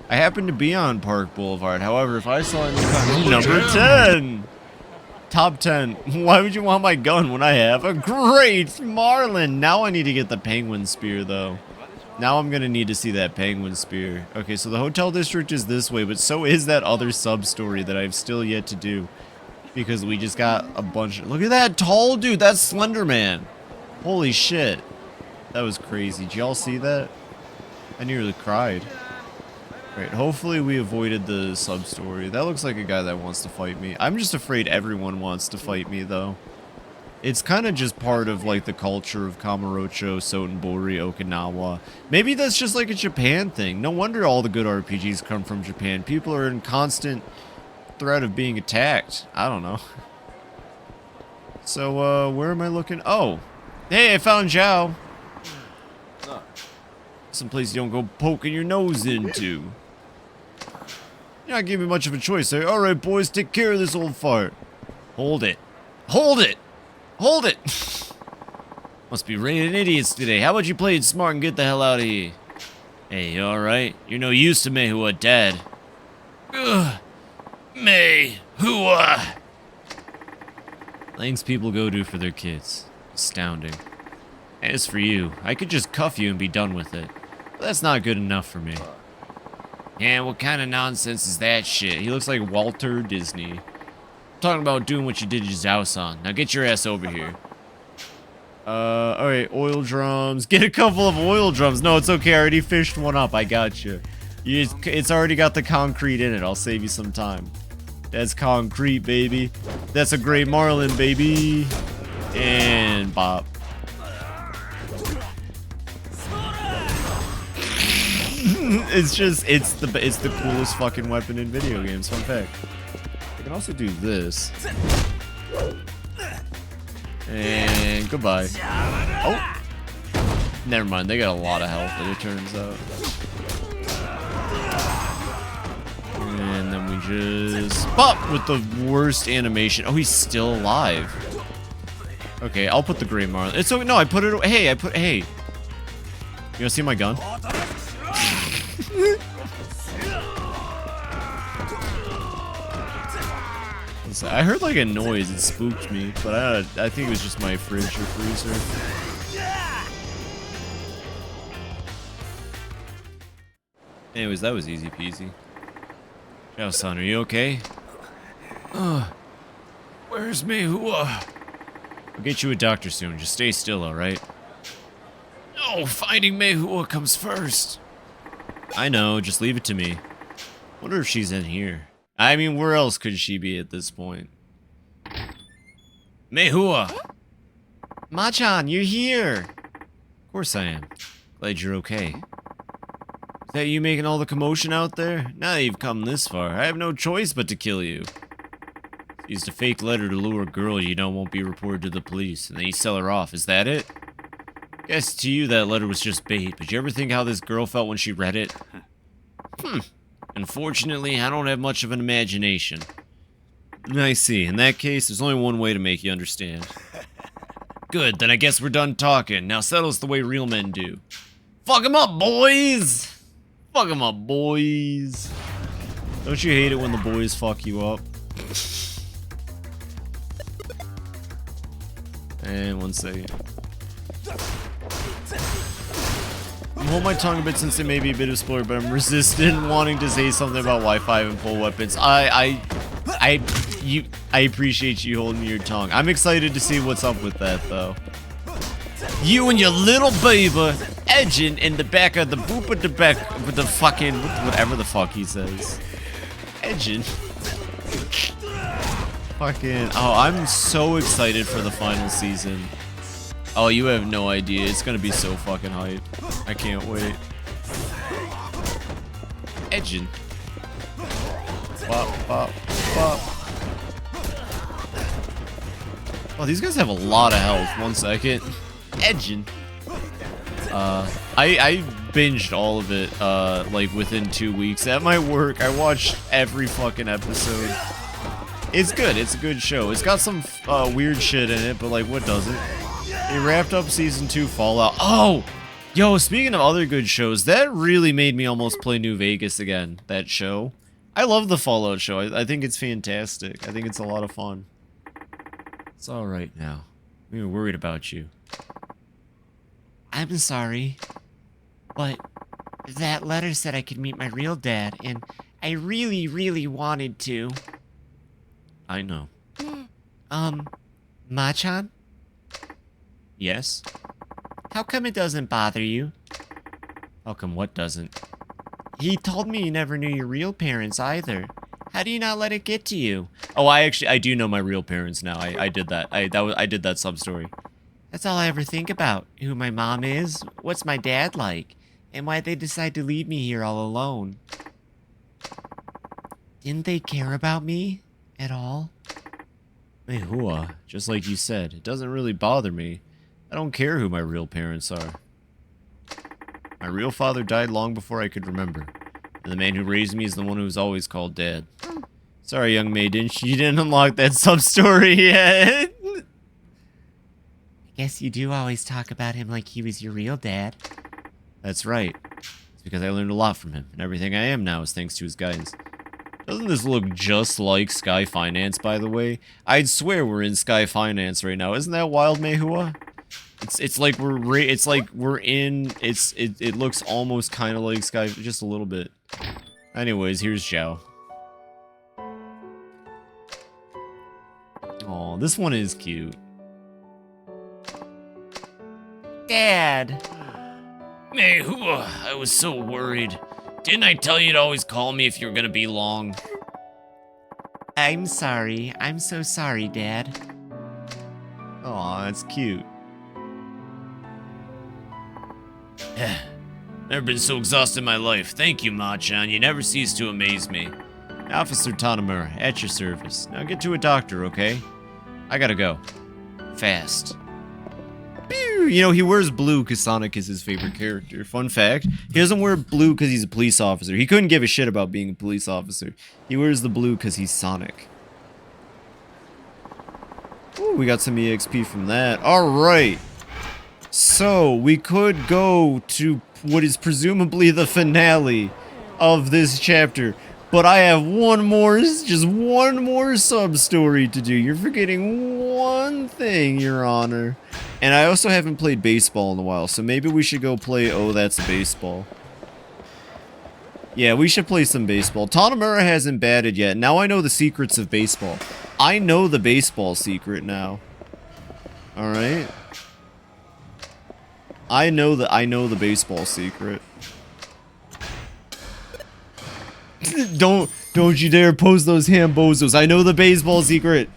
I happen to be on Park Boulevard. However, if I saw any number 10. Top 10. Why would you want my gun when I have a great Marlin? Now I need to get the penguin spear, though. Now I'm gonna need to see that penguin spear. Okay, so the hotel district is this way, but so is that other sub-story that I've still yet to do. Because we just got a bunch of... Look at that tall dude! That's Slender Man! Holy shit. That was crazy. Did y'all see that? I nearly cried. Right, hopefully we avoided the sub-story. That looks like a guy that wants to fight me. I'm just afraid everyone wants to fight me, though. It's kind of just part of, like, the culture of Kamurocho, Sotenbori, Okinawa. Maybe that's just, like, a Japan thing. No wonder all the good RPGs come from Japan. People are in constant threat of being attacked. I don't know. So, where am I looking? Oh! Hey, I found Zhao! Someplace you don't go poking your nose into. You're not giving me much of a choice there. Alright, boys, take care of this old fart. Hold it. Hold it! Hold it! Must be raining idiots today. How about you play it smart and get the hell out of here? Hey, you alright? You're no use to me, who dead. Ugh. May, hua. Things people go do for their kids. Astounding. As for you, I could just cuff you and be done with it. But that's not good enough for me. Yeah, what kind of nonsense is that shit? He looks like Walter Disney. Talking about doing what you did to Zhao-san. Now get your ass over here. Alright, oil drums. Get a couple of oil drums. No, it's okay. I already fished one up. I got you. It's already got the concrete in it. I'll save you some time. That's concrete, baby. That's a gray marlin, baby. And bop. it's the coolest fucking weapon in video games. Fun fact. I can also do this. And goodbye. Oh! Never mind, they got a lot of health, it turns out. And then we just pop with the worst animation. Oh, he's still alive. Okay, I'll put the Gray Marlin. It's okay. No, I put it. Hey, Hey. You wanna see my gun? I heard like a noise, it spooked me, but I think it was just my fridge or freezer. Anyways, that was easy peasy. Ciao, son, are you okay? Where's Mehua? We'll get you a doctor soon, just stay still, alright? No, finding Mehua comes first. I know, just leave it to me. Wonder if she's in here. I mean, where else could she be at this point? Mehua! Machan, you're here! Of course I am. Glad you're okay. Is that you making all the commotion out there? Now that you've come this far, I have no choice but to kill you. Used a fake letter to lure a girl you know won't be reported to the police, and then you sell her off, is that it? Guess to you that letter was just bait, but you ever think how this girl felt when she read it? Unfortunately, I don't have much of an imagination. I see. In that case, there's only one way to make you understand. Good, then I guess we're done talking. Now settle us the way real men do. Fuck 'em up, boys! Fuck 'em up, boys. Don't you hate it when the boys fuck you up? And 1 second. I'm holding my tongue a bit since it may be a bit of spoiler, but I'm resistant wanting to say something about Wi-Fi and full weapons. I appreciate you holding your tongue. I'm excited to see what's up with that, though. You and your little baby edging in the back of the boop at the back with the fucking whatever the fuck he says. Edging. Fucking. Oh, I'm so excited for the final season. Oh, you have no idea. It's gonna be so fucking hype. I can't wait. Edging. Bop, bop, bop. Oh, these guys have a lot of health. 1 second. Edging. I binged all of it, like within 2 weeks. At my work, I watched every fucking episode. It's good. It's a good show. It's got some weird shit in it, but like, what doesn't? It wrapped up season 2 Fallout. Oh! Yo, speaking of other good shows, that really made me almost play New Vegas again, that show. I love the Fallout show. I think it's fantastic. I think it's a lot of fun. It's alright now. We were worried about you. I'm sorry, but that letter said I could meet my real dad, and I really, really wanted to. I know. Machan? Yes? How come it doesn't bother you? How come what doesn't? He told me you never knew your real parents either. How do you not let it get to you? Oh, I do know my real parents now. I did that. I did that sub-story. That's all I ever think about. Who my mom is, what's my dad like, and why they decide to leave me here all alone. Didn't they care about me at all? Hey, Hua, just like you said, it doesn't really bother me. I don't care who my real parents are. My real father died long before I could remember, and the man who raised me is the one who was always called Dad. Sorry, young maiden, you didn't unlock that sub-story yet. I Guess you do always talk about him like he was your real dad. That's right. It's because I learned a lot from him, and everything I am now is thanks to his guidance. Doesn't this look just like Sky Finance, by the way? I'd swear we're in Sky Finance right now. Isn't that wild, Mehua? It's like we're in. It looks almost kind of like Sky, just a little bit. Anyways, here's Zhao. Oh, this one is cute. Dad! Mehua, I was so worried. Didn't I tell you to always call me if you were gonna be long? I'm sorry. I'm so sorry, Dad. Aw, that's cute. Never been so exhausted in my life. Thank you, Ma-chan. You never cease to amaze me. Officer Tanamura, at your service. Now get to a doctor, okay? I gotta go. Fast. Pew! You know, he wears blue because Sonic is his favorite character. Fun fact, he doesn't wear blue because he's a police officer. He couldn't give a shit about being a police officer. He wears the blue because he's Sonic. Ooh, we got some EXP from that. Alright. So, we could go to what is presumably the finale of this chapter. But I have just one more sub-story to do. You're forgetting one thing, Your Honor. And I also haven't played baseball in a while, so maybe we should go play Oh, That's Baseball. Yeah, we should play some baseball. Tanamura hasn't batted yet. Now I know the secrets of baseball. I know the baseball secret now. Alright? I know the baseball secret. Don't you dare post those hambozos. I know the baseball secret.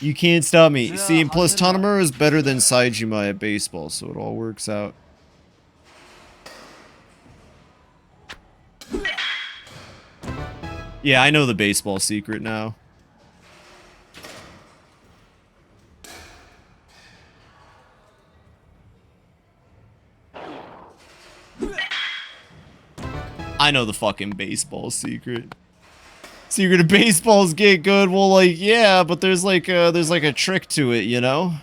You can't stop me. See, and plus Tanamura is better than Saejima at baseball, so it all works out. Yeah, I know the baseball secret now. I know the fucking baseball secret. Secret of baseballs get good. Well, like, yeah, but there's like a trick to it, you know?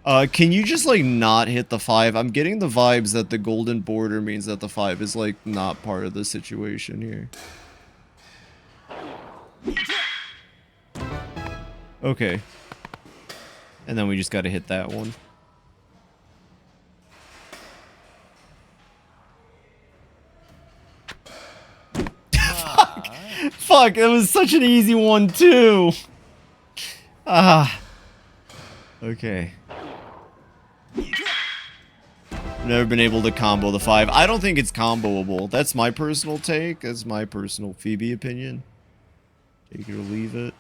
Can you just like not hit the 5? I'm getting the vibes that the golden border means that the 5 is like not part of the situation here. Okay. And then we just gotta hit that one. Fuck, that was such an easy one too. Okay. Never been able to combo the 5. I don't think it's comboable. That's my personal take. That's my personal Phoebe opinion. Take it or leave it.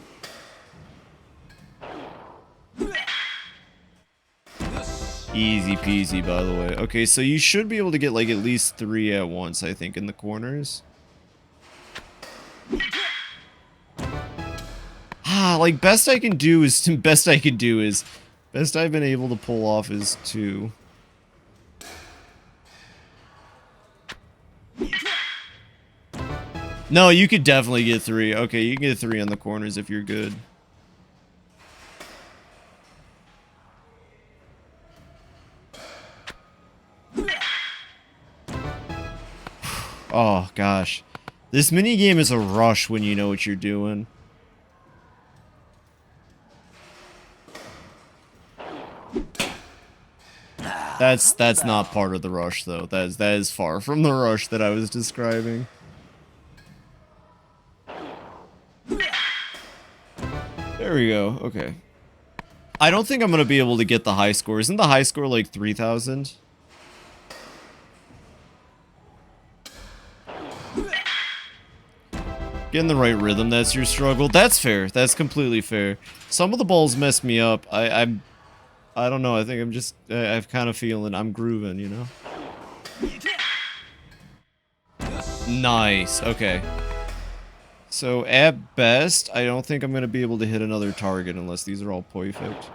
Easy peasy, by the way. Okay, so you should be able to get like at least 3 at once, I think, in the corners. Like best I've been able to pull off is 2. No, you could definitely get 3. Okay, you can get 3 on the corners if you're good. Oh gosh. This minigame is a rush when you know what you're doing. That's not part of the rush though. That is far from the rush that I was describing. There we go. Okay. I don't think I'm gonna be able to get the high score. Isn't the high score like 3,000? Getting the right rhythm, that's your struggle. That's fair. That's completely fair. Some of the balls mess me up. I don't know. I think I'm just... I've kind of feeling I'm grooving, you know? Nice. Okay. So, at best, I don't think I'm going to be able to hit another target unless these are all perfect.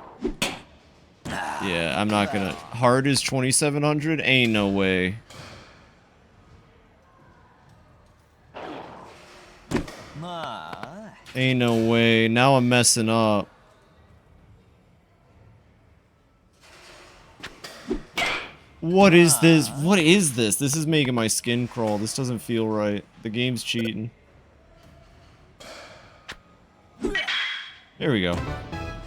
Yeah, I'm not going to... Hard is 2,700? Ain't no way. Ain't no way. Now I'm messing up. What is this? What is this? This is making my skin crawl. This doesn't feel right. The game's cheating. There we go.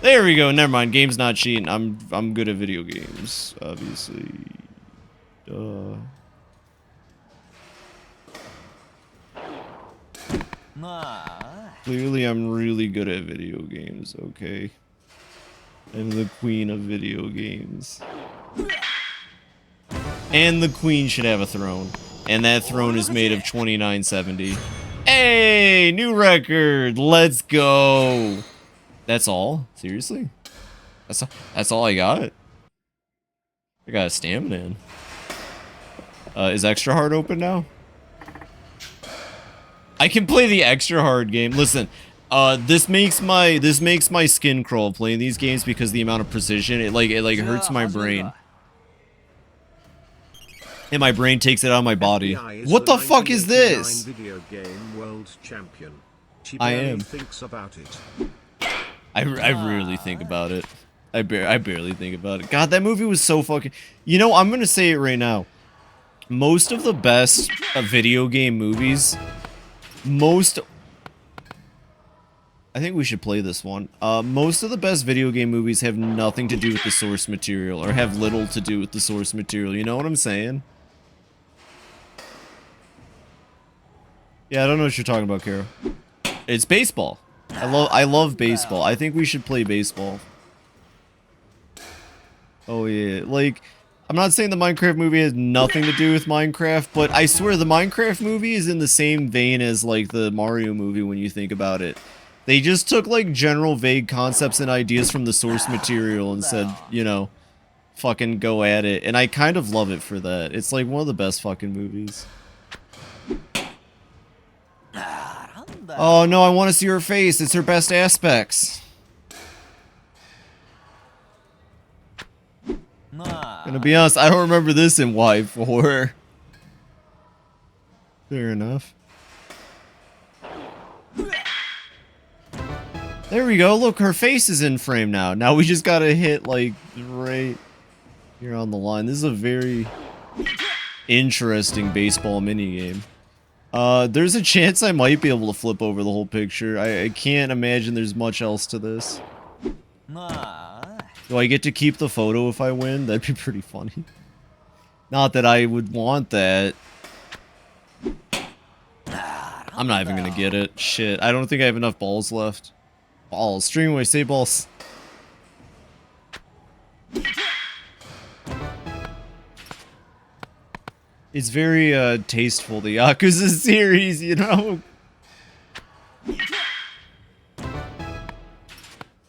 There we go. Never mind. Game's not cheating. I'm good at video games, obviously. Duh. Clearly, I'm really good at video games. Okay. I'm the queen of video games. And the queen should have a throne. And that throne is made of 2970. Hey! New record! Let's go! That's all? Seriously? That's all I got? I got a stamina in. Is extra hard open now? I can play the extra hard game. Listen, this makes my skin crawl playing these games because the amount of precision, it hurts my brain. And my brain takes it out of my body. What the fuck is this? Video game world champion. She I barely am. thinks about it. I rarely think about it. I barely think about it. God, that movie was so fucking... You know, I'm gonna say it right now. Most of the best video game movies... I think we should play this one. Most of the best video game movies have nothing to do with the source material, or have little to do with the source material. You know what I'm saying? Yeah, I don't know what you're talking about, Kara. It's baseball. I love baseball. I think we should play baseball. Oh yeah, like, I'm not saying the Minecraft movie has nothing to do with Minecraft, but I swear the Minecraft movie is in the same vein as, like, the Mario movie when you think about it. They just took, like, general vague concepts and ideas from the source material and said, you know, fucking go at it. And I kind of love it for that. It's, like, one of the best fucking movies. Oh, no, I want to see her face. It's her best aspects. Gonna be honest, I don't remember this in Y4. Fair enough. There we go. Look, her face is in frame now. Now we just gotta hit, like, right here on the line. This is a very interesting baseball minigame. There's a chance I might be able to flip over the whole picture. I can't imagine there's much else to this. Do I get to keep the photo if I win? That'd be pretty funny. Not that I would want that. I'm not even gonna get it. Shit, I don't think I have enough balls left. Balls. Stream away, say balls. It's very, tasteful, the Yakuza series, you know?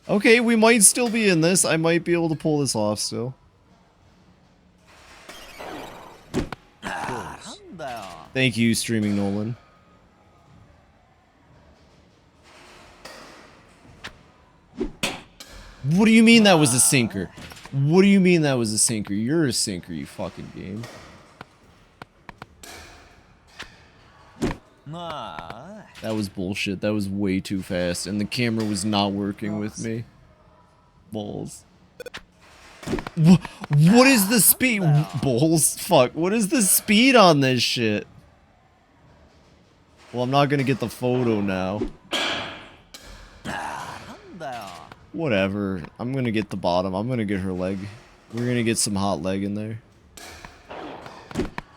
Okay, we might still be in this. I might be able to pull this off still. Thank you, Streaming Nolan. What do you mean that was a sinker? What do you mean that was a sinker? You're a sinker, you fucking game. That was bullshit. That was way too fast, and the camera was not working with me. Balls. What is the speed? Balls? Fuck. What is the speed on this shit? Well, I'm not gonna get the photo now. Whatever. I'm gonna get the bottom. I'm gonna get her leg. We're gonna get some hot leg in there.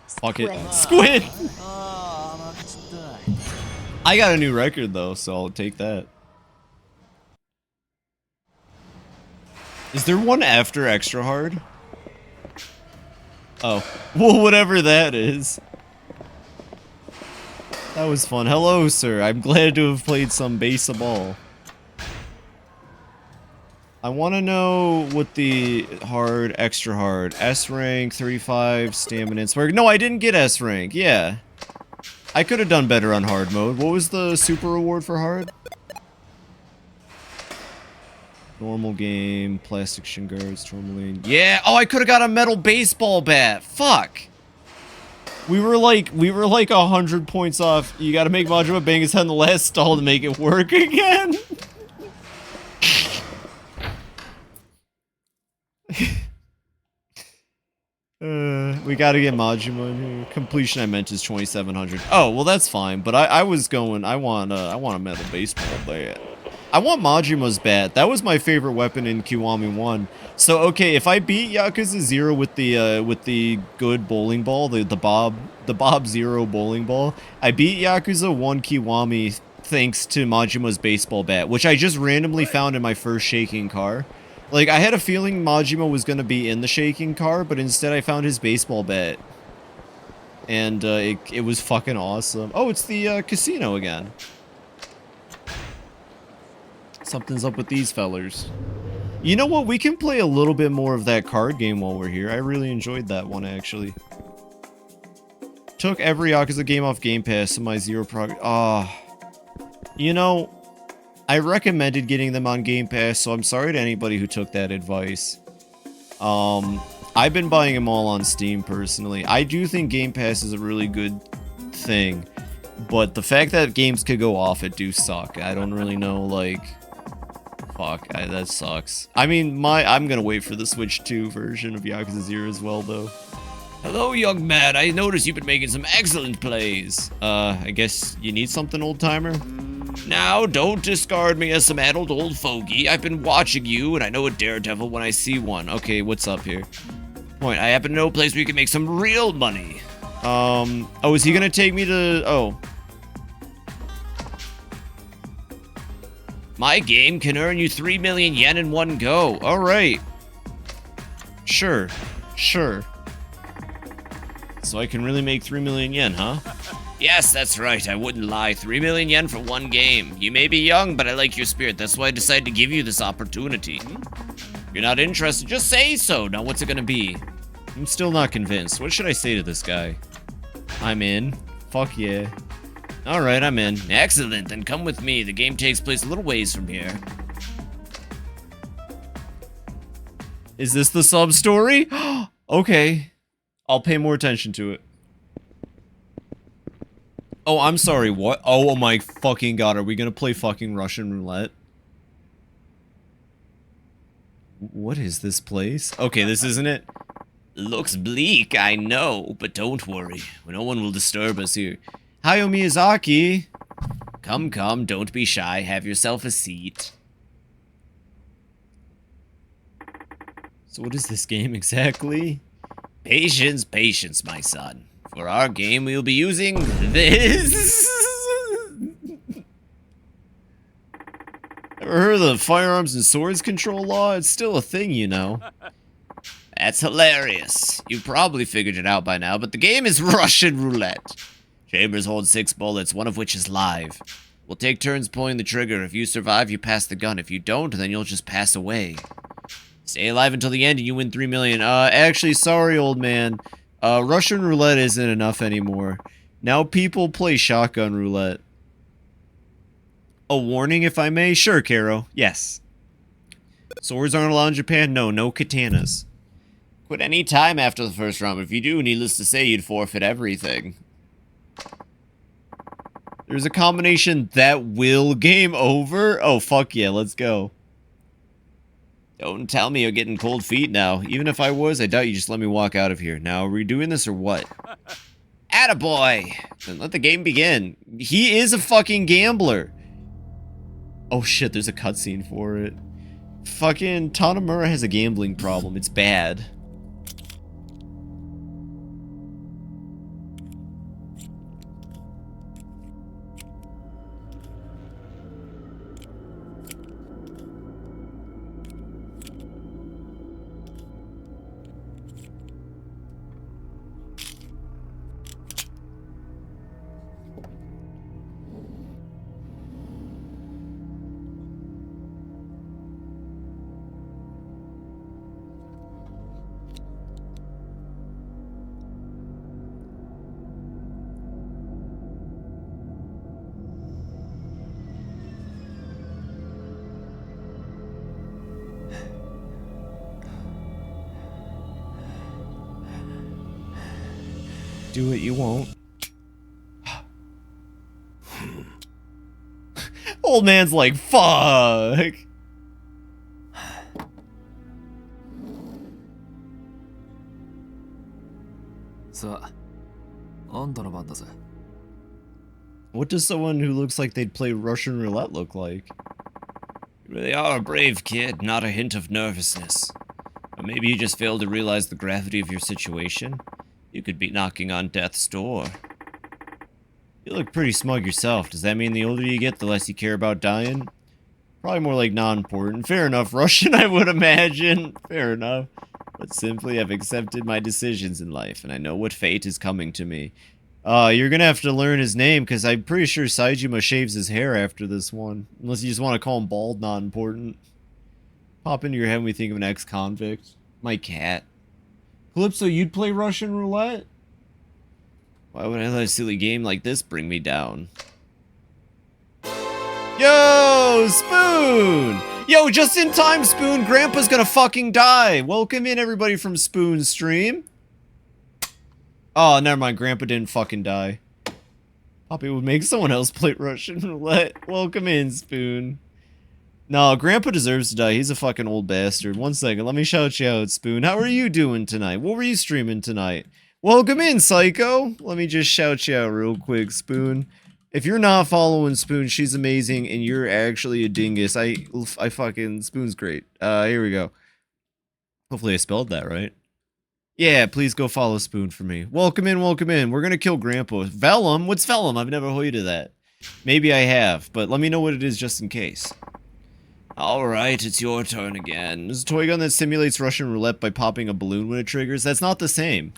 Fuck it. Squid! I got a new record though, so I'll take that. Is there one after extra hard? Oh. Well, whatever that is. That was fun. Hello, sir. I'm glad to have played some baseball. I want to know what the hard, extra hard. S rank, 35, stamina, and spark. No, I didn't get S rank. Yeah. I could have done better on hard mode. What was the super reward for hard? Normal game, plastic shin guards, tourmaline. Yeah! Oh, I could have got a metal baseball bat! Fuck! We were like 100 points off. You gotta make Majima bang his head in the last stall to make it work again. We gotta get Majima in here. Completion I meant is 2700. Oh, well that's fine, but I was going, I want a metal baseball bat. I want Majima's bat. That was my favorite weapon in Kiwami 1. So okay, if I beat Yakuza 0 with the good bowling ball, the Bob 0 bowling ball, I beat Yakuza 1 Kiwami thanks to Majima's baseball bat, which I just randomly found in my first shaking car. Like, I had a feeling Majima was gonna be in the shaking car, but instead I found his baseball bat. And, it was fucking awesome. Oh, it's the, casino again. Something's up with these fellers. You know what? We can play a little bit more of that card game while we're here. I really enjoyed that one, actually. Took every Yakuza game off Game Pass, so my zero progress. Ah. You know, I recommended getting them on Game Pass, so I'm sorry to anybody who took that advice. I've been buying them all on Steam, personally. I do think Game Pass is a really good thing, but the fact that games could go off it do suck. I don't really know, like... Fuck, that sucks. I mean, I'm gonna wait for the Switch 2 version of Yakuza 0 as well, though. Hello, young man. I noticed you've been making some excellent plays. I guess you need something, old-timer? Now, don't discard me as some adult old fogey. I've been watching you, and I know a daredevil when I see one. Okay, what's up here? Point, I happen to know a place where you can make some real money. Oh, is he gonna take me to... Oh. My game can earn you 3 million yen in one go. Alright. Sure. Sure. So I can really make 3 million yen, huh? Yes, that's right. I wouldn't lie. 3 million yen for one game. You may be young, but I like your spirit. That's why I decided to give you this opportunity. If you're not interested, just say so. Now, what's it gonna be? I'm still not convinced. What should I say to this guy? I'm in. Fuck yeah. Alright, I'm in. Excellent, then come with me. The game takes place a little ways from here. Is this the sub-story? Okay. I'll pay more attention to it. Oh, I'm sorry, what? Oh my fucking god, are we gonna play fucking Russian roulette? What is this place? Okay, this isn't it. Looks bleak, I know, but don't worry. No one will disturb us here. Hayao Miyazaki. Come, come, don't be shy. Have yourself a seat. So what is this game exactly? Patience, patience, my son. For our game, we'll be using this. Ever heard of the firearms and swords control law? It's still a thing, you know. That's hilarious. You probably figured it out by now, but the game is Russian roulette. Chambers hold 6 bullets, one of which is live. We'll take turns pulling the trigger. If you survive, you pass the gun. If you don't, then you'll just pass away. Stay alive until the end and you win 3 million. Actually, sorry, old man. Russian roulette isn't enough anymore. Now people play shotgun roulette. A warning, if I may? Sure, Karo. Yes. Swords aren't allowed in Japan? No, no katanas. Quit any time after the first round. If you do, needless to say, you'd forfeit everything. There's a combination that will game over? Oh, fuck yeah, let's go. Don't tell me you're getting cold feet now. Even if I was, I doubt you just let me walk out of here. Now, are we doing this or what? Attaboy! Then let the game begin. He is a fucking gambler. Oh shit, there's a cutscene for it. Fucking Tanamura has a gambling problem. It's bad. Do it, you won't. Old man's like, fuck. What does someone who looks like they'd play Russian roulette look like? You really are a brave kid, not a hint of nervousness. Or maybe you just failed to realize the gravity of your situation. You could be knocking on death's door. You look pretty smug yourself. Does that mean the older you get, the less you care about dying? Probably more like non-important. Fair enough, Russian, I would imagine. Fair enough. But simply, I've accepted my decisions in life, and I know what fate is coming to me. You're gonna have to learn his name, because I'm pretty sure Saejima shaves his hair after this one. Unless you just want to call him bald, not important. Pop into your head when we think of an ex-convict. My cat. Calypso, you'd play Russian roulette? Why would I let a silly game like this bring me down? Yo, Spoon! Yo, just in time, Spoon. Grandpa's gonna fucking die. Welcome in, everybody, from Spoon's stream. Oh, never mind. Grandpa didn't fucking die. Poppy would make someone else play Russian roulette. Welcome in, Spoon. No, Grandpa deserves to die. He's a fucking old bastard. One second. Let me shout you out, Spoon. How are you doing tonight? What were you streaming tonight? Welcome in, Psycho. Let me just shout you out real quick, Spoon. If you're not following Spoon, she's amazing, and you're actually a dingus. I fucking... Spoon's great. Here we go. Hopefully I spelled that right. Yeah, please go follow Spoon for me. Welcome in, welcome in. We're gonna kill Grandpa. Vellum? What's Vellum? I've never heard of that. Maybe I have, but let me know what it is just in case. Alright, it's your turn again. There's a toy gun that simulates Russian roulette by popping a balloon when it triggers. That's not the same.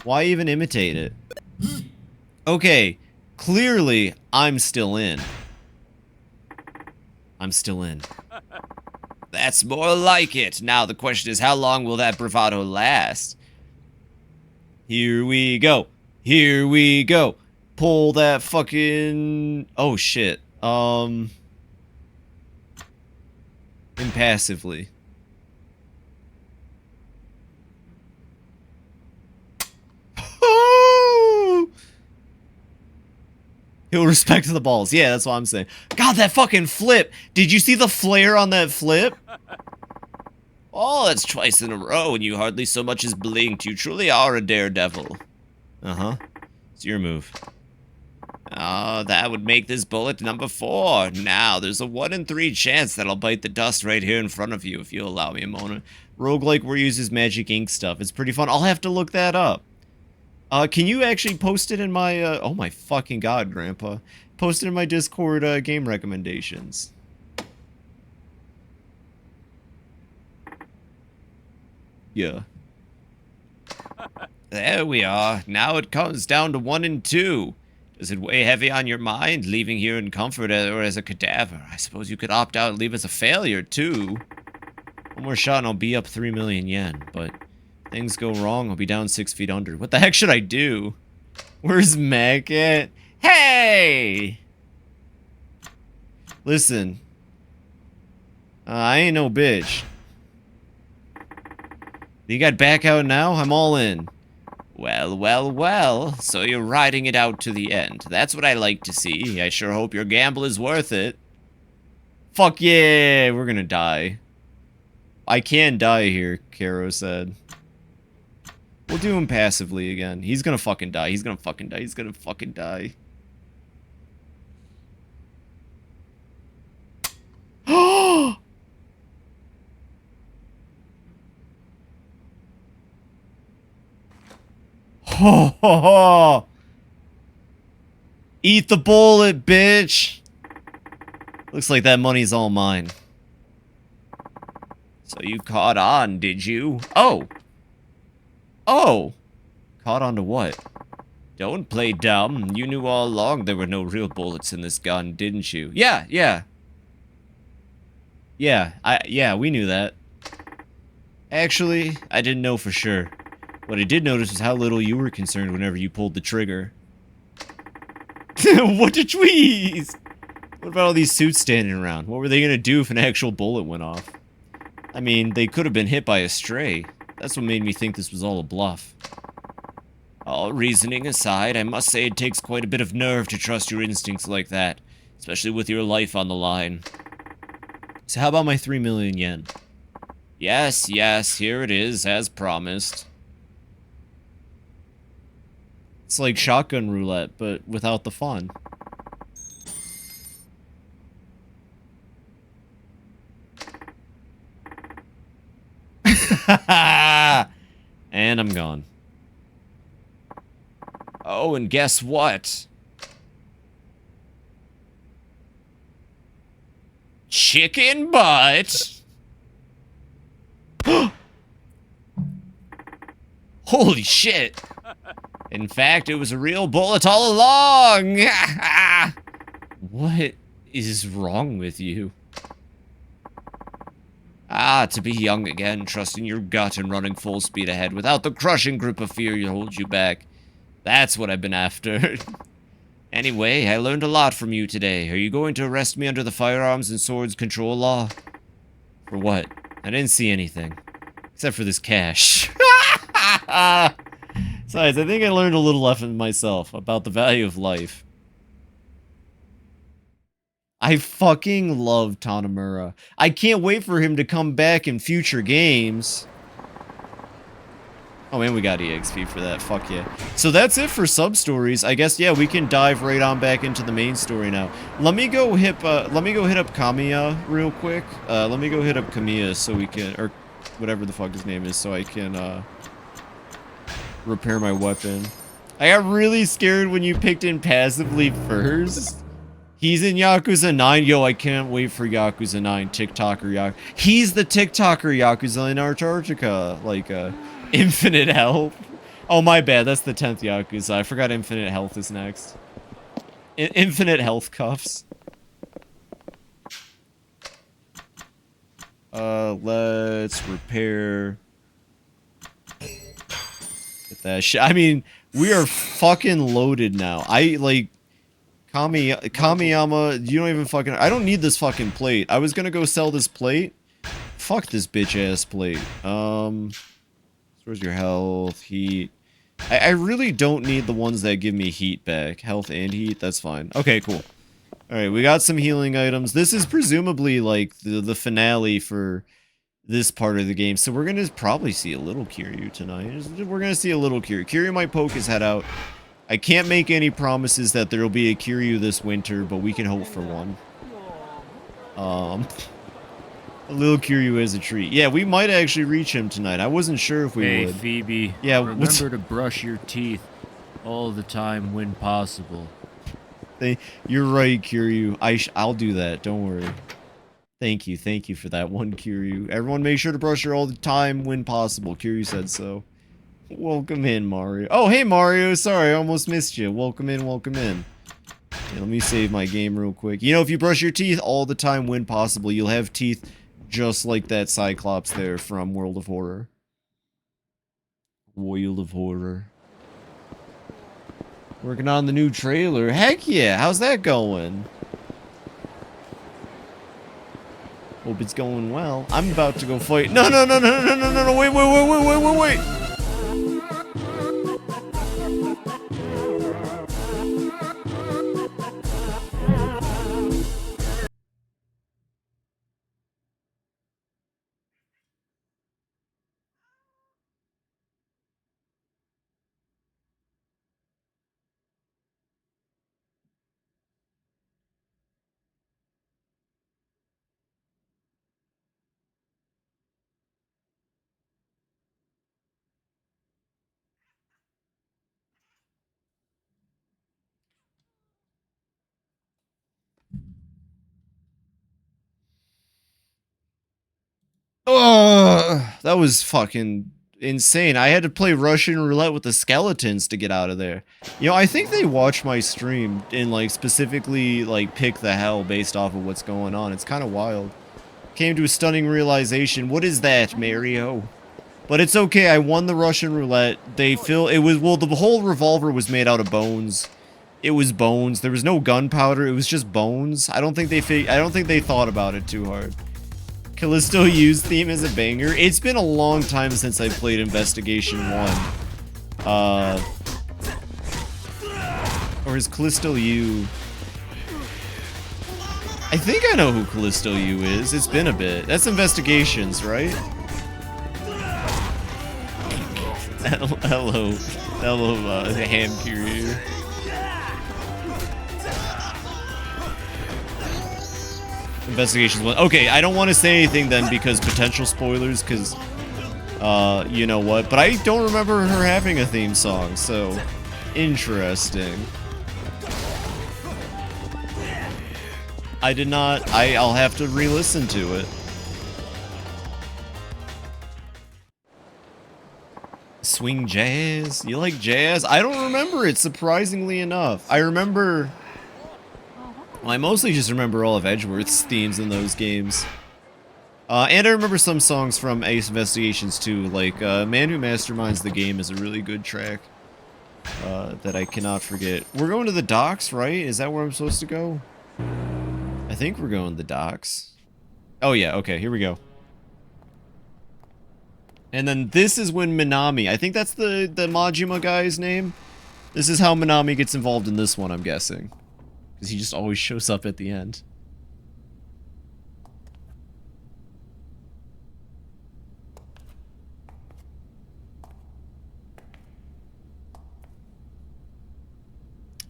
Why even imitate it? Okay, clearly, I'm still in. I'm still in. That's more like it. Now the question is, how long will that bravado last? Here we go. Here we go. Pull that fucking... Oh, shit. Impassively. He'll respect the balls. Yeah, that's what I'm saying. God, that fucking flip. Did you see the flare on that flip? Oh, that's twice in a row, and you hardly so much as blinked. You truly are a daredevil. Uh-huh. It's your move. Oh, that would make this bullet number 4. Now, there's a 1 in 3 chance that I'll bite the dust right here in front of you, if you'll allow me a moment. Roguelike where he uses magic ink stuff. It's pretty fun. I'll have to look that up. Can you actually post it in my, oh my fucking god, Grandpa. Post it in my Discord, game recommendations. Yeah. There we are. Now it comes down to 1 in 2. Does it weigh heavy on your mind, leaving here in comfort or as a cadaver? I suppose you could opt out and leave as a failure, too. One more shot and I'll be up 3 million yen, but... things go wrong, I'll be down 6 feet under. What the heck should I do? Where's Mac at? Hey! Listen. I ain't no bitch. You got back out now? I'm all in. Well, well, well. So you're riding it out to the end. That's what I like to see. I sure hope your gamble is worth it. Fuck yeah! We're gonna die. I can die here, Karo said. We'll do him passively again. He's gonna fucking die. He's gonna fucking die. He's gonna fucking die. Oh! Ho ho ho! Eat the bullet, bitch! Looks like that money's all mine. So you caught on, did you? Oh! Oh! Caught on to what? Don't play dumb. You knew all along there were no real bullets in this gun, didn't you? Yeah, yeah. Yeah, we knew that. Actually, I didn't know for sure. What I did notice was how little you were concerned whenever you pulled the trigger. What a tweeze! What about all these suits standing around? What were they gonna do if an actual bullet went off? I mean, they could have been hit by a stray. That's what made me think this was all a bluff. All reasoning aside, I must say it takes quite a bit of nerve to trust your instincts like that, especially with your life on the line. So how about my 3 million yen? Yes, yes, here it is, as promised. It's like shotgun roulette, but without the fun. And I'm gone. Oh, and guess what? Chicken butt! Holy shit! In fact, it was a real bullet all along! What is wrong with you? Ah, to be young again, trusting your gut and running full speed ahead without the crushing grip of fear you hold you back. That's what I've been after. Anyway, I learned a lot from you today. Are you going to arrest me under the firearms and swords control law? For what? I didn't see anything. Except for this cash. Besides, I think I learned a little lesson myself about the value of life. I fucking love Tanamura. I can't wait for him to come back in future games. Oh man, we got EXP for that. Fuck yeah. So that's it for sub-stories. I guess, yeah, we can dive right on back into the main story now. Let me go hit up Kamiya real quick. Let me go hit up Kamiya so we can, or whatever the fuck his name is, so I can, repair my weapon. I got really scared when you picked in passively first. He's in Yakuza 9. Yo, I can't wait for Yakuza 9. TikToker Yakuza. He's the TikToker Yakuza in Antarctica. Like, Infinite Health. Oh, my bad. That's the 10th Yakuza. I forgot Infinite Health is next. Infinite Health Cuffs. Let's repair. Get that shit. I mean, we are fucking loaded now. Kamiyama, you don't even fucking... I don't need this fucking plate. I was gonna go sell this plate. Fuck this bitch-ass plate. Where's your health, heat? I really don't need the ones that give me heat back. Health and heat, that's fine. Okay, cool. Alright, we got some healing items. This is presumably, like, the finale for this part of the game. So we're gonna probably see a little Kiryu tonight. We're gonna see a little Kiryu. Kiryu might poke his head out. I can't make any promises that there'll be a Kiryu this winter, but we can hope for one. A little Kiryu is a treat. Yeah, we might actually reach him tonight. I wasn't sure if we would. Hey, Phoebe. Yeah, remember to brush your teeth all the time when possible. You're right, Kiryu. I'll do that. Don't worry. Thank you for that one, Kiryu. Everyone make sure to brush your all the time when possible. Kiryu said so. Welcome in, Mario. Oh, hey, Mario. Sorry, I almost missed you. Welcome in, welcome in. Yeah, let me save my game real quick. You know, if you brush your teeth all the time when possible, you'll have teeth just like that Cyclops there from World of Horror. World of Horror. Working on the new trailer. Heck yeah, how's that going? Hope it's going well. I'm about to go fight. No, wait. That was fucking insane. I had to play Russian roulette with the skeletons to get out of there. You know, I think they watch my stream and, like, specifically, like, pick the hell based off of what's going on. It's kind of wild. Came to a stunning realization. What is that, Mario? But it's okay. I won the Russian roulette. The whole revolver was made out of bones. It was bones. There was no gunpowder. It was just bones. I don't think they thought about it too hard. Callisto U's theme is a banger. It's been a long time since I played Investigation 1. Or is Callisto U... I think I know who Callisto U is. It's been a bit. That's Investigations, right? Hello, hand curator. Investigations 1. Okay, I don't want to say anything then because potential spoilers, because, you know what. But I don't remember her having a theme song, so interesting. I did not. I'll have to re-listen to it. Swing jazz? You like jazz? I don't remember it, surprisingly enough. I remember... Well, I mostly just remember all of Edgeworth's themes in those games. And I remember some songs from Ace Investigations too, like Man Who Masterminds the Game is a really good track that I cannot forget. We're going to the docks, right? Is that where I'm supposed to go? I think we're going to the docks. Oh yeah, okay, here we go. And then this is when Minami, I think that's the Majima guy's name. This is how Minami gets involved in this one, I'm guessing. Because he just always shows up at the end.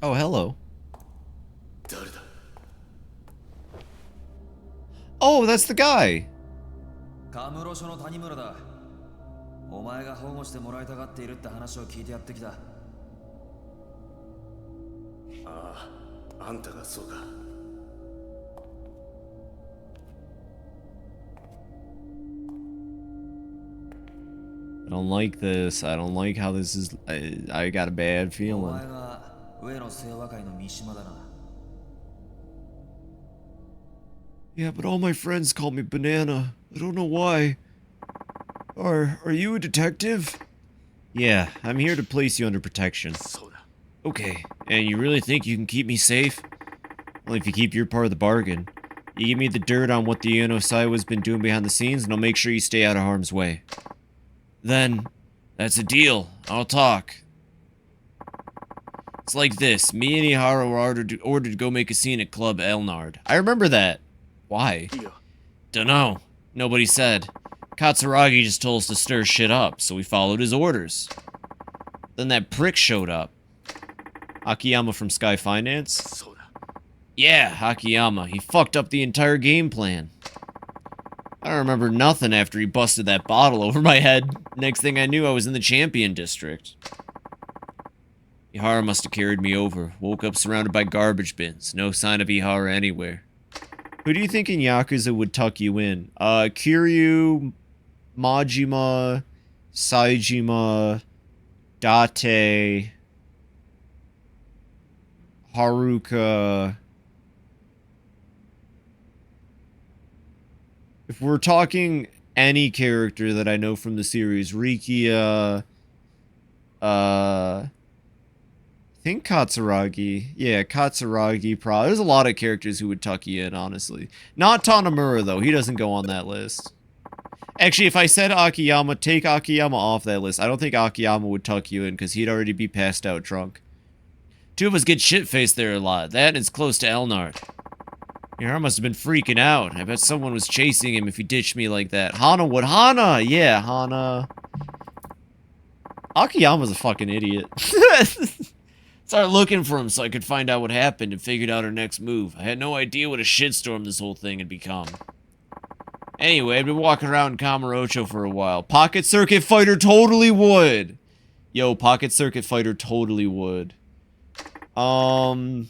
Oh, hello. Oh, that's the guy. カムロ署の谷村だ。お前が保護してもらいたがっているって話を聞いてやってきた。ああ、あんたがそうか。I don't like this. I don't like how this is. I got a bad お feeling. 前が上野清和会の三島だな。Yeah, but all my friends call me Banana. I don't know why. Are you a detective? Yeah, I'm here to place you under protection. そうだ。 Okay, and you really think you can keep me safe? Well, if you keep your part of the bargain. You give me the dirt on what the Uno Saiwa's been doing behind the scenes, and I'll make sure you stay out of harm's way. Then, that's a deal. I'll talk. It's like this. Me and Ihara were ordered to go make a scene at Club Elnard. I remember that. Why? いいよ。 Dunno. Nobody said. Katsuragi just told us to stir shit up, so we followed his orders. Then that prick showed up. Akiyama from Sky Finance? そうだ。 Yeah, Akiyama. He fucked up the entire game plan. I don't remember nothing after he busted that bottle over my head. Next thing I knew, I was in the Champion District. Ihara must have carried me over. Woke up surrounded by garbage bins. No sign of Ihara anywhere. Who do you think in Yakuza would tuck you in? Kiryu, Majima, Saejima, Date, Haruka. If we're talking any character that I know from the series, Rikia, I think Katsuragi. Yeah, Katsuragi, probably. There's a lot of characters who would tuck you in, honestly. Not Tanamura, though. He doesn't go on that list. Actually, if I said Akiyama, take Akiyama off that list. I don't think Akiyama would tuck you in, because he'd already be passed out drunk. Two of us get shit-faced there a lot. That and it's close to Elnard. Ihara must have been freaking out. I bet someone was chasing him if he ditched me like that. Hana would. Hana! Yeah, Hana. Akiyama's a fucking idiot. Started looking for him so I could find out what happened and figured out our next move. I had no idea what a shitstorm this whole thing had become. Anyway, I've been walking around Kamurocho for a while. Pocket Circuit Fighter totally would. Yo, Pocket Circuit Fighter totally would. Tachibana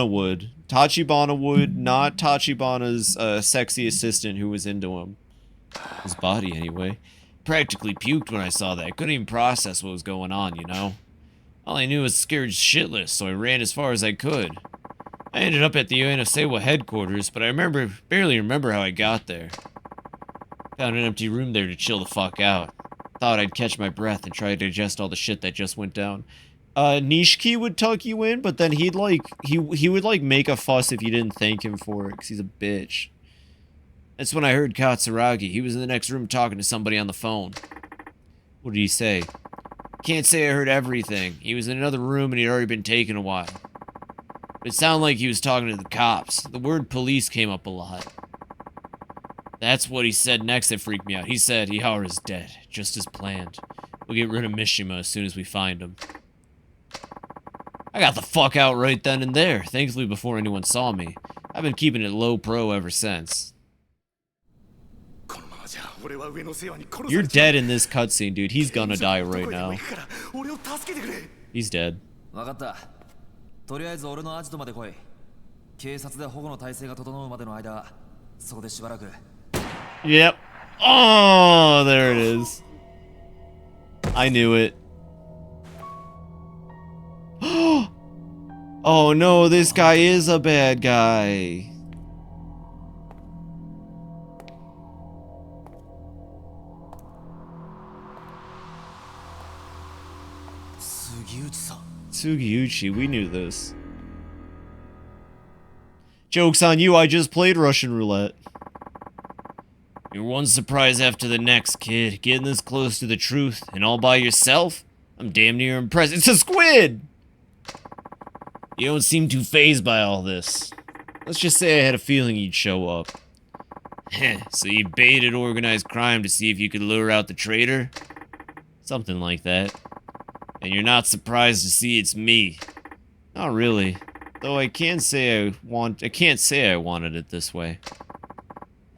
would. Tachibana would, not Tachibana's sexy assistant who was into him. His body, anyway. Practically puked when I saw that. I couldn't even process what was going on, you know? All I knew was scared shitless, so I ran as far as I could. I ended up at the Uenosewa headquarters, but I barely remember how I got there. Found an empty room there to chill the fuck out. Thought I'd catch my breath and try to digest all the shit that just went down. Nishiki would tuck you in, but then he'd like, he would like make a fuss if you didn't thank him for it, because he's a bitch. That's when I heard Katsuragi. He was in the next room talking to somebody on the phone. What did he say? Can't say I heard everything. He was in another room and he'd already been taken a while. It sounded like he was talking to the cops. The word police came up a lot. That's what he said next that freaked me out. He said Ihara's dead, just as planned. We'll get rid of Mishima as soon as we find him. I got the fuck out right then and there, thankfully before anyone saw me. I've been keeping it low pro ever since. You're dead in this cutscene, dude. He's gonna die right now. He's dead. 分かった。とりあえず俺のアジトまで来い。警察で保護の体制が整うまでの間、そこでしばらく。Yep. Oh, there it is. I knew it. Oh no, this guy is a bad guy. Sugiuchi, we knew this. Joke's on you, I just played Russian roulette. You're one surprise after the next, kid. Getting this close to the truth, and all by yourself? I'm damn near impressed. It's a squid! You don't seem too fazed by all this. Let's just say I had a feeling you'd show up. So you baited organized crime to see if you could lure out the traitor? Something like that. And you're not surprised to see it's me. Not really. Though I can't say I wanted it this way.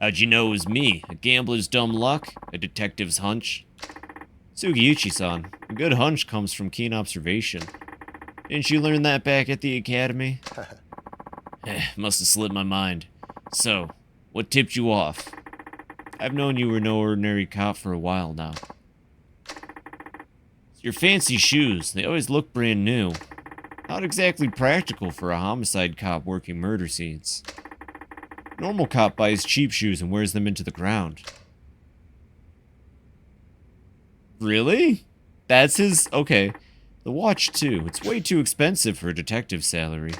How'd you know it was me? A gambler's dumb luck? A detective's hunch? Sugiuchi-san, a good hunch comes from keen observation. Didn't you learn that back at the academy? Must have slipped my mind. So, what tipped you off? I've known you were no ordinary cop for a while now. Your fancy shoes, they always look brand new. Not exactly practical for a homicide cop working murder scenes. Normal cop buys cheap shoes and wears them into the ground. Really? That's his... Okay. The watch, too. It's way too expensive for a detective's salary.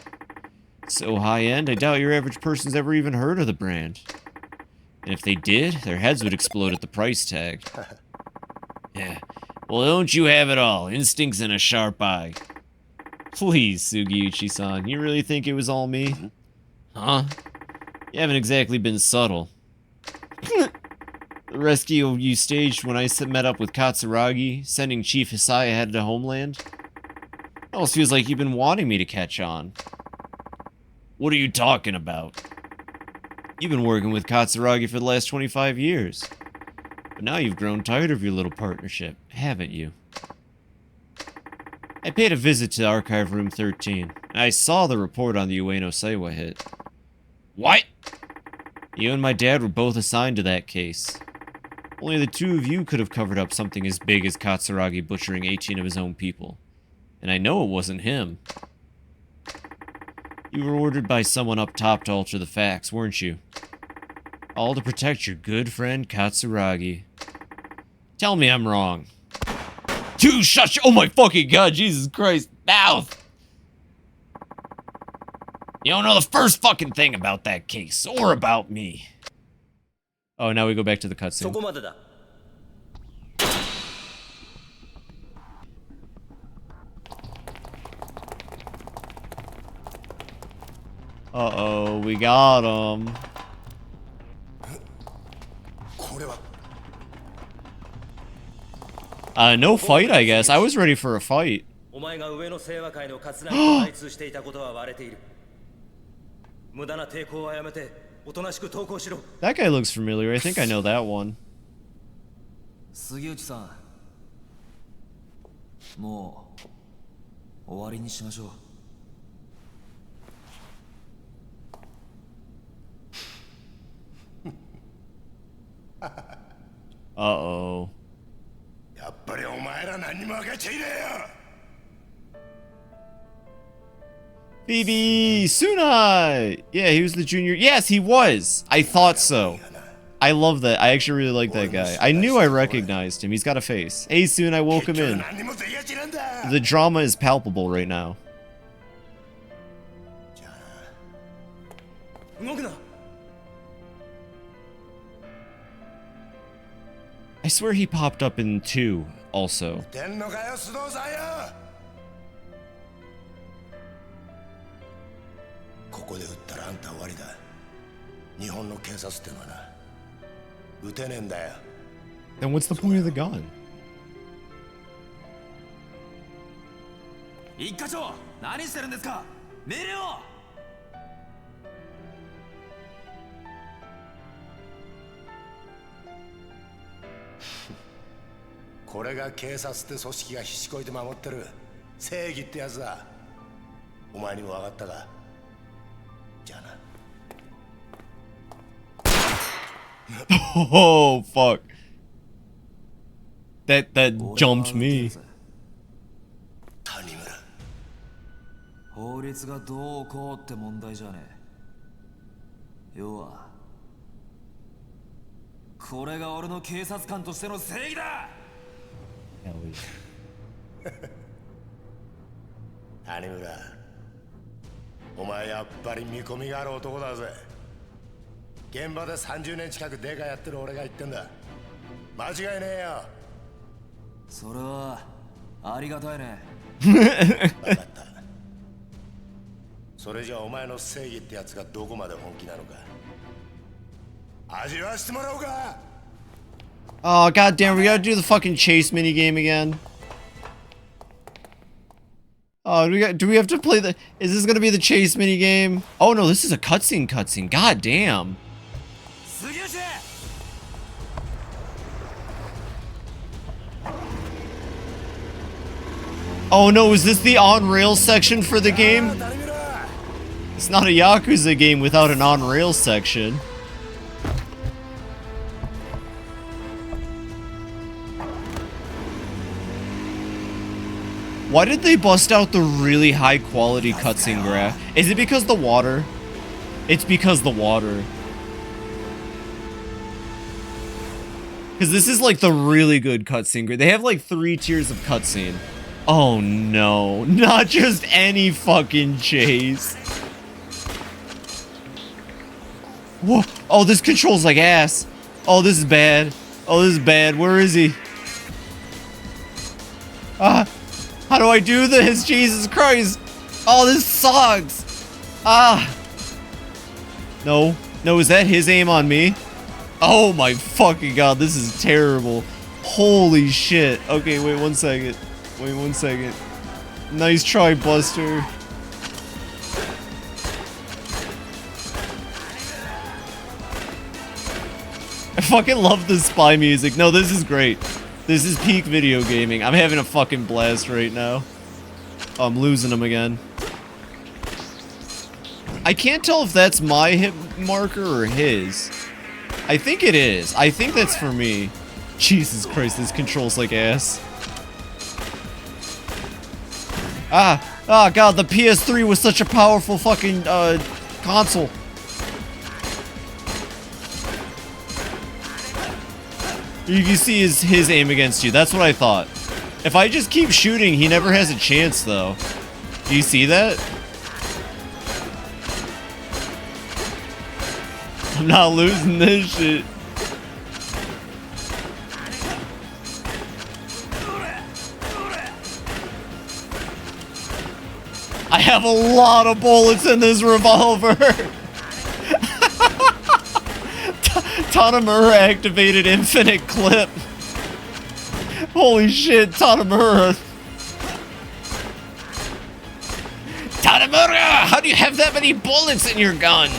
So high-end, I doubt your average person's ever even heard of the brand. And if they did, their heads would explode at the price tag. Yeah. Well, don't you have it all? Instincts and a sharp eye. Please, Sugiuchi-san, you really think it was all me? Huh? You haven't exactly been subtle. The rescue you staged when I met up with Katsuragi, sending Chief Hisai ahead to Homeland? It almost feels like you've been wanting me to catch on. What are you talking about? You've been working with Katsuragi for the last 25 years. But now you've grown tired of your little partnership, haven't you? I paid a visit to Archive Room 13, and I saw the report on the Ueno Seiwa hit. What? You and my dad were both assigned to that case. Only the two of you could have covered up something as big as Katsuragi butchering 18 of his own people. And I know it wasn't him. You were ordered by someone up top to alter the facts, weren't you? All to protect your good friend Katsuragi. Tell me I'm wrong. Dude, shut your... Oh my fucking god, Jesus Christ. Mouth! You don't know the first fucking thing about that case, or about me. Oh, now we go back to the cutscene. Uh-oh, we got him. No fight, I guess. I was ready for a fight. That guy looks familiar. I think I know that one. 杉内さん、もう終わりにしましょう。Uh-oh. やっぱりお前ら何も分かっちゃいねえよ。 Phoebe! Sunai! Yeah, he was the junior. Yes, he was! I thought so. I love that. I actually really like that guy. I knew I recognized him. He's got a face. Hey, Sunai, welcome in. The drama is palpable right now. I swear he popped up in 2. Also. てんのかよ須藤さんよ。ここで撃ったらあんた終わりだ。日本の警察ってのはな、撃てねえんだよ。 Then what's the point of the gun? 一課長、何してるんですか。命令を。これが警察って組織がひしこいて守ってる正義ってやつだ。お前にも分かったか。じゃあな。Oh, fuck. That jumped me. 谷村。法律がどうこうって問題じゃねえ。要はこれが俺の警察官としての正義だ。谷村、お前やっぱり見込みがある男だぜ。現場で30年近くデカやってる俺が言ってんだ。間違いねえよ。それはありがたいね。分かった。それじゃあお前の正義ってやつがどこまで本気なのか味わわしてもらおうか。 Oh, goddamn, we gotta do the fucking chase minigame again. Oh, do we have to play the... Is this gonna be the chase minigame? Oh no, this is a cutscene. God damn. Oh no, is this the on-rails section for the game? It's not a Yakuza game without an on-rails section. Why did they bust out the really high quality cutscene graph? Is it because the water? It's because the water. Because this is like the really good cutscene graph. They have like 3 tiers of cutscene. Oh no, not just any fucking chase. Whoa. Oh, this controls like ass. Oh, this is bad. Oh, this is bad. Where is he? Ah. How do I do this? Jesus Christ. Oh, this sucks. Ah. No. No, is that his aim on me? Oh my fucking god, this is terrible. Holy shit. Okay, wait 1 second. Wait 1 second. Nice try, Buster. I fucking love the spy music. No, this is great. This is peak video gaming. I'm having a fucking blast right now. Oh, I'm losing him again. I can't tell if that's my hit marker or his. I think it is. I think that's for me. Jesus Christ, this controls like ass. Ah, god, the PS3 was such a powerful fucking, console. You can see his aim against you. That's what I thought. If I just keep shooting, he never has a chance, though. Do you see that? I'm not losing this shit. I have a lot of bullets in this revolver. Tanamura activated infinite clip. Holy shit, Tanamura. Tanamura! How do you have that many bullets in your gun?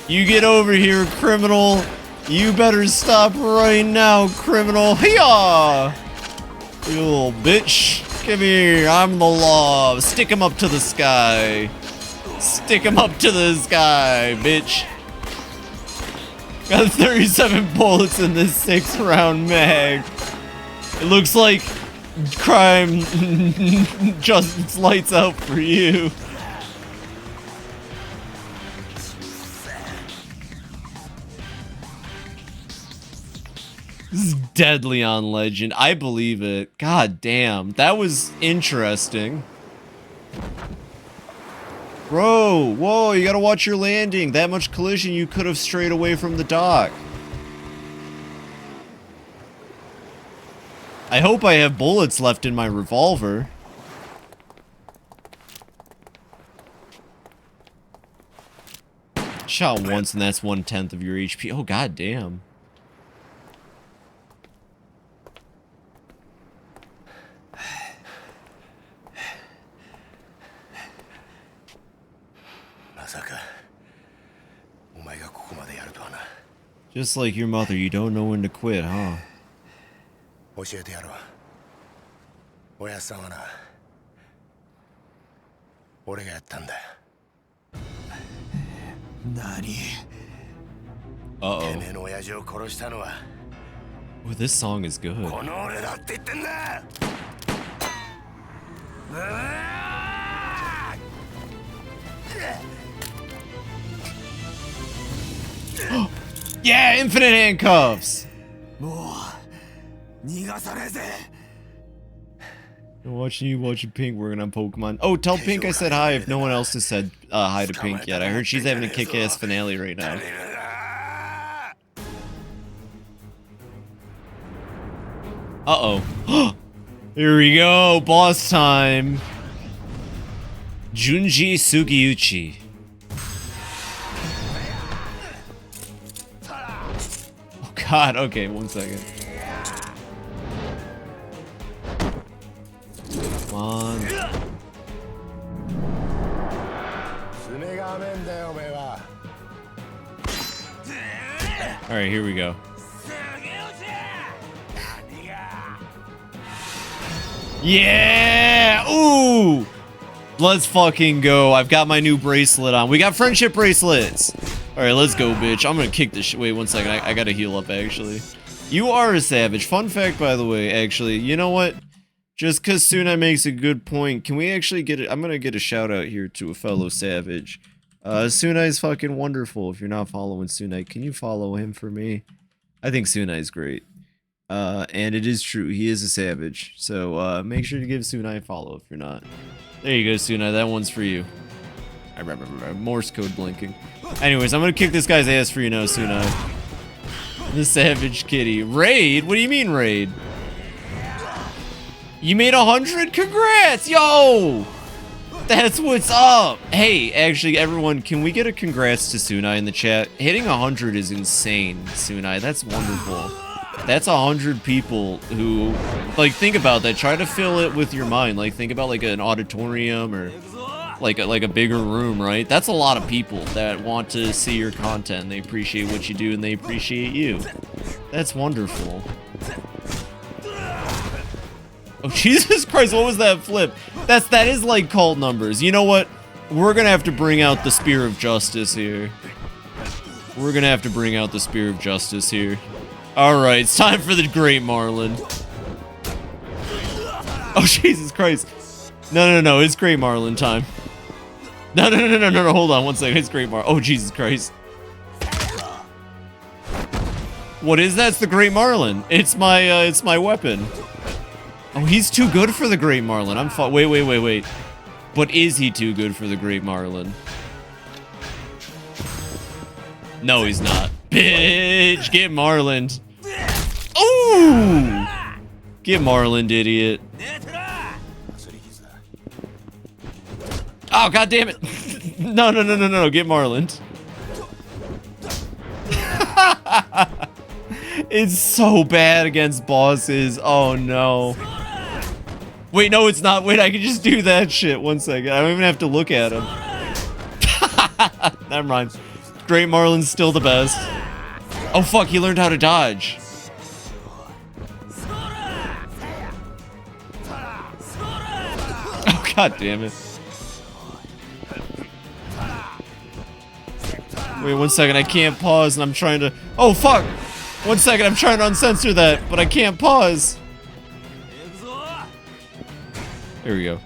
You get over here, criminal. You better stop right now, criminal. Hiya! You little bitch. Come here, I'm the law. Stick him up to the sky. Stick him up to the sky, bitch. Got 37 bullets in this 6-round mag. It looks like crime just lights out for you. This is deadly on Legend. I believe it. God damn. That was interesting. Bro, whoa, you gotta watch your landing. That much collision, you could have strayed away from the dock. I hope I have bullets left in my revolver. Shot once and that's 1/10 of your HP. Oh, god damn. Just like your mother, you don't know when to quit, huh? 教えてやろう。おやっさんはな、俺がやったんだよ。何？ Uh-oh. てめえの親父を殺したのは Oh, this song is good. この俺だって言ってんだ。Yeah, infinite handcuffs! もう逃がさねえぜ。 I'm watching you watching Pink working on Pokemon. Oh, tell Pink I said hi if no one else has said hi to Pink yet. I heard she's having a kick-ass finale right now. Uh-oh. Here we go, boss time. Junji Sugiuchi. Oh god, okay, 1 second. Come on. Alright, here we go. Yeah! Ooh! Let's fucking go. I've got my new bracelet on. We got friendship bracelets! Alright, let's go, bitch. I'm gonna kick this shit. Wait, 1 second. I gotta heal up, actually. You are a savage. Fun fact, by the way, actually. You know what? Just because Sunai makes a good point, can we actually get it? I'm gonna get a shout out here to a fellow savage. Sunai's fucking wonderful. If you're not following Sunai, can you follow him for me? I think Sunai's great. And it is true, he is a savage. So, make sure to give Sunai a follow if you're not. There you go, Sunai, that one's for you. Morse code blinking. Anyways, I'm gonna kick this guy's ass for you now, Sunai. The savage kitty. Raid? What do you mean, raid? You made 100? Congrats! Yo! That's what's up! Hey, actually, everyone, can we get a congrats to Sunai in the chat? Hitting 100 is insane, Sunai. That's wonderful. That's 100 people who, like, think about that. Try to fill it with your mind. Like, think about, like, an auditorium or, like a bigger room, right? That's a lot of people that want to see your content. They appreciate what you do, and they appreciate you. That's wonderful. Oh, Jesus Christ, what was that flip? That is like cult numbers. You know what? We're gonna have to bring out the spear of justice here. We're gonna have to bring out the spear of justice here. Alright, it's time for the Great Marlin. Oh, Jesus Christ. No, it's Great Marlin time. No, hold on 1 second, it's Great Marlin. Oh, Jesus Christ. What is that? It's the Great Marlin. It's my weapon. Oh, he's too good for the Great Marlin. Wait. But is he too good for the Great Marlin? No, he's not. Bitch, get Marlined. Ooh! Get Marlined, idiot. Oh, god damn it. No, get Marlined. It's so bad against bosses. Oh, no. Wait, no, it's not. Wait, I can just do that shit. 1 second. I don't even have to look at him. Never mind. Great Marlin's still the best. Oh, fuck, he learned how to dodge. Oh, god damn it. Wait, 1 second. I can't pause, and I'm trying to... Oh, fuck! 1 second. I'm trying to uncensor that, but I can't pause. There we go.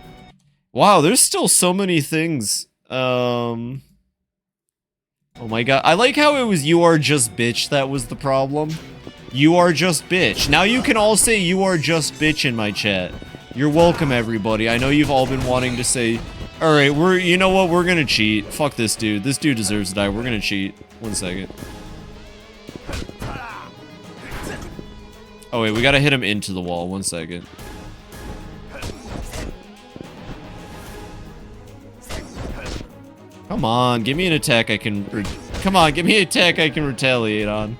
Wow, there's still so many things. Oh my god. I like how it was "you are just bitch" that was the problem. You are just bitch. Now you can all say "you are just bitch" in my chat. You're welcome, everybody. I know you've all been wanting to say Alright, you know what? We're gonna cheat. Fuck this dude. This dude deserves to die. We're gonna cheat. 1 second. Oh wait, we gotta hit him into the wall. 1 second. Come on, give me an attack I can... Come on, give me an attack I can retaliate on.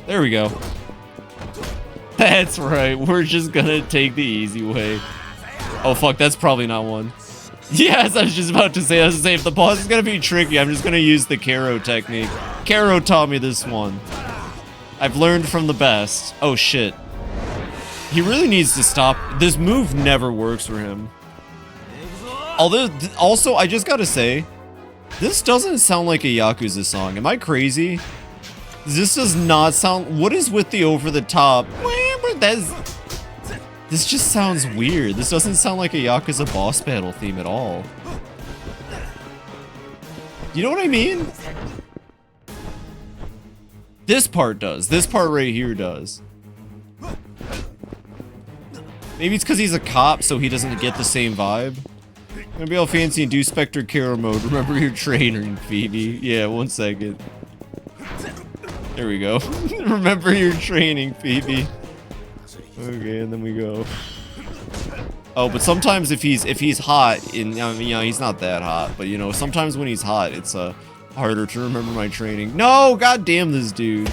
There we go. That's right, we're just gonna take the easy way. Oh fuck, that's probably not one. Yes, I was just about to say, if the boss is gonna be tricky, I'm just gonna use the Caro technique. Caro taught me this one. I've learned from the best. Oh shit. He really needs to stop. This move never works for him. Although, also, I just gotta say, this doesn't sound like a Yakuza song. Am I crazy? This does not sound... What is with the over-the-top? This just sounds weird. This doesn't sound like a Yakuza boss battle theme at all. You know what I mean? This part does. This part right here does. Maybe it's because he's a cop, so he doesn't get the same vibe. Gonna be all fancy and do Spectre Caro mode. Remember your training, Phoebe. Yeah, 1 second. There we go. Remember your training, Phoebe. Okay, and then we go. Oh, but sometimes if he's hot, and I mean, you know, he's not that hot, but you know, sometimes when he's hot, it's harder to remember my training. No, goddamn this dude.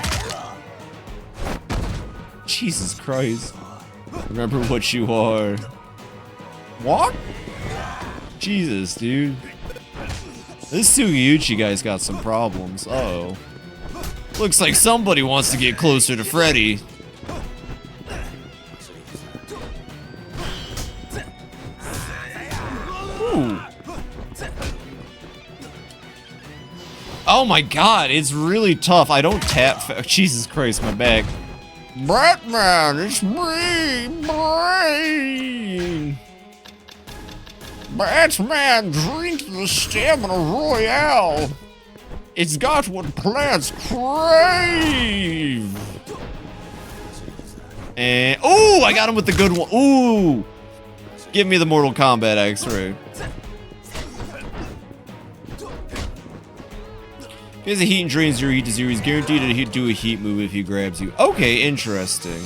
Jesus Christ. Remember what you are. What? Jesus, dude. This Sugiyuchi guy's got some problems. Uh-oh. Looks like somebody wants to get closer to Freddy. Ooh. Oh my god, it's really tough. I don't tap. Jesus Christ, my back. Batman, it's me, Brain. Batman, drink the stamina royale. It's got what plants crave. And oh, I got him with the good one. Ooh, give me the Mortal Kombat X-ray. He has a heat and drains your heat to zero. He's guaranteed to do a heat move if he grabs you. Okay, interesting.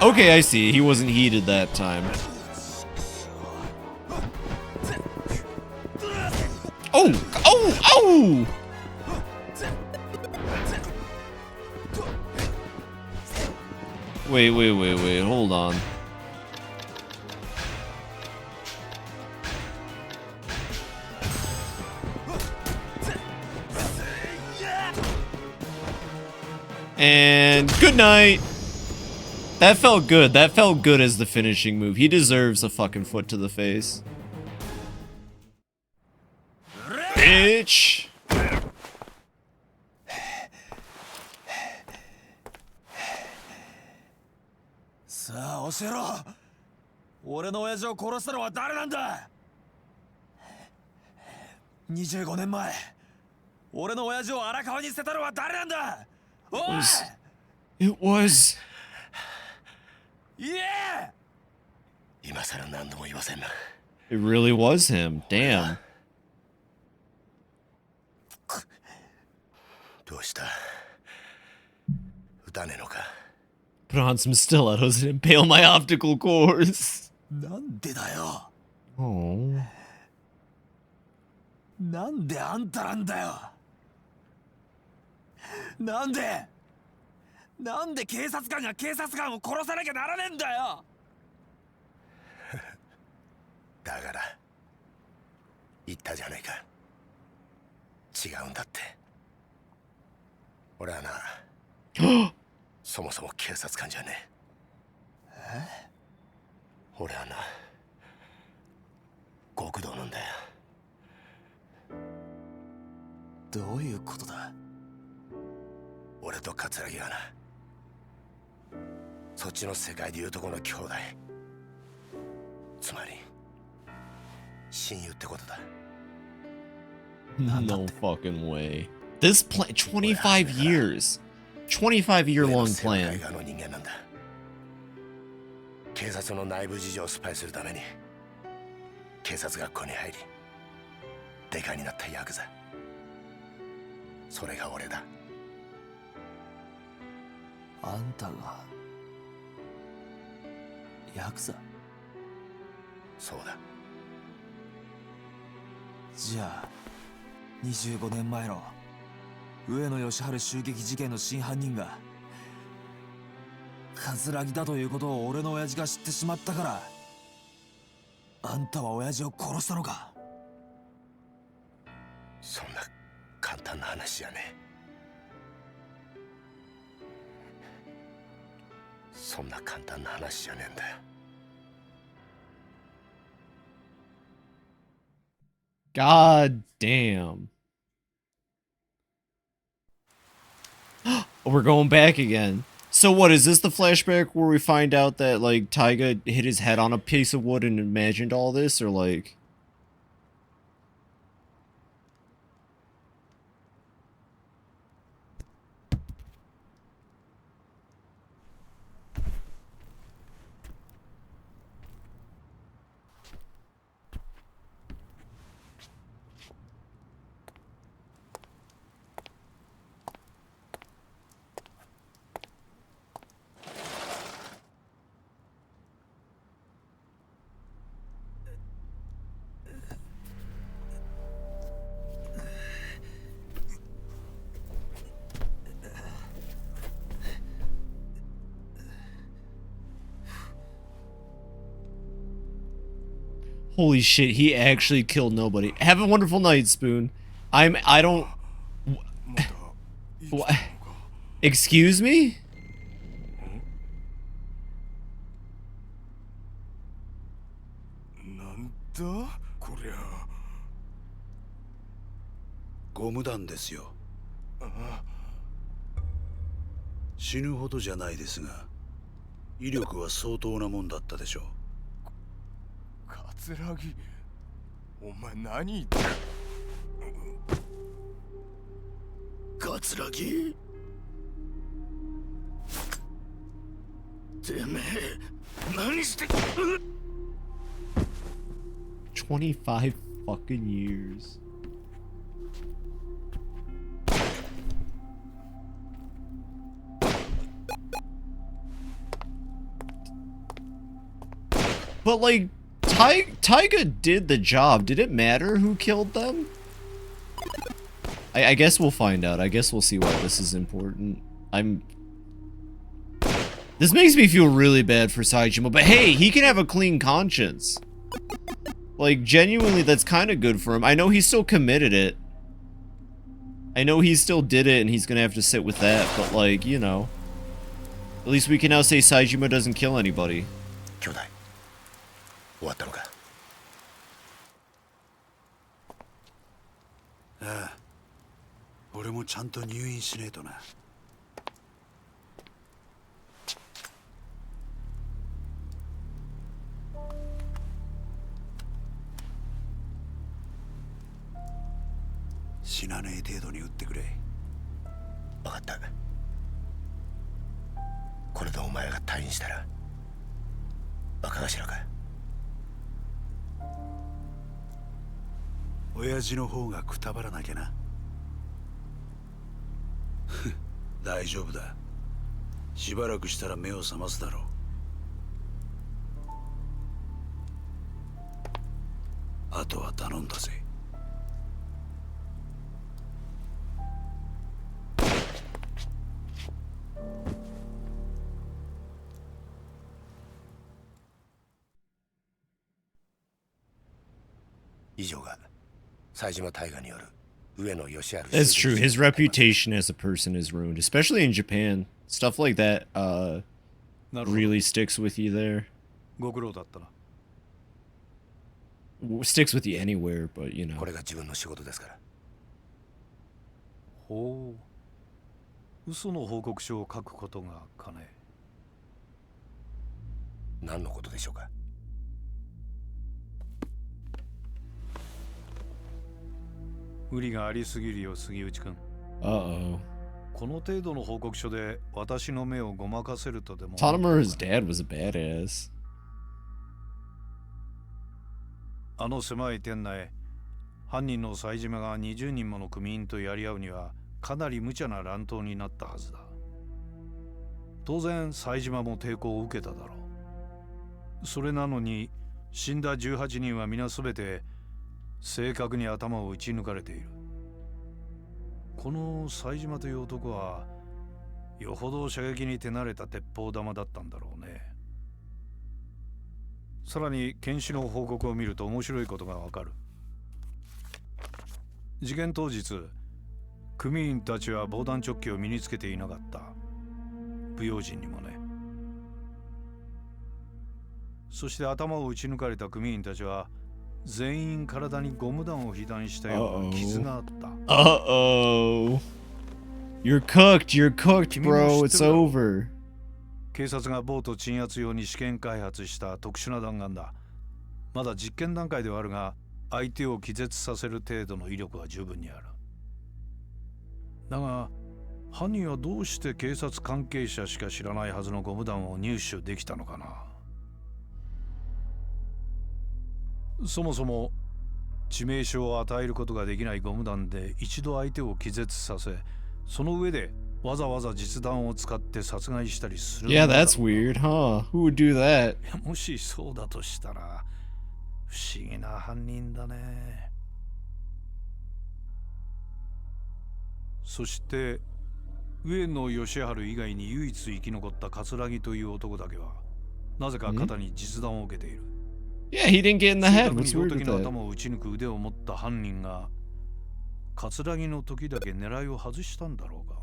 Okay, I see. He wasn't heated that time. Oh! Oh! Oh! Wait, hold on. And good night. That felt good. That felt good as the finishing move. He deserves a fucking foot to the face. Bitch. It was... Yeah! It really was him. Damn. Put on some stilettos and impale my optical cores. Oh. No fucking way. This plan, 25 years. 25-year long plan. 警察の内部事情をスパイするために警察学校に入りデカになったヤクザ。それが俺だ。あんたがヤクザ？そうだ。じゃあ25年前の上野義晴襲撃事件の真犯人が桂木だということを俺の親父が知ってしまったからあんたは親父を殺したのか？そんな簡単な話じゃねえ。そんな簡単な話じゃねえんだよ。God damn. We're going back again. So what, is this the flashback where we find out that, like, Taiga hit his head on a piece of wood and imagined all this, or, like... Holy shit, he actually killed nobody. Have a wonderful night, Spoon. I don't... What? Excuse me? Gomudanですよ. 死ぬほどじゃないですが、威力は相当なもんだったでしょう。桂木、お前何言ってる？桂木、てめえ何して25 fucking years. But like, Taiga did the job. Did it matter who killed them? I guess we'll find out. I guess we'll see why this is important. This makes me feel really bad for Saejima, but hey, he can have a clean conscience. Like, genuinely, that's kind of good for him. I know he still committed it. I know he still did it, and he's gonna have to sit with that, but like, you know. At least we can now say Saejima doesn't kill anybody. 兄弟、終わったのか？ああ、俺もちゃんと入院しねえとな。死なねえ程度に撃ってくれ。分かった。これでお前が退院したら若頭か？親父の方がくたばらなきゃな。大丈夫だ。しばらくしたら目を覚ますだろう。あとは頼んだぜ。以上が冴島大河による上野義晴。 That's true. His reputation as a person is ruined, especially in Japan. Stuff like that really sticks with you there. ご苦労だったな。Sticks with you anywhere, but you know. これが自分の仕事ですから。ほう。嘘の報告書を書くことがかね。何のことでしょうか？無理がありすぎるよ、杉内くん。 Uh-oh. この程度の報告書で私の目をごまかせるとでも。 Tadamura's dad was a badass. あの狭い店内、犯人の冴島が20人もの組員とやり合うにはかなり無茶な乱闘になったはずだ。当然冴島も抵抗を受けただろう。それなのに死んだ18人は皆すべて正確に頭を撃ち抜かれている。この冴島という男はよほど射撃に手慣れた鉄砲玉だったんだろうね。さらに検視の報告を見ると面白いことがわかる。事件当日、組員たちは防弾チョッキを身につけていなかった。不用心にもね。そして頭を撃ち抜かれた組員たちは全員体にゴム弾を被弾したような傷があった。Uh-oh. You're cooked, bro. It's over. 警察がボート鎮圧用に試験開発した特殊な弾丸だ。まだ実験段階ではあるが、相手を気絶させる程度の威力は十分にある。だが、犯人はどうして警察関係者しか知らないはずのゴム弾を入手できたのかな。そもそも致命傷を与えることができないゴム弾で一度相手を気絶させ、その上でわざわざ実弾を使って殺害したりする。Yeah, that's weird, huh? Who would do that? もしそうだとしたら不思議な犯人だね。そして上野義治以外に唯一生き残った桂木という男だけはなぜか肩に実弾を受けている。Yeah, he didn't get in the head. 正確 What's に標 weird 的 with な that? 頭を撃ち抜く腕を持った犯人が桂木の時だけ狙いを外したんだろうか。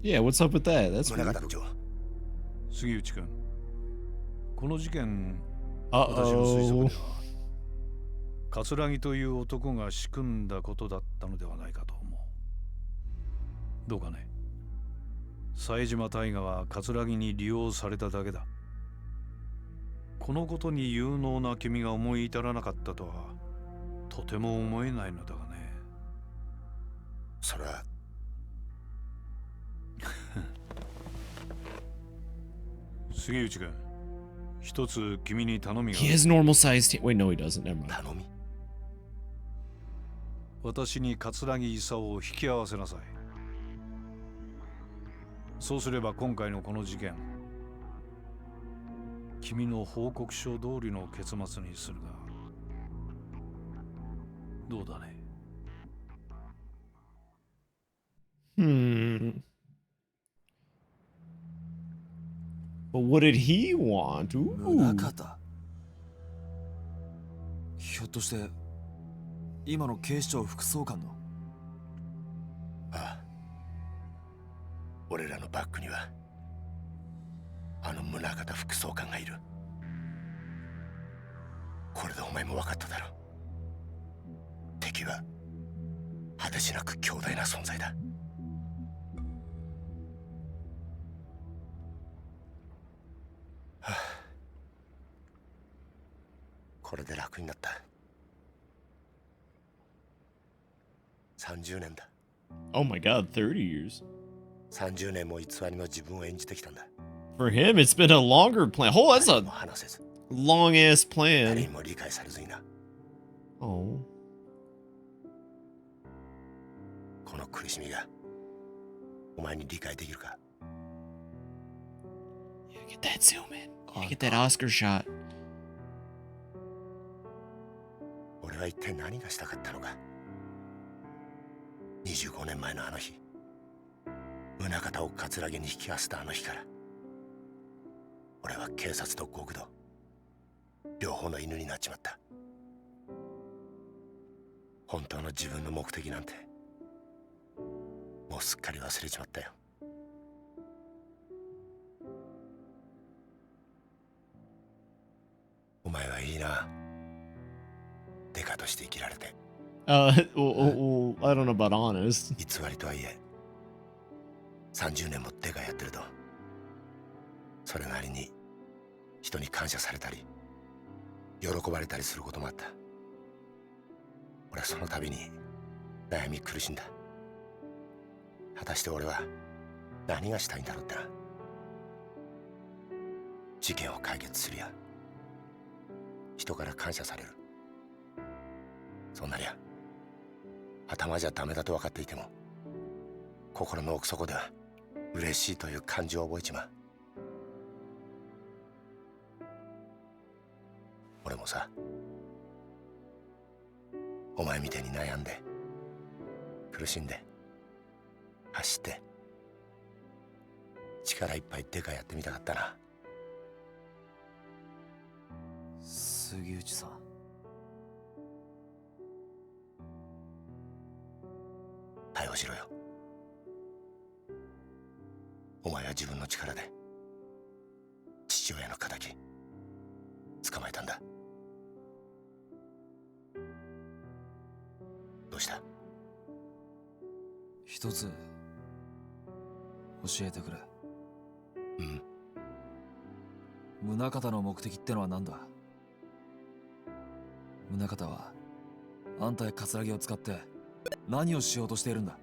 Yeah, what's up with that? That's 宗 weird. 像部長、杉内君、この事件、私の推測 Uh-oh. では桂木という男が仕組んだことだったのではないかと思う。どうかね。冴島大河は桂木に利用されただけだ。このことに有能な君が思い至らなかったとはとても思えないのだがね。それは杉内君、一つ君に頼みがあ He る。 has normal sized. Wait, no, he doesn't. Never mind. 頼み。私に桂木勲を引き合わせなさい。そうすれば今回のこの事件、君の報告書通りの結末にするが、どうだね。Hmm. But what did he want? 宗 Ooh. 方。ひょっとして今の警視庁副総監の。ああ、俺らのバックにはあの宗像副総監がいる。これでお前も分かっただろう。敵は果てしなく強大な存在だ。はあ、これで楽になった。30年だ。 Oh my god, 30 years. 30年も偽りの自分を演じてきたんだ。 For him, it's been a longer plan. Oh, that's 誰 a にも話せず、 long ass 誰に plan. も理解されずにな。 Oh. この苦しみがお前に理解できるか。 Yeah, get that zoom in. Yeah, get that Oscar shot. 俺は一体何がしたかったのか。25年前のあの日、宗像を桂木に引き合わせたあの日から、俺は警察と極道両方の犬になっちまった。本当の自分の目的なんてもうすっかり忘れちまったよ。お前はいいな、デカとして生きられて。Well, I don't know about honest. 偽りとはいえ30年もデカやってると、それなりに人に感謝されたり喜ばれたりすることもあった。俺はその度に悩み苦しんだ。果たして俺は何がしたいんだろうってな。事件を解決するや人から感謝される、そんなりゃ頭じゃダメだと分かっていても心の奥底では嬉しいという感情を覚えちまう。俺もさ、お前みたいに悩んで苦しんで走って力いっぱいデカやってみたかったな。杉内さん、逮捕しろよ。お前は自分の力で父親の敵捕まえたんだ。どうした？一つ教えてくれ。うん。宗像の目的ってのは何だ？宗像はあんたや葛城を使って何をしようとしているんだ？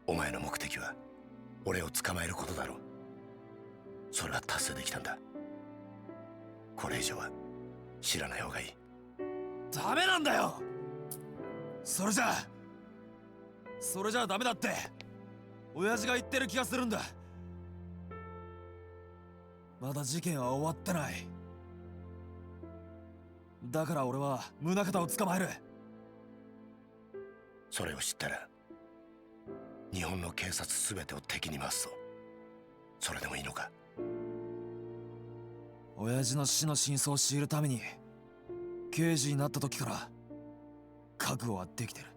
お前の目的は俺を捕まえることだろう。それは達成できたんだ。これ以上は知らない方がいい。ダメなんだよ。それじゃあダメだって親父が言ってる気がするんだ。まだ事件は終わってない。だから俺は宗像を捕まえる。それを知ったら日本の警察すべてを敵に回すぞ。それでもいいのか？親父の死の真相を知るために刑事になった時から覚悟はできてる。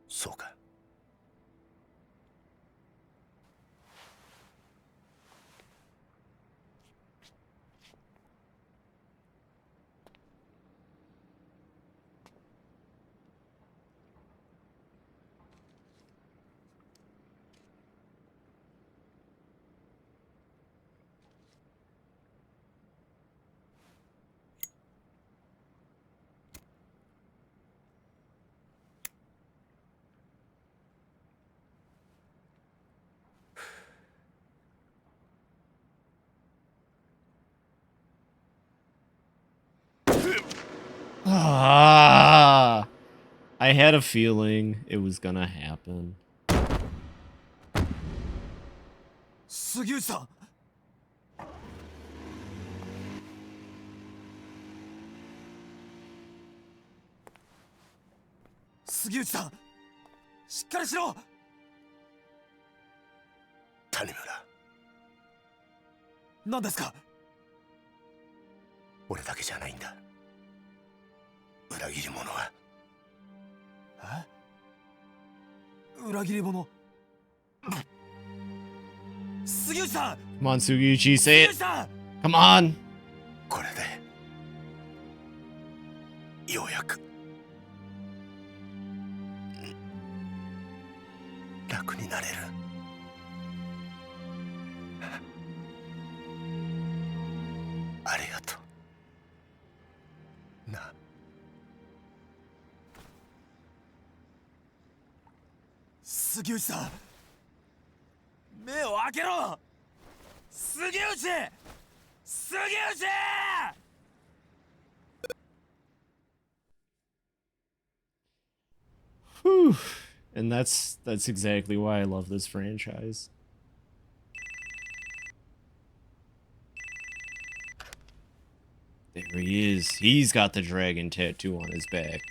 そうか。Ah, I had a feeling it was gonna happen. 杉内さん、杉内さん、しっかりしろ。谷村、何ですか？俺だけじゃないんだ。裏切り者は。裏切り者。杉内さん。 Come on, Sugiuchi, say 杉内 it. さん。 Come on. これでようやく楽になれる。ありがとうな。杉内さん、目を開けろ。杉内、杉内。 Whew. And that's exactly why I love this franchise. There he is. He's got the dragon tattoo on his back.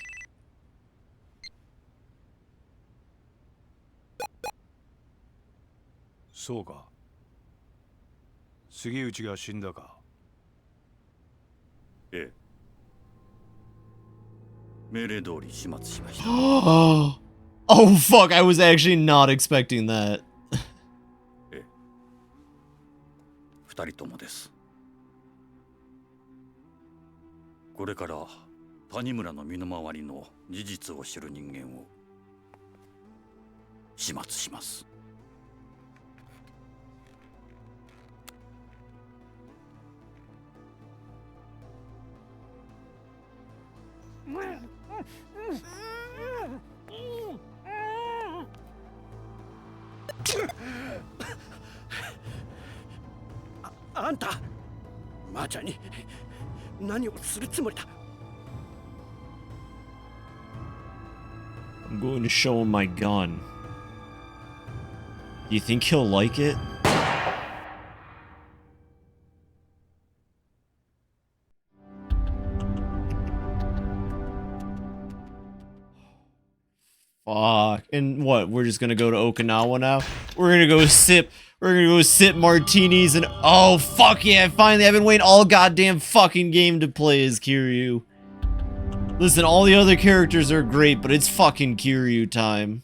そうか。杉内が死んだか。ええ。命令通り始末しました。Oh fuck, I was actually not expecting that. ええ。二人ともです。これから谷村の身の回りの事実を知る人間を始末します。ちゃんに何をするつもりだ。 I'm going to show him my gun. Do you think he'll like it? Fuck. And what? We're just gonna go to Okinawa now? We're gonna go sip martinis and oh fuck yeah, finally I've been waiting all goddamn fucking game to play as Kiryu. Listen, all the other characters are great, but it's fucking Kiryu time.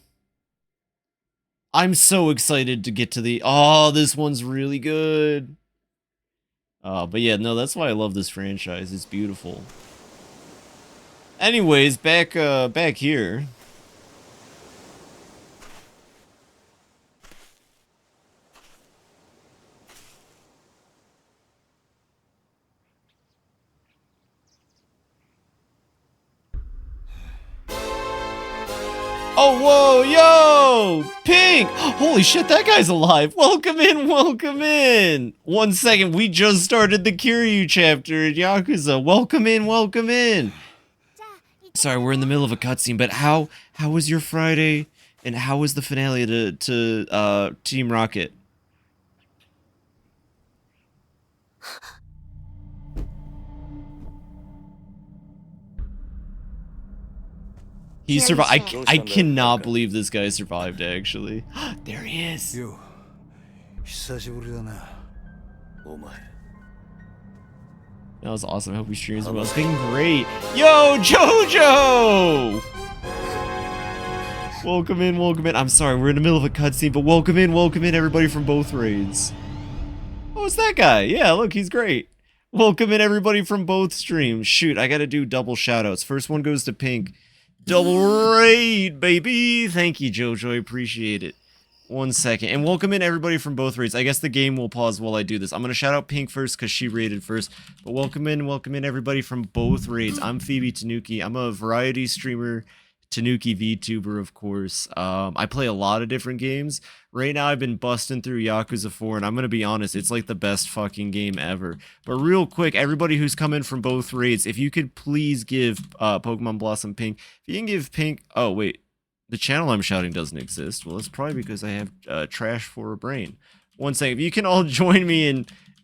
I'm so excited to get to the oh, this one's really good. But yeah, no, that's why I love this franchise. It's beautiful. Anyways, back here. Oh, whoa, yo! Pink! Holy shit, that guy's alive! Welcome in, welcome in! 1 second, we just started the Kiryu chapter at Yakuza. Welcome in, welcome in! Sorry, we're in the middle of a cutscene, but how was your Friday? And how was the finale to Team Rocket? He survived. I cannot believe this guy survived, actually. There he is. Yo, 久しぶりだな。お前 That was awesome. I hope he streams well. It's been great. Yo, Jojo! Welcome in, welcome in. I'm sorry, we're in the middle of a cutscene, but welcome in, everybody from both raids. Oh, it's that guy. Yeah, look, he's great. Welcome in, everybody from both streams. Shoot, I gotta do double shoutouts. First one goes to Pink. Double raid, baby! Thank you, Jojo. I appreciate it. 1 second. And welcome in everybody from both raids. I guess the game will pause while I do this. I'm going to shout out Pink first because she raided first. But welcome in everybody from both raids. I'm FibiTanuki. I'm a variety streamer, Tanuki VTuber, of course. I play a lot of different games. Right now, I've been busting through Yakuza 4, and I'm going to be honest, it's like the best fucking game ever. But real quick, everybody who's coming from both raids, if you could please give Pokemon Blossom Pink, if you can give Pink... Oh, wait. The channel I'm shouting doesn't exist. Well, it's probably because I have trash for a brain. 1 second. If you can all join me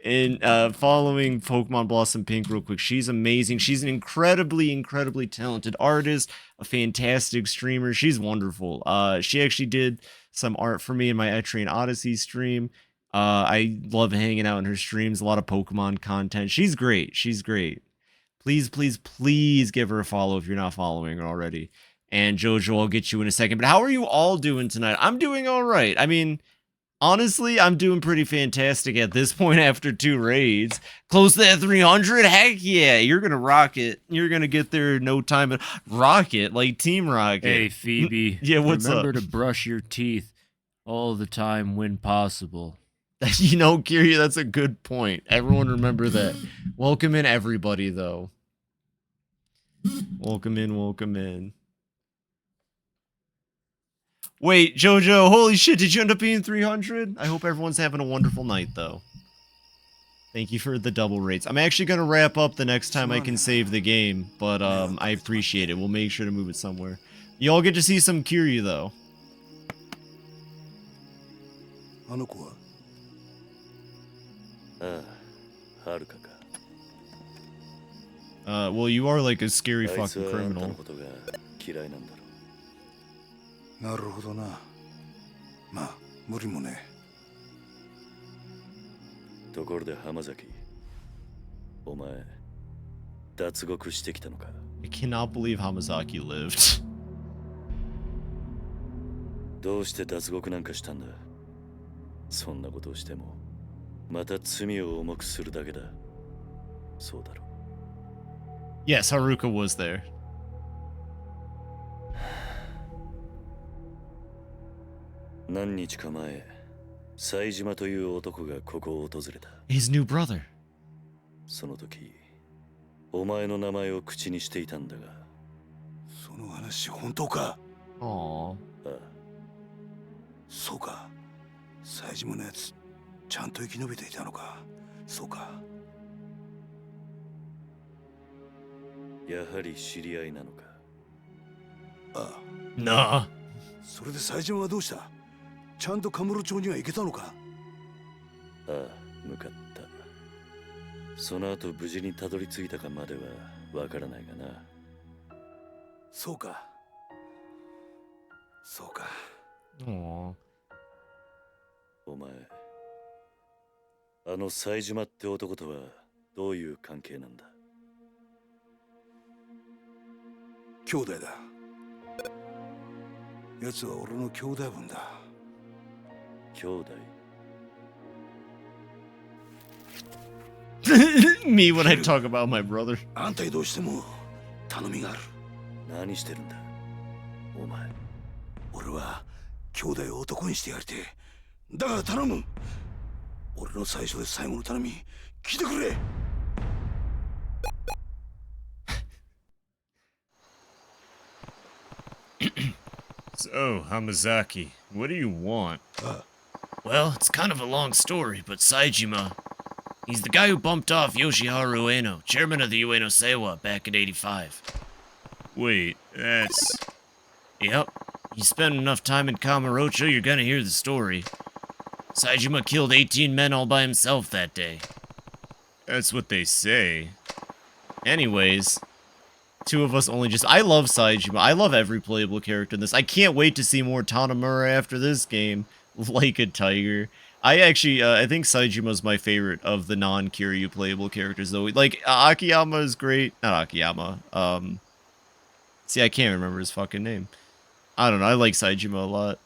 in following Pokemon Blossom Pink real quick. She's amazing. She's an incredibly talented artist, a fantastic streamer. She's wonderful. She actually did some art for me in my Etrian Odyssey stream. I love hanging out in her streams. A lot of Pokemon content. She's great. She's great. Please give her a follow if you're not following her already. And Jojo, I'll get you in a second. But how are you all doing tonight? I'm doing all right. I mean, honestly, I'm doing pretty fantastic at this point after 2 raids. Close to that 300? Heck yeah, you're going to rock it. You're going to get there in no time. But Rocket, like Team Rocket. Hey, Phoebe. Yeah, what's Remember up? to brush your teeth all the time when possible. You know, Kiryu, that's a good point. Everyone remember that. Welcome in, everybody, though. Welcome in. Wait, Jojo, holy shit, did you end up being 300? I hope everyone's having a wonderful night, though. Thank you for the double rates. I'm actually going to wrap up the next time I can save the game, but I appreciate it. We'll make sure to move it somewhere. You all get to see some Kiryu, though. Well, you are like a scary fucking criminal. なるほどな。まあ、無理もね。ところで浜崎、お前、脱獄してきたのか? I cannot believe Hamazaki lived. どうして脱獄なんかしたんだ? そんなことをしても、また罪を重くするだけだ。そうだろ。Yes, Haruka was there. 何日か前、冴島という男がここを訪れた。His new brother. その時、お前の名前を口にしていたんだが。その話本当か? ああ。ああ。そうか。冴島のやつ、ちゃんと生き延びていたのか。そうか。やはり知り合いなのか。ああ。なあ。それで冴島はどうした？ちゃんとカムロ町には行けたのか？ああ、向かった。その後無事にたどり着いたかまではわからないがな。そうか。そうか。Aw. お前、あの冴島って男とはどういう関係なんだ？兄弟だ。奴は俺の兄弟分だ。兄弟？ Me when I talk about my brother. あんたにどうしても頼みがある。何してるんだお前。俺は兄弟を男にしてやりてえ。だから頼む。俺の最初で最後の頼み聞いてくれ。So, Hamazaki, what do you want? Well, it's kind of a long story, but Saejima, he's the guy who bumped off Yoshiharu Ueno, chairman of the Ueno Seiwa, back in '85. Wait, that's... Yep. You spend enough time in Kamurocho, you're gonna hear the story. Saejima killed 18 men all by himself that day. That's what they say. Anyways, two of us only just... I love Saejima. I love every playable character in this. I can't wait to see more Tanamura after this game. Like a tiger. I actually, I think Saejima's my favorite of the non-Kiryu playable characters, though. Like, Akiyama is great. Not Akiyama. See, I can't remember his fucking name. I don't know. I like Saejima a lot.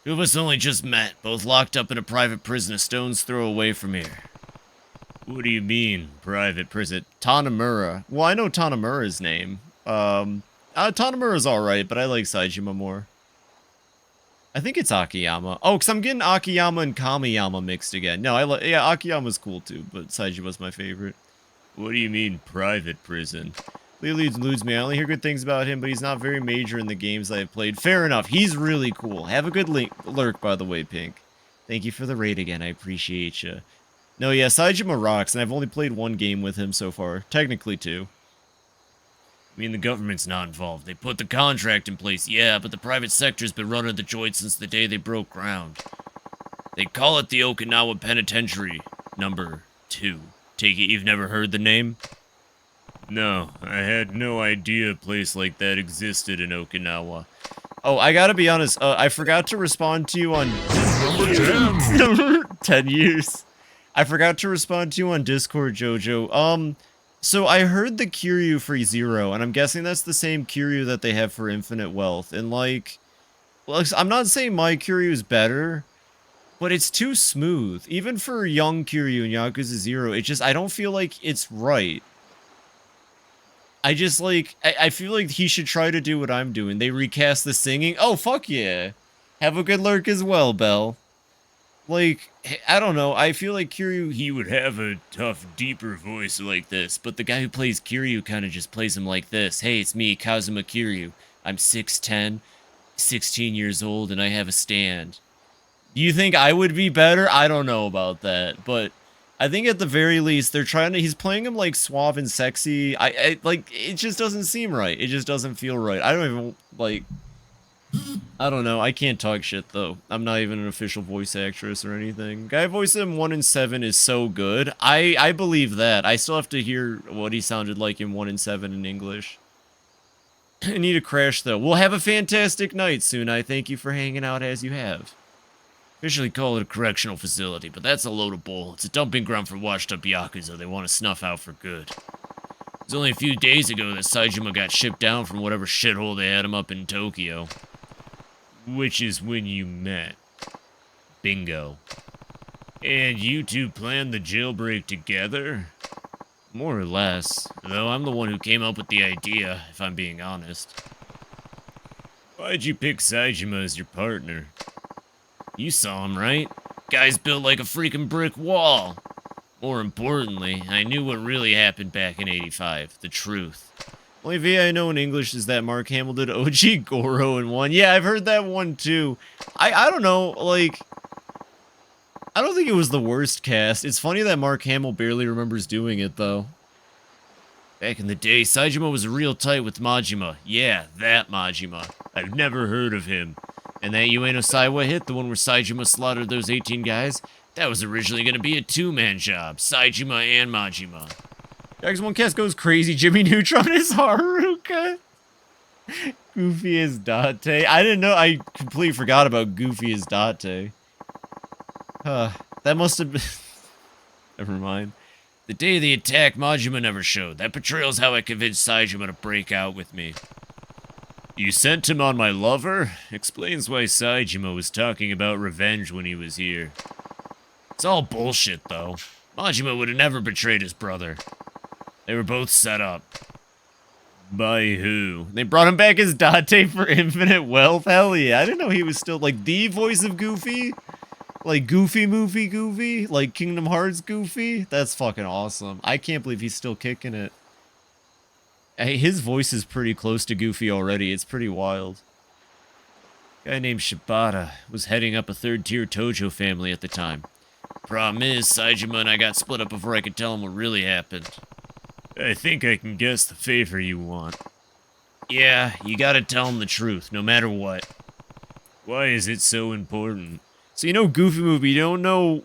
Two of us only just met, both locked up in a private prison a stone's throw away from here. What do you mean, private prison? Tanamura. Well, I know Tanamura's name. Tanamura's alright, but I like Saejima more. I think it's Akiyama. Oh, because I'm getting Akiyama and Kamiyama mixed again. No, yeah, Akiyama's cool too, but Saejima's my favorite. What do you mean, private prison? Lee eludes me. I only hear good things about him, but he's not very major in the games I've played. Fair enough. He's really cool. Have a good lurk, by the way, Pink. Thank you for the raid again. I appreciate you. No, yeah, Saejima rocks, and I've only played one game with him so far. Technically two. I mean, the government's not involved. They put the contract in place, yeah, but the private sector's been running the joint since the day they broke ground. They call it the Okinawa Penitentiary number 2. Take it you've never heard the name? No, I had no idea a place like that existed in Okinawa. Oh, I gotta be honest, I forgot to respond to you on... Number 10! 10 years. I forgot to respond to you on Discord, Jojo. So I heard the Kiryu for Zero, and I'm guessing that's the same Kiryu that they have for Infinite Wealth. And like, well, I'm not saying my Kiryu is better, but it's too smooth. Even for young Kiryu in Yakuza 0, it just, I don't feel like it's right. I just like, I feel like he should try to do what I'm doing. They recast the singing. Oh, fuck yeah. Have a good lurk as well, Belle. Like, I don't know, I feel like Kiryu, he would have a tough, deeper voice like this, but the guy who plays Kiryu kind of just plays him like this. Hey, it's me, Kazuma Kiryu. I'm 6'10", 16 years old, and I have a stand. Do you think I would be better? I don't know about that, but I think at the very least, they're trying to, he's playing him like suave and sexy. I like, it just doesn't seem right. It just doesn't feel right. I don't even, like... I don't know. I can't talk shit, though. I'm not even an official voice actress or anything. Guy voice in 1 and 7 is so good. I believe that. I still have to hear what he sounded like in 1 and 7 in English. I need a crash, though. We'll have a fantastic night soon. I thank you for hanging out as you have. Officially call it a correctional facility, but that's a load of bull. It's a dumping ground for washed-up Yakuza they want to snuff out for good. It was only a few days ago that Saejima got shipped down from whatever shithole they had him up in Tokyo. Which is when you met. Bingo. And you two planned the jailbreak together? More or less, though I'm the one who came up with the idea, if I'm being honest. Why'd you pick Saejima as your partner? You saw him, right? Guy's built like a freaking brick wall. More importantly, I knew what really happened back in '85, the truth. Only VA I know in English is that Mark Hamill did OG Goro in 1. Yeah, I've heard that one too. I don't know, like... I don't think it was the worst cast. It's funny that Mark Hamill barely remembers doing it, though. Back in the day, Saejima was real tight with Majima. Yeah, that Majima. I've never heard of him. And that Ueno Saiwa hit, the one where Saejima slaughtered those 18 guys, that was originally going to be a two-man job. Saejima and Majima. X1 Cast goes crazy. Jimmy Neutron is Haruka. Goofy is Date. I didn't know. I completely forgot about Goofy is Date. That must have been... Never mind. The day of the attack, Majima never showed. That betrayal's how I convinced Saejima to break out with me. You sent him on my lover? Explains why Saejima was talking about revenge when he was here. It's all bullshit, though. Majima would have never betrayed his brother. They were both set up. By who? They brought him back as Date for infinite wealth? Hell yeah. I didn't know he was still, like, the voice of Goofy. Like, Goofy Movie Goofy. Like, Kingdom Hearts Goofy. That's fucking awesome. I can't believe he's still kicking it. Hey, his voice is pretty close to Goofy already. It's pretty wild. A guy named Shibata was heading up a third-tier Tojo family at the time. Problem is, Saejima and I got split up before I could tell him what really happened. I think I can guess the favor you want. Yeah, you gotta tell him the truth, no matter what. Why is it so important? So you know Goofy Movie, you don't know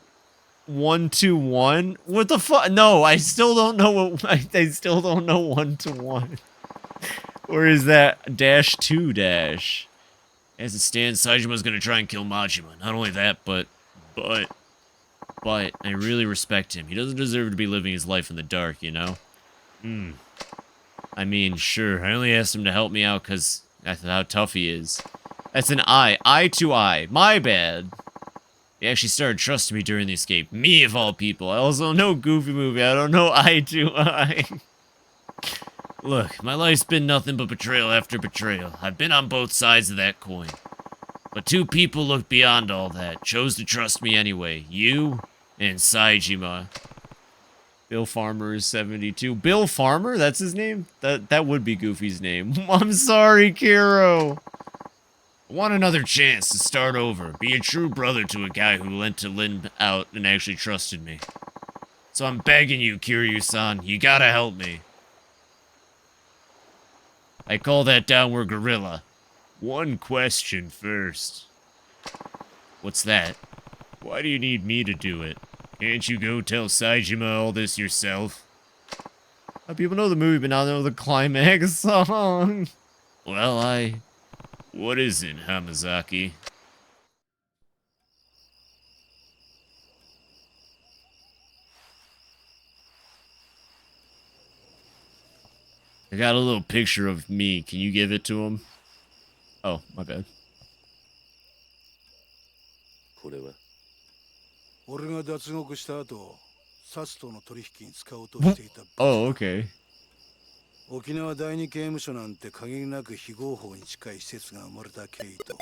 1-to-1? What the fuck? No, I still don't know what... I still don't know 1-to-1. Or is that -2-? As it stands, Saejima's gonna try and kill Majima. Not only that, but I really respect him. He doesn't deserve to be living his life in the dark, you know? I mean, sure, I only asked him to help me out because that's how tough he is. That's an eye to eye. My bad. He actually started trusting me during the escape. Me, of all people. I also know Goofy Movie. I don't know eye to eye. Look, my life's been nothing but betrayal after betrayal. I've been on both sides of that coin. But two people looked beyond all that, chose to trust me anyway. You and Saejima. Bill Farmer is 72. Bill Farmer? That's his name? That would be Goofy's name. I'm sorry, Kiro. I want another chance to start over. Be a true brother to a guy who lent to Lin out and actually trusted me. So I'm begging you, Kiryu-san, you gotta help me. I call that downward gorilla. One question first. What's that? Why do you need me to do it? Can't you go tell Saejima all this yourself? People know the movie, but not know the climax song. Well, What is it, Hamazaki? I got a little picture of me. Can you give it to him? Oh, my bad. Oh, okay. 沖縄第二刑務所なんて限りなく非合法に近い施設が生まれた経緯と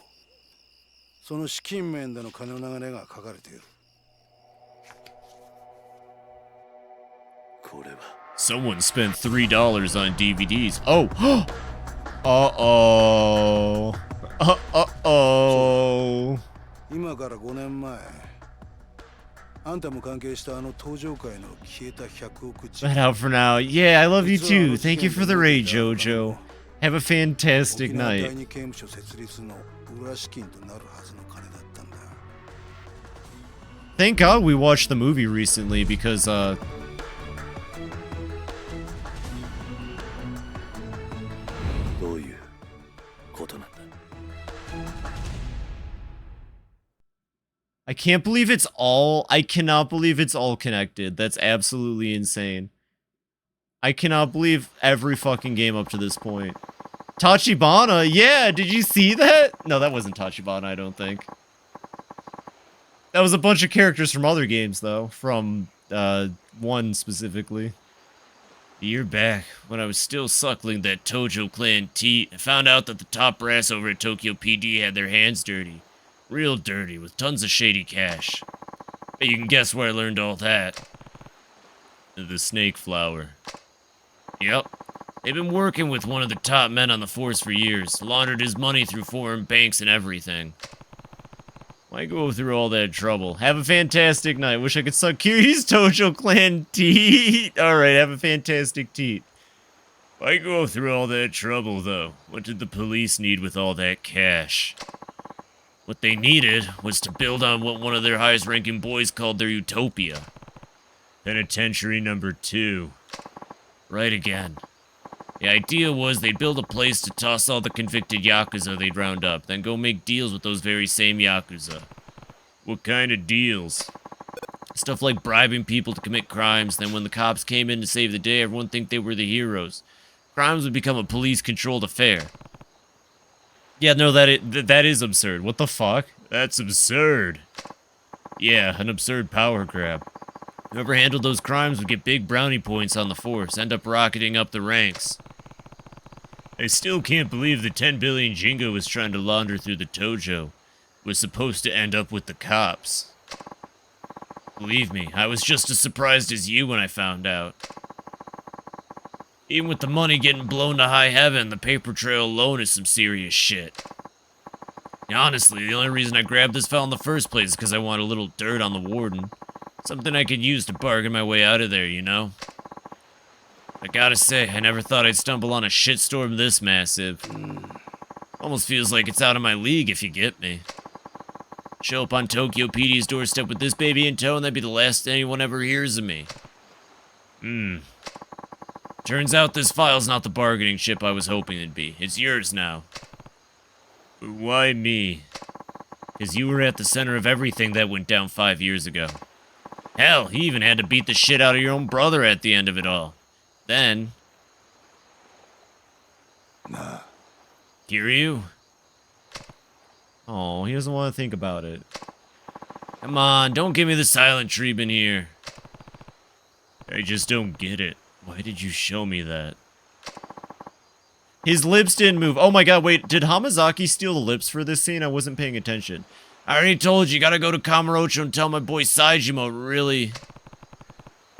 その資金面での金の流れが書かれている。これは Someone spent $3 on DVDs. Oh! Uh-oh. Uh-oh. 今から5年前あんたも関係したあの登場界の消えた100億 Let out for now. Yeah, I love you too. Thank you for the raid, Jojo. Have a fantastic night. Thank God we watched the movie recently because, I can't believe it's all... I cannot believe it's all connected. That's absolutely insane. I cannot believe every fucking game up to this point. Tachibana, yeah, did you see that? No, that wasn't Tachibana, I don't think. That was a bunch of characters from other games, though. From, one specifically. A year back, when I was still suckling that Tojo clan teat, I found out that the top brass over at Tokyo PD had their hands dirty. Real dirty, with tons of shady cash. But you can guess where I learned all that. The snake flower. Yep. They've been working with one of the top men on the force for years, laundered his money through foreign banks and everything. Why go through all that trouble? Have a fantastic night. Wish I could suck Kiryu's Tojo clan teat. Alright, have a fantastic teat. Why go through all that trouble, though? What did the police need with all that cash? What they needed was to build on what one of their highest-ranking boys called their utopia. Penitentiary number 2. Right again. The idea was they'd build a place to toss all the convicted Yakuza they'd round up, then go make deals with those very same Yakuza. What kind of deals? Stuff like bribing people to commit crimes, then when the cops came in to save the day, everyone think they were the heroes. Crimes would become a police-controlled affair. Yeah, no, that is absurd. What the fuck? That's absurd. Yeah, an absurd power grab. Whoever handled those crimes would get big brownie points on the force, end up rocketing up the ranks. I still can't believe the 10 billion Jingo was trying to launder through the Tojo was supposed to end up with the cops. Believe me, I was just as surprised as you when I found out. Even with the money getting blown to high heaven, the paper trail alone is some serious shit. And honestly, the only reason I grabbed this file in the first place is because I want a little dirt on the warden. Something I could use to bargain my way out of there, you know? I gotta say, I never thought I'd stumble on a shitstorm this massive. Almost feels like it's out of my league, if you get me. Show up on Tokyo PD's doorstep with this baby in tow, and that'd be the last anyone ever hears of me. Turns out this file's not the bargaining chip I was hoping it'd be. It's yours now. But why me? Because you were at the center of everything that went down 5 years ago. Hell, he even had to beat the shit out of your own brother at the end of it all. Then... Kiryu? Oh, he doesn't want to think about it. Come on, don't give me the silent treatment here. I just don't get it. Why did you show me that? His lips didn't move. Oh my god, wait, did Hamazaki steal the lips for this scene? I wasn't paying attention. I already told you, gotta go to Kamurocho and tell my boy Saijima really...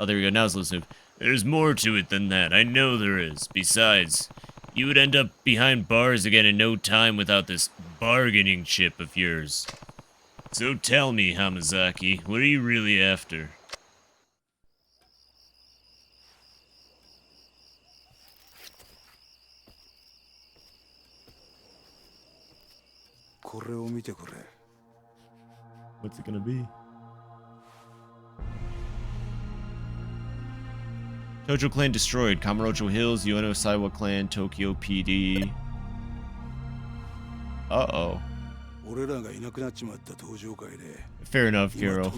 Oh, there we go, now his lips move. There's more to it than that, I know there is. Besides, you would end up behind bars again in no time without this bargaining chip of yours. So tell me, Hamazaki, what are you really after? What's it gonna be? Tojo clan destroyed. Kamurocho Hills, Ueno Saiwa clan, Tokyo PD. Uh-oh. Fair enough, Kiro.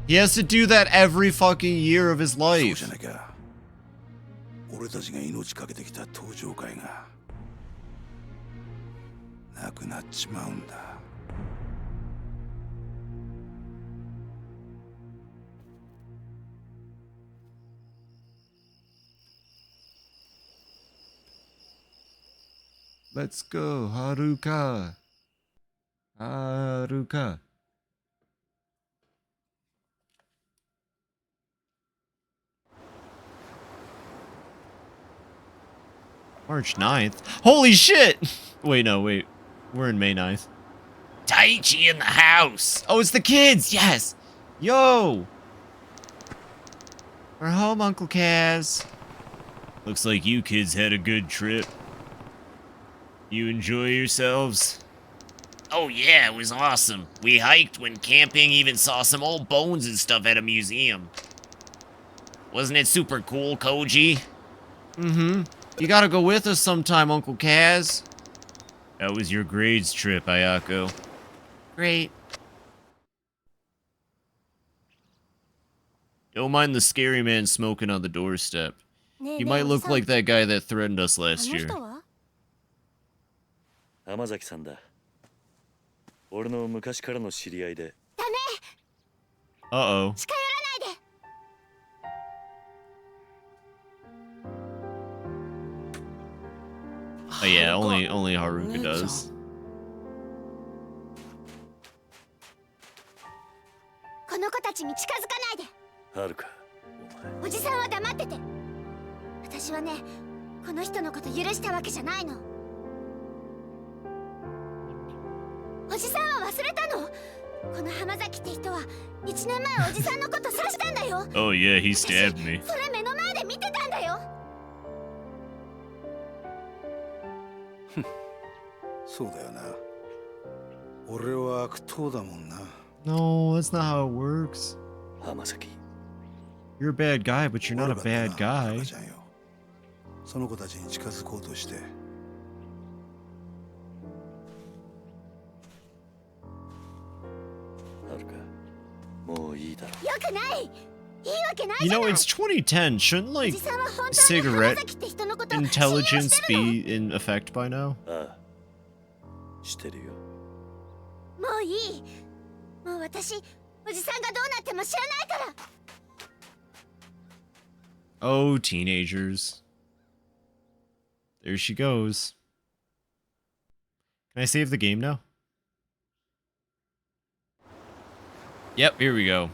He has to do that every fucking year of his life. Let's go, Haruka. Haruka. March 9th? Holy shit! Wait, no, wait. We're in May 9th. Taichi in the house! Oh, it's the kids! Yes! Yo! We're home, Uncle Kaz. Looks like you kids had a good trip. You enjoy yourselves? Oh yeah, it was awesome. We hiked, went camping, even saw some old bones and stuff at a museum. Wasn't it super cool, Koji? Mm-hmm. You gotta go with us sometime, Uncle Kaz. How was your grades trip, Ayako? Great. Don't mind the scary man smoking on the doorstep. He might look like that guy that threatened us last year. 浜崎さんだ。俺の昔からの知り合いで。だね。Uh-oh. 近寄らないで。Oh yeah, only Haruka does. この子たちに近づかないで。はるか。おじさんは黙ってて。私はね、この人のこと許したわけじゃないの。忘れたの？この浜崎って人は1年前おじさんのこと刺したんだよ。 Oh yeah, he stabbed me. それ目の前で見てたんだよ。そうだよな。俺は悪党だもんな。 No, that's not how it works. 浜崎。 You're a bad guy, but you're not a bad guy. その子たちに近づこうとして。はるか、もういいだろ。よくない。いいわけない You じゃ know, ない。 it's 2010. Shouldn't お like じさんは本当に浜 cigarette 崎って人のこと信用 intelligence してるの？ be in effect by now? ああ、してるよ。もういい。もう私、おじさんがどうなっても知らないから。 Oh, teenagers. There she goes. Can I save the game now? Yep, here we go.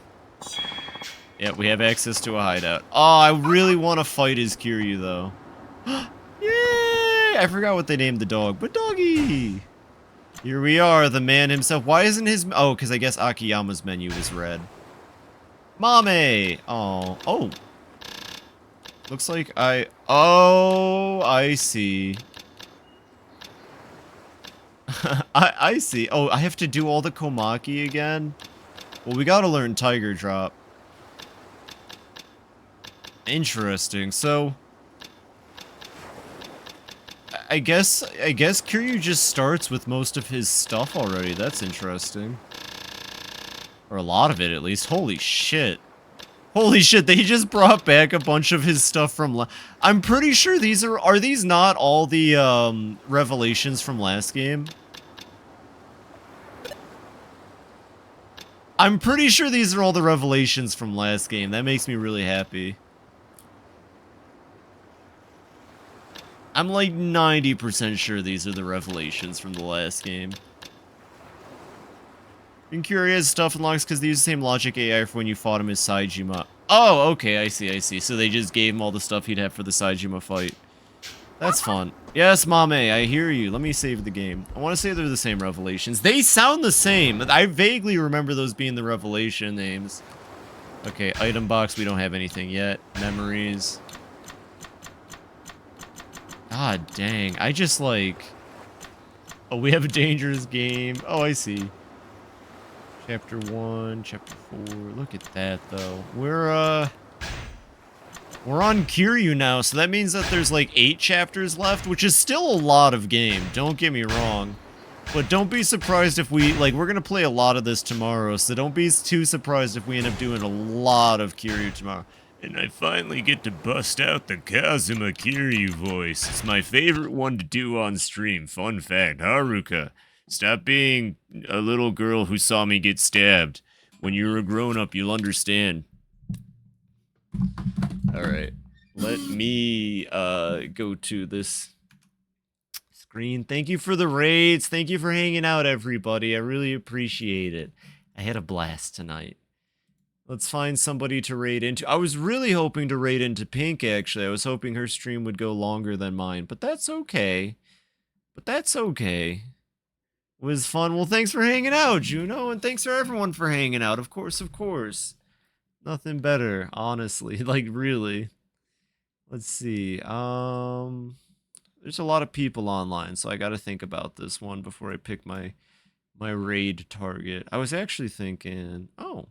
Yep, we have access to a hideout. Oh, I really want to fight as Kiryu, though. Yay! I forgot what they named the dog, but doggy! Here we are, the man himself. Why isn't his... Oh, because I guess Akiyama's menu is red. Mame! Oh. Oh. Looks like I... Oh, I see. I see. Oh, I have to do all the Komaki again? Well, we gotta learn Tiger Drop. Interesting. So... I guess Kiryu just starts with most of his stuff already. That's interesting. Or a lot of it, at least. Holy shit. Holy shit, they just brought back a bunch of his stuff from I'm pretty sure these are these not all the, revelations from last game? I'm pretty sure these are all the revelations from last game. That makes me really happy. I'm like 90% sure these are the revelations from the last game. And curious stuff unlocks because they use the same logic AI for when you fought him as Saejima. Oh, okay, I see, I see. So they just gave him all the stuff he'd have for the Saejima fight. That's fun. Yes, Mame, I hear you. Let me save the game. I want to say they're the same revelations. They sound the same. I vaguely remember those being the revelation names. Okay, item box, we don't have anything yet. Memories. God dang, I just like... Oh, we have a dangerous game. Oh, I see. Chapter 1, Chapter 4. Look at that, though. We're on Kiryu now, so that means that there's like 8 chapters left, which is still a lot of game. Don't get me wrong. But don't be surprised if we... Like, we're gonna play a lot of this tomorrow, so don't be too surprised if we end up doing a lot of Kiryu tomorrow. And I finally get to bust out the Kazuma Kiryu voice. It's my favorite one to do on stream. Fun fact, Haruka. Stop being a little girl who saw me get stabbed. When you're a grown-up, you'll understand. Alright. Let me go to this screen. Thank you for the raids. Thank you for hanging out, everybody. I really appreciate it. I had a blast tonight. Let's find somebody to raid into. I was really hoping to raid into Pink, actually. I was hoping her stream would go longer than mine, but that's okay. But that's okay. It was fun. Well, thanks for hanging out, Juno, and thanks for everyone for hanging out. Of course, of course. Nothing better, honestly. Like, really. Let's see. There's a lot of people online, so I gotta think about this one before I pick my raid target. I was actually thinking... Oh.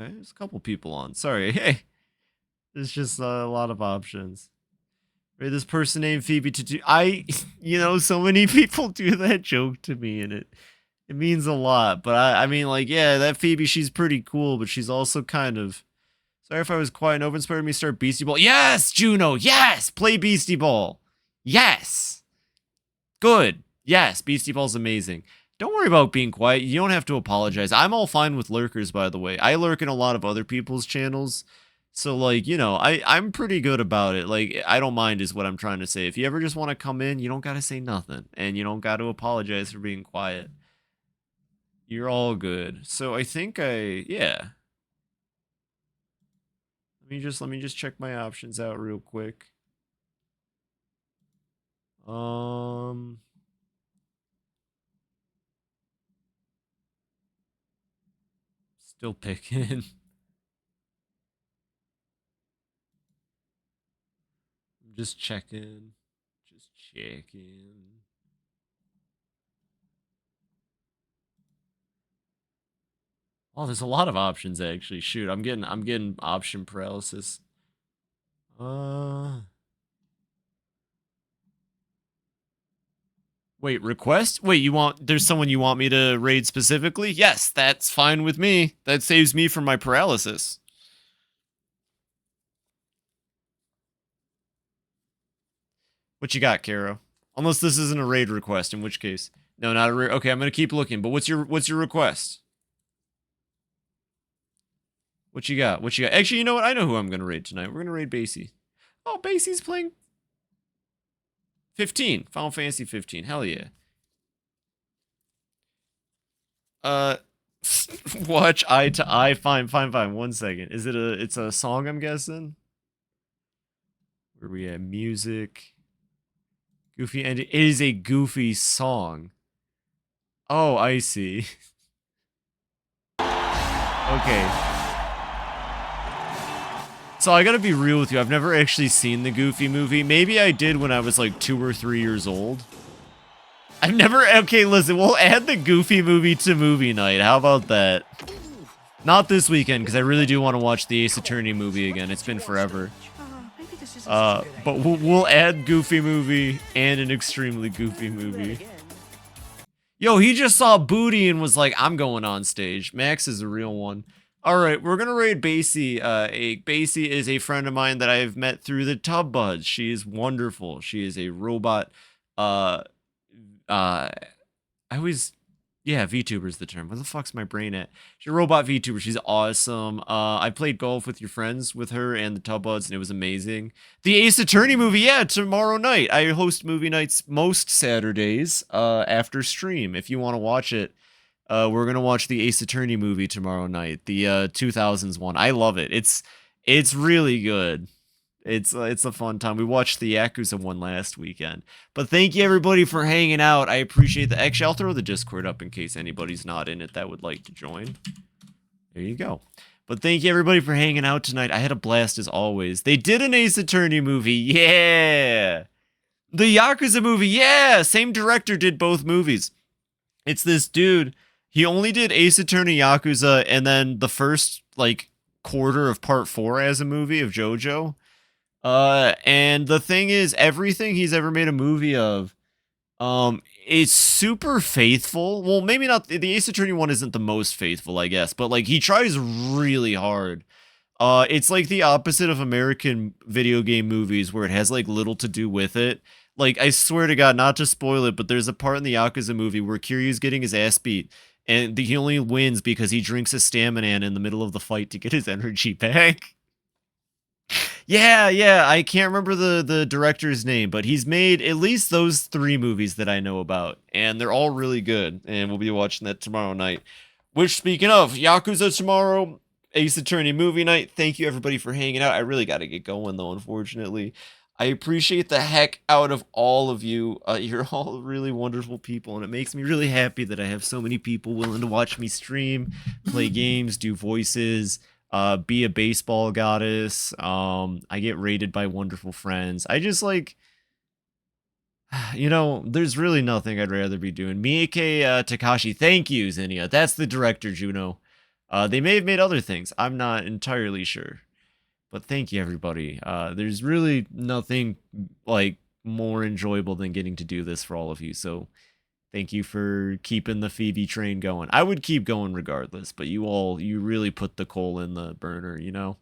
Okay, there's a couple people on. Sorry, hey. There's just a lot of options. Right, this person named FibiTanuki. You know, so many people do that joke to me, and it means a lot. But I mean, like, yeah, that Phoebe, she's pretty cool, but she's also kind of... Sorry if I was quiet. Nova inspired me to start Beastie Ball. Yes, Juno, yes! Play Beastie Ball. Yes! Good. Yes, Beastie Ball's amazing. Don't worry about being quiet. You don't have to apologize. I'm all fine with lurkers, by the way. I lurk in a lot of other people's channels. So, like, you know, I'm pretty good about it. Like, I don't mind is what I'm trying to say. If you ever just want to come in, you don't got to say nothing. And you don't got to apologize for being quiet. You're all good. So, I think yeah. Let me just check my options out real quick. Still picking. Just checking. Just checking. Oh, there's a lot of options actually. Shoot, I'm getting option paralysis. Wait, request? Wait, there's someone you want me to raid specifically? Yes, that's fine with me. That saves me from my paralysis. What you got, Caro? Unless this isn't a raid request, in which case. No, not a raid. Okay, I'm gonna keep looking, but what's your request? What you got? What you got? Actually, you know what? I know who I'm gonna raid tonight. We're gonna raid Basie. Oh, Basie's playing 15. Final Fantasy 15. Hell yeah. Watch Eye to Eye. Fine. 1 second. It's a song, I'm guessing? Where we at? Music. Goofy, and it is a Goofy song. Oh, I see. Okay. So I gotta be real with you. I've never actually seen the Goofy movie. Maybe I did when I was like 2 or 3 years old. I've never... Okay, listen. We'll add the Goofy movie to movie night. How about that? Not this weekend, because I really do want to watch the Ace Attorney movie again. It's been forever. But we'll add Goofy movie and an extremely Goofy movie. Yo, he just saw booty and was like, I'm going on stage. Max is a real one. Alright, we're gonna raid Basie. Basie is a friend of mine that I've met through the Tub Buds. She is wonderful. She is a robot, yeah, VTuber's the term. Where the fuck's my brain at? She's a robot VTuber. She's awesome. I played golf with your friends with her and the Tub Buds, and it was amazing. The Ace Attorney movie, yeah, tomorrow night. I host movie nights most Saturdays after stream. If you want to watch it, we're gonna watch the Ace Attorney movie tomorrow night, the 2000s one. I love it. It's really good. It's a fun time. We watched the Yakuza one last weekend. But thank you everybody for hanging out. I appreciate the... Actually, I'll throw the Discord up in case anybody's not in it that would like to join. There you go. But thank you everybody for hanging out tonight. I had a blast as always. They did an Ace Attorney movie. Yeah! The Yakuza movie. Yeah! Same director did both movies. It's this dude. He only did Ace Attorney, Yakuza, and then the first, like, quarter of part 4 as a movie of JoJo. And the thing is, everything he's ever made a movie of, is super faithful. Well, maybe not, the Ace Attorney one isn't the most faithful, I guess, but, like, he tries really hard. It's like the opposite of American video game movies where it has, like, little to do with it. Like, I swear to God, not to spoil it, but there's a part in the Yakuza movie where Kiryu's getting his ass beat, and he only wins because he drinks a stamina in the middle of the fight to get his energy back. Yeah, I can't remember the director's name, but he's made at least those 3 movies that I know about, and they're all really good, and we'll be watching that tomorrow night. Which, speaking of, Yakuza tomorrow, Ace Attorney movie night. Thank you everybody for hanging out. I really got to get going though, unfortunately. I appreciate the heck out of all of you. You're all really wonderful people, and it makes me really happy that I have so many people willing to watch me stream, play games, do voices, be a baseball goddess. I get rated by wonderful friends. I just like, you know, there's really nothing I'd rather be doing. Miike Takashi, thank you, Zinnia. That's the director, Juno. They may have made other things. I'm not entirely sure. But thank you, everybody. There's really nothing, like, more enjoyable than getting to do this for all of you. So thank you for keeping the Phoebe train going. I would keep going regardless, but you really put the coal in the burner, you know?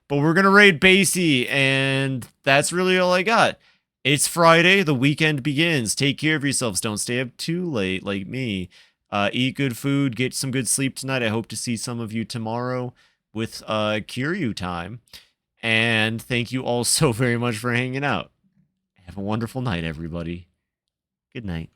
But we're going to raid Basie, and that's really all I got. It's Friday. The weekend begins. Take care of yourselves. Don't stay up too late like me. Eat good food. Get some good sleep tonight. I hope to see some of you tomorrow with Kiryu time. And thank you all so very much for hanging out. Have a wonderful night, everybody. Good night.